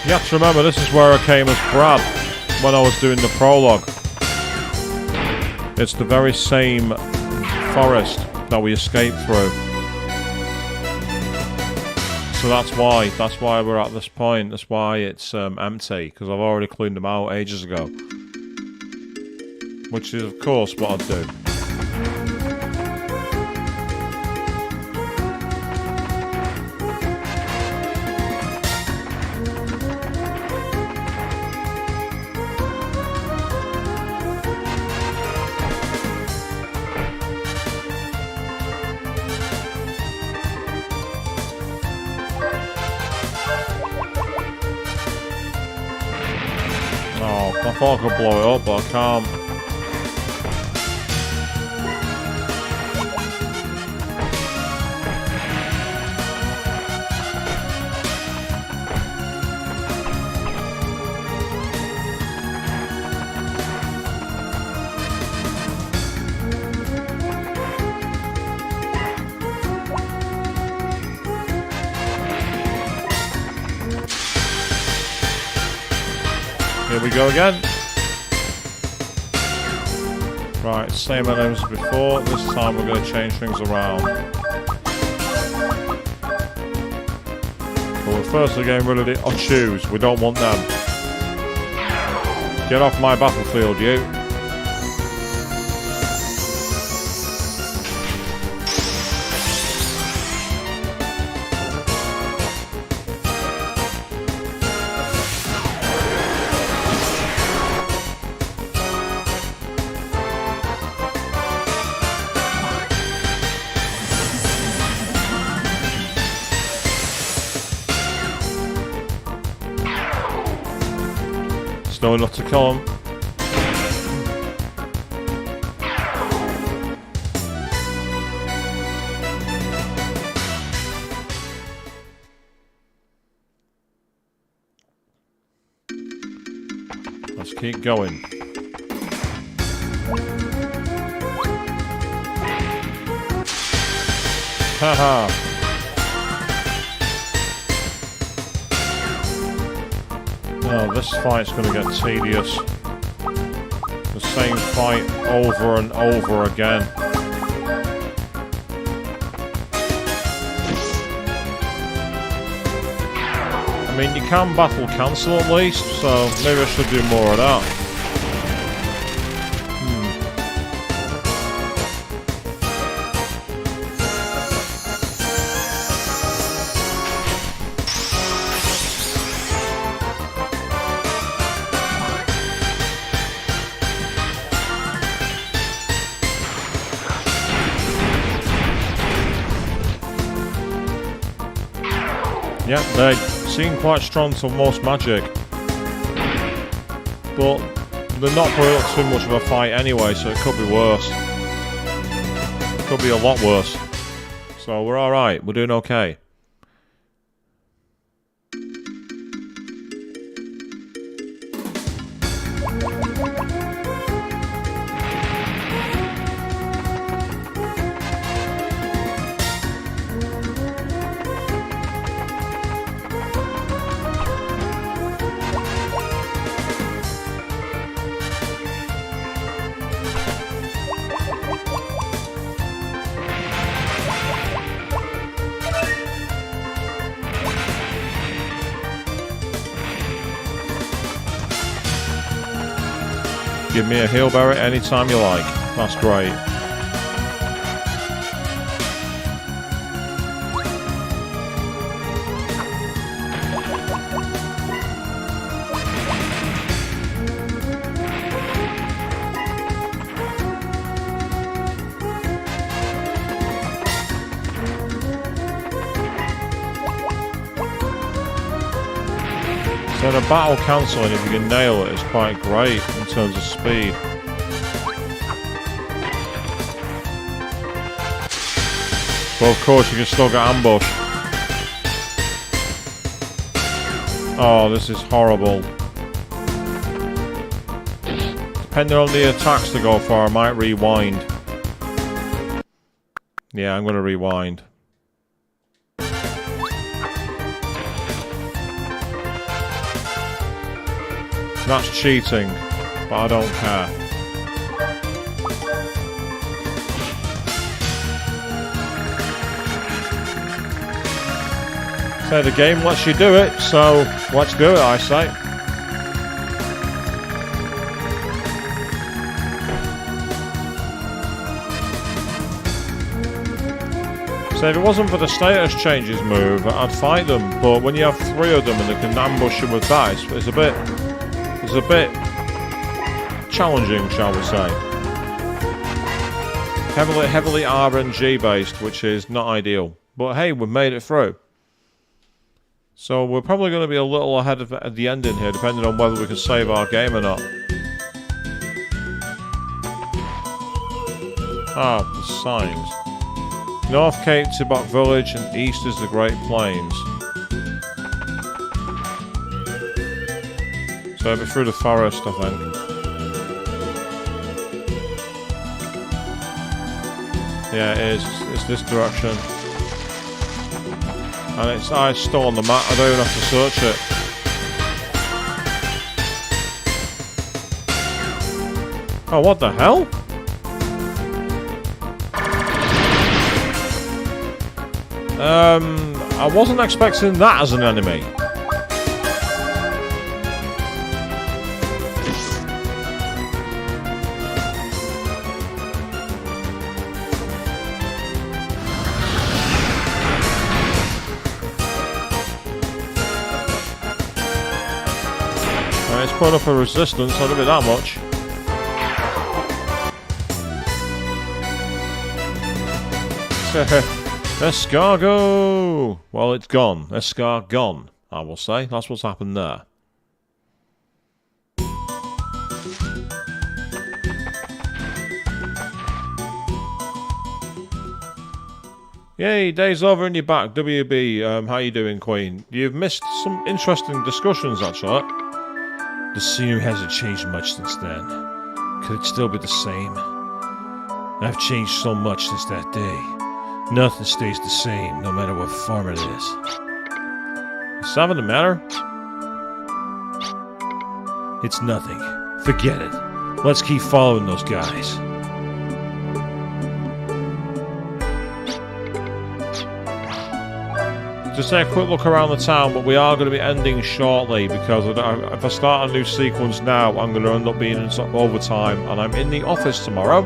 You have to remember, this is where I came as Brad when I was doing the prologue. It's the very same forest that we escaped through. So that's why we're at this point. That's why it's empty, because I've already cleaned them out ages ago. Which is, of course, what I'd do. I thought I could blow it up, but I can't. Here we go again. Right, same items as before. This time we're going to change things around. But we're firstly getting rid of the Ochus. We don't want them. Get off my battlefield, you. Still enough to kill him. Let's keep going. Haha. Oh, this fight's going to get tedious. The same fight over and over again. I mean, you can battle cancel at least, so maybe I should do more of that. Yeah, they seem quite strong to most magic. But they're not putting up too much of a fight anyway, so it could be worse. It could be a lot worse. So we're alright, we're doing okay. Give me a heal berry anytime you like. That's great. So the battle cancelling, if you can nail it, is quite great in terms of speed. But of course you can still get ambushed. Oh, this is horrible. Depending on the attacks to go for, I might rewind. Yeah, I'm going to rewind. That's cheating, but I don't care. So the game lets you do it, so let's do it, I say. So if it wasn't for the status changes move, I'd fight them. But when you have 3 of them and they can ambush you with that, it's a bit challenging, shall we say? Heavily RNG based, which is not ideal. But hey, we've made it through. So we're probably going to be a little ahead of at the ending here, depending on whether we can save our game or not. Ah, the signs. North Cape, Tibok Village, and east is the Great Plains. So it'll be through the forest, I think. Yeah, it is. It's this direction. And it's still on the map. I don't even have to search it. Oh, what the hell? I wasn't expecting that as an enemy. It's put up a resistance, so it'll be that much. Escargot! Well, it's gone. Escar gone, I will say. That's what's happened there. Yay, day's over and you're back. WB, how you doing, Queen? You've missed some interesting discussions, actually. The scenery hasn't changed much since then. Could it still be the same? I've changed so much since that day. Nothing stays the same, no matter what farm it is. Is something the matter? It's nothing. Forget it. Let's keep following those guys. Just take a quick look around the town, but we are going to be ending shortly because if I start a new sequence now, I'm going to end up being in some overtime, and I'm in the office tomorrow,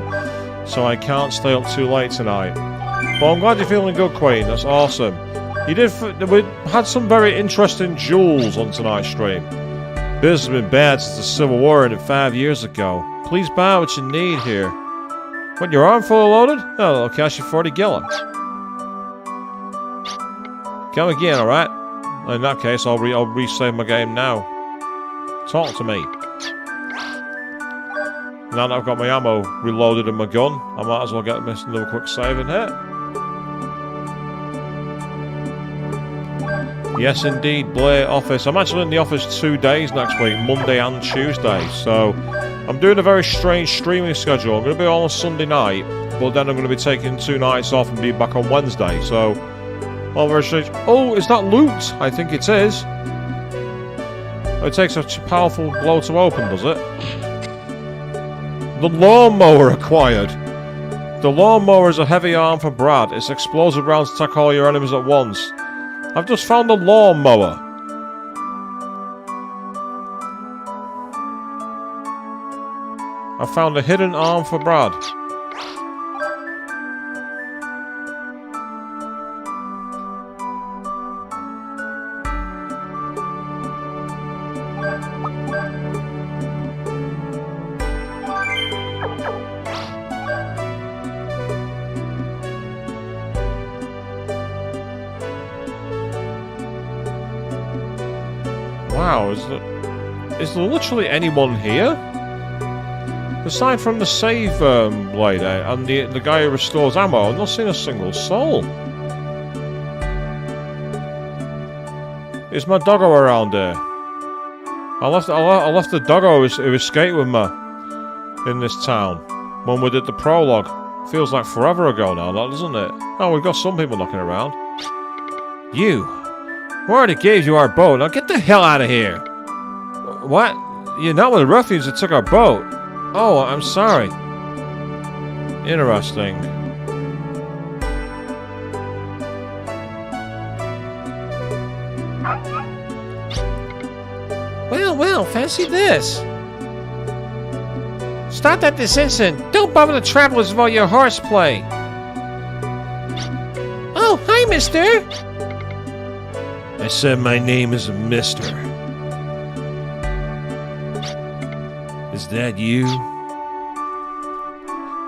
so I can't stay up too late tonight. But I'm glad you're feeling good, Queen. That's awesome. We had some very interesting duels on tonight's stream. Business has been bad since the Civil War ended 5 years ago. Please buy what you need here. What, your arm full loaded? Oh, I'll cash you 40 gilla. Come again, alright? In that case, I'll resave my game now. Talk to me. Now that I've got my ammo reloaded and my gun, I might as well get another quick save in here. Yes, indeed, Blair office. I'm actually in the office 2 days next week, Monday and Tuesday. So I'm doing a very strange streaming schedule. I'm going to be on Sunday night, but then I'm going to be taking 2 nights off and be back on Wednesday. So, all very strange. Oh, is that loot? I think it is. It takes a powerful blow to open, does it? The lawnmower acquired. The lawnmower is a heavy arm for Brad. Its explosive rounds attack all your enemies at once. I've just found a lawnmower. I found a hidden arm for Brad. Wow, is there literally anyone here? Aside from the save lady and the guy who restores ammo, I've not seen a single soul. Is my doggo around here? I left the doggo who escaped with me in this town when we did the prologue. Feels like forever ago now, doesn't it? Oh, we've got some people knocking around. You! We already gave you our boat. Now get the hell out of here! What? You're not with the ruffians that took our boat? Oh, I'm sorry. Interesting. Well, fancy this. Start that this instant. Don't bother the travelers while your horseplay. Oh, hi, mister. I said my name is Mister. Is that you?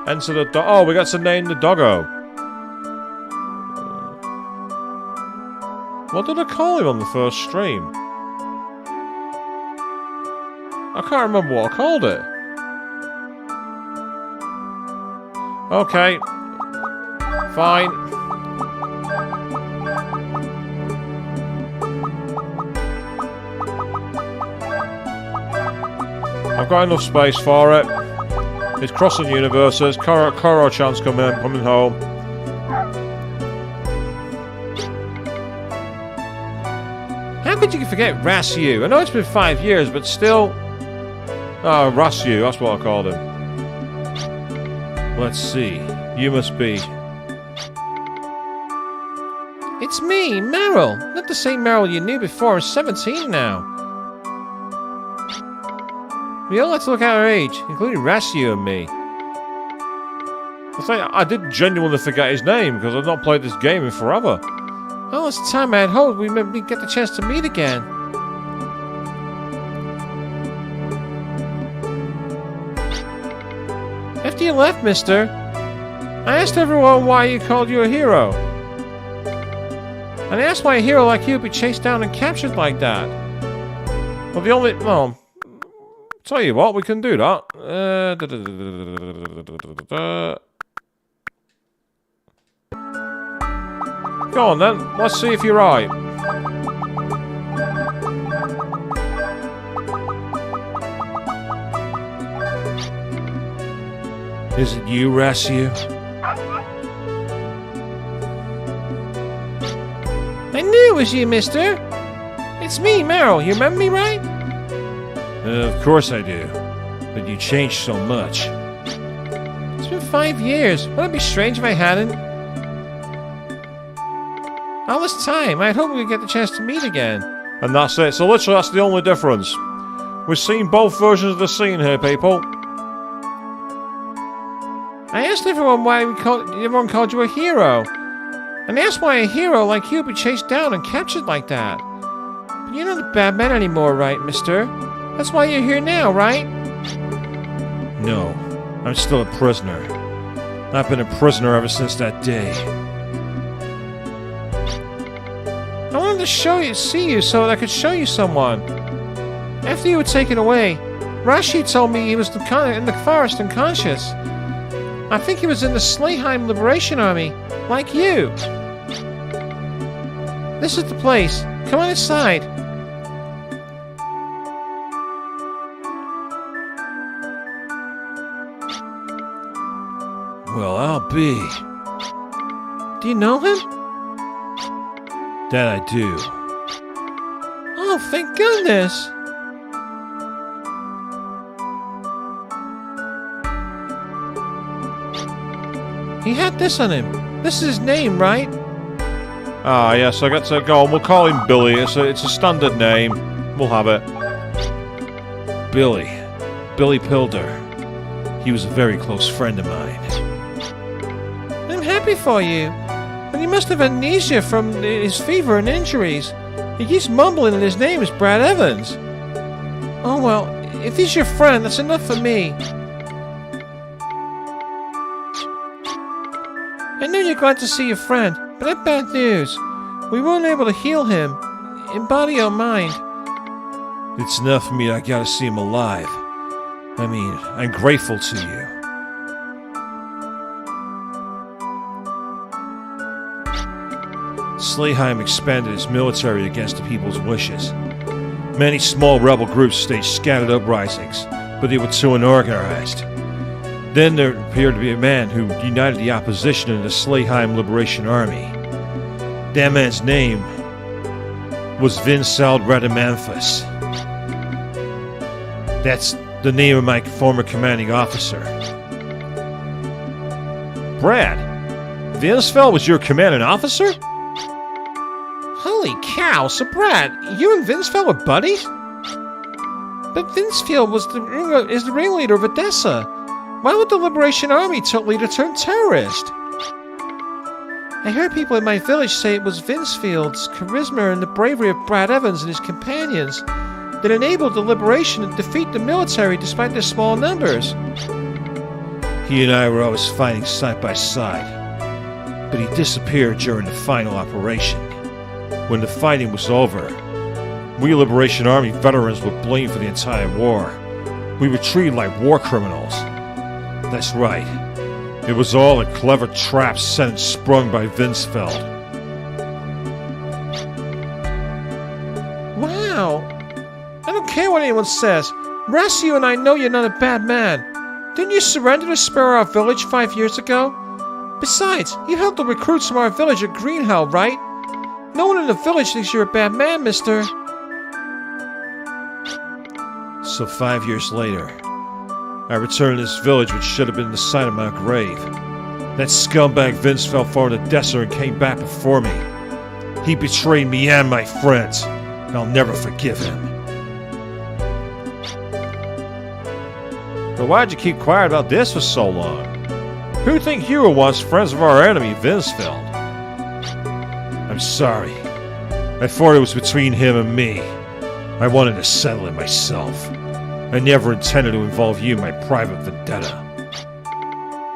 Enter the oh, we got to name the doggo. What did I call him on the first stream? I can't remember what I called it. Okay. Fine. I've got enough space for it. It's crossing universes. Koro-chan's coming home. How could you forget Rasu? I know it's been 5 years, but still... Oh, Rasu, that's what I called him. Let's see. You must be... It's me, Meryl. Not the same Meryl you knew before. I'm 17 now. We all have to look at our age, including Rasu and me. I did genuinely forget his name because I've not played this game in forever. Oh, it's time I had hoped we maybe get the chance to meet again. After you left, mister, I asked everyone why you called you a hero. And I asked why a hero like you would be chased down and captured like that. Well, the only... No. Tell you what, we can do that. Go on then, let's see if you're right. Is it you, Rasu? I knew it was you, mister. It's me, Meryl. You remember me, right? Of course I do. But you changed so much. It's been 5 years. Would it be strange if I hadn't? All this time, I'd hoped we'd get the chance to meet again. And that's it. So literally, that's the only difference. We've seen both versions of the scene here, people. I asked everyone why everyone called you a hero. And I asked why a hero like you would be chased down and captured like that. But you're not a bad man anymore, right, mister? That's why you're here now, right? No, I'm still a prisoner. I've been a prisoner ever since that day. I wanted to see you so that I could show you someone. After you were taken away, Rashi told me he was in the forest unconscious. I think he was in the Slayheim Liberation Army, like you. This is the place. Come on inside. Well, I'll be. Do you know him? That I do. Oh, thank goodness. He had this on him. This is his name, right? Ah, yes, I got to go on. We'll call him Billy. It's a standard name. We'll have it. Billy. Billy Pilder. He was a very close friend of mine. I'm happy for you. But he must have amnesia from his fever and injuries. He keeps mumbling that his name is Brad Evans. Oh well, if he's your friend, that's enough for me. I know you're glad to see your friend, but I have bad news. We weren't able to heal him, in body or mind. It's enough for me. I gotta see him alive. I mean, I'm grateful to you. Slayheim expanded its military against the people's wishes. Many small rebel groups staged scattered uprisings, but they were too unorganized. Then there appeared to be a man who united the opposition in the Slayheim Liberation Army. That man's name was Vinsald Radamanthus. That's the name of my former commanding officer. Brad, Vinsfeld was your commanding officer? Holy cow, so Brad, you and Vinsfeld were buddies? But Vinsfeld is the ringleader of Odessa. Why would the Liberation Army leader turn terrorist? I heard people in my village say it was Vinsfield's charisma and the bravery of Brad Evans and his companions that enabled the Liberation to defeat the military despite their small numbers. He and I were always fighting side by side, but he disappeared during the final operation. When the fighting was over, we Liberation Army veterans were blamed for the entire war. We were treated like war criminals. That's right. It was all a clever trap set and sprung by Vinsfeld. Wow. I don't care what anyone says. Rasio and I know you're not a bad man. Didn't you surrender to spare our village 5 years ago? Besides, you helped the recruits from our village at Greenhell, right? No one in the village thinks you're a bad man, mister. So 5 years later, I returned to this village which should have been the site of my grave. That scumbag Vinsfeld found Odessa and came back before me. He betrayed me and my friends, and I'll never forgive him. But why'd you keep quiet about this for so long? Who'd think you were once friends of our enemy, Vinsfeld? I'm sorry. I thought it was between him and me. I wanted to settle it myself. I never intended to involve you in my private vendetta.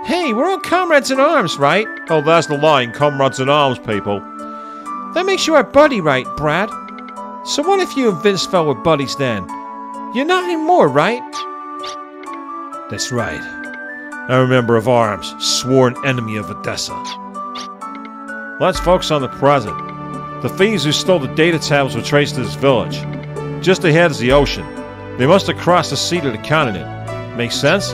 Hey, we're all comrades in arms, right? Oh, there's the line, comrades in arms, people. That makes you our buddy, right, Brad? So what if you and Vinsfeld were buddies then? You're not anymore, right? That's right. I'm a member of Arms, sworn enemy of Odessa. Let's focus on the present. The thieves who stole the data tablets were traced to this village. Just ahead is the ocean. They must have crossed the sea to the continent. Make sense?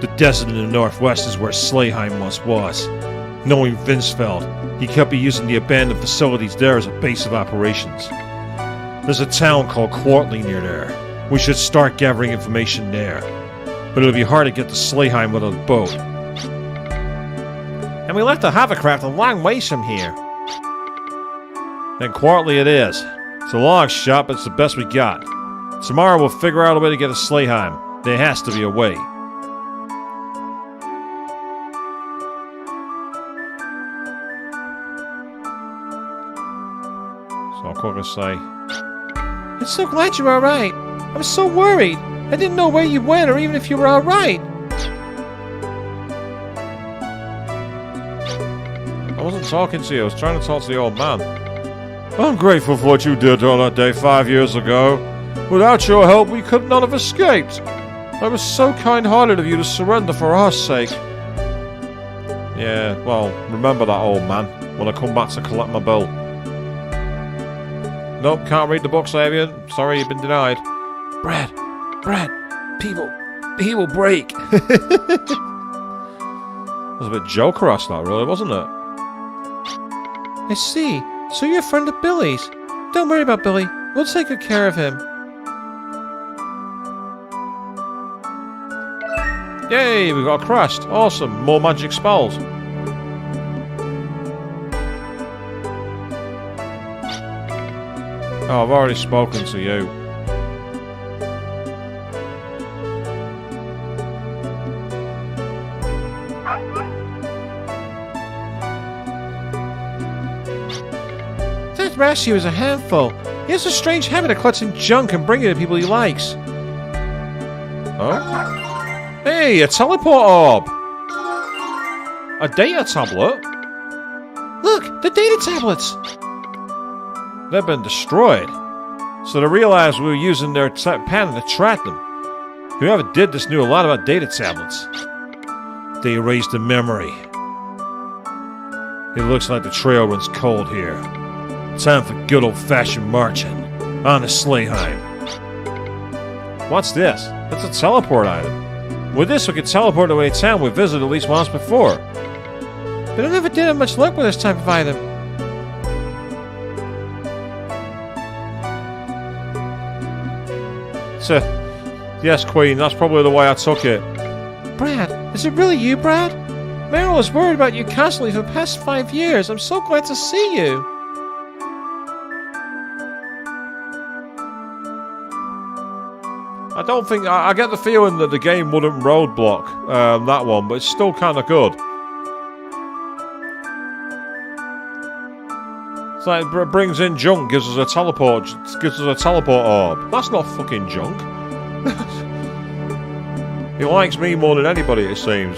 The desert in the northwest is where Slayheim once was. Knowing Vinsfeld, he kept using the abandoned facilities there as a base of operations. There's a town called Quartley near there. We should start gathering information there. But it'll be hard to get to Slayheim without a boat. And we left the hovercraft a long ways from here. Then Quartley it is. It's a long shot, but it's the best we got. Tomorrow we'll figure out a way to get to Slayheim. There has to be a way. So I'm going to say... I'm so glad you're alright. I'm so worried. I didn't know where you went or even if you were alright. I wasn't talking to you. I was trying to talk to the old man. I'm grateful for what you did on that day 5 years ago. Without your help, we could not have escaped. I was so kind-hearted of you to surrender for our sake. Yeah, well, remember that, old man, when I come back to collect my bill. Nope, can't read the books, Avian. Sorry, you've been denied. Brad, people break. That was a bit jokerous, that really, wasn't it? I see. So you're a friend of Billy's. Don't worry about Billy. We'll take good care of him. Yay, we got a crest. Awesome, more magic spells. Oh, I've already spoken to you. That Rasio is a handful. He has a strange habit of collecting junk and bringing it to people he likes. Oh? Hey, a teleport orb! A data tablet? Look, the data tablets! They've been destroyed. So they realized we were using their pen to track them. Whoever did this knew a lot about data tablets. They erased the memory. It looks like the trail runs cold here. Time for good old-fashioned marching. On to Slayheim. What's this? That's a teleport item. With this, we could teleport to any town we visited at least once before. But I never did have much luck with this type of item. So, yes, Queen, that's probably the way I took it. Brad, is it really you, Brad? Meryl was worried about you constantly for the past 5 years. I'm so glad to see you. I don't think... I get the feeling that the game wouldn't roadblock that one, but it's still kind of good. It's like it brings in junk, gives us a teleport orb. That's not fucking junk. He likes me more than anybody, it seems.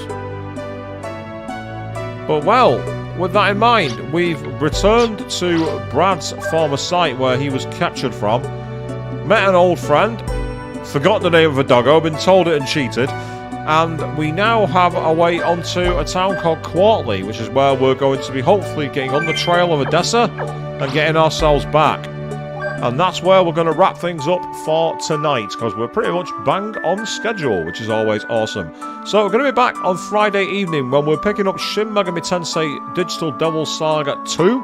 But well, with that in mind, we've returned to Brad's former site where he was captured from, met an old friend, forgot the name of a doggo, been told it and cheated, and we now have our way onto a town called Quartley, which is where we're going to be hopefully getting on the trail of Odessa and getting ourselves back. And that's where we're going to wrap things up for tonight, because we're pretty much bang on schedule, which is always awesome. So we're going to be back on Friday evening when we're picking up Shin Megami Tensei Digital Devil Saga 2.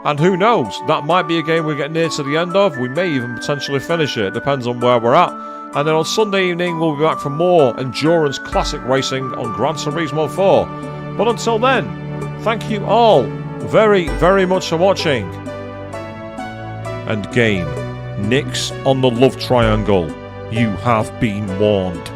And who knows, that might be a game we get near to the end of. We may even potentially finish it, depends on where we're at. And then on Sunday evening, we'll be back for more Endurance Classic Racing on Gran Turismo 4. But until then, thank you all very, very much for watching. And game, Nix on the love triangle, you have been warned.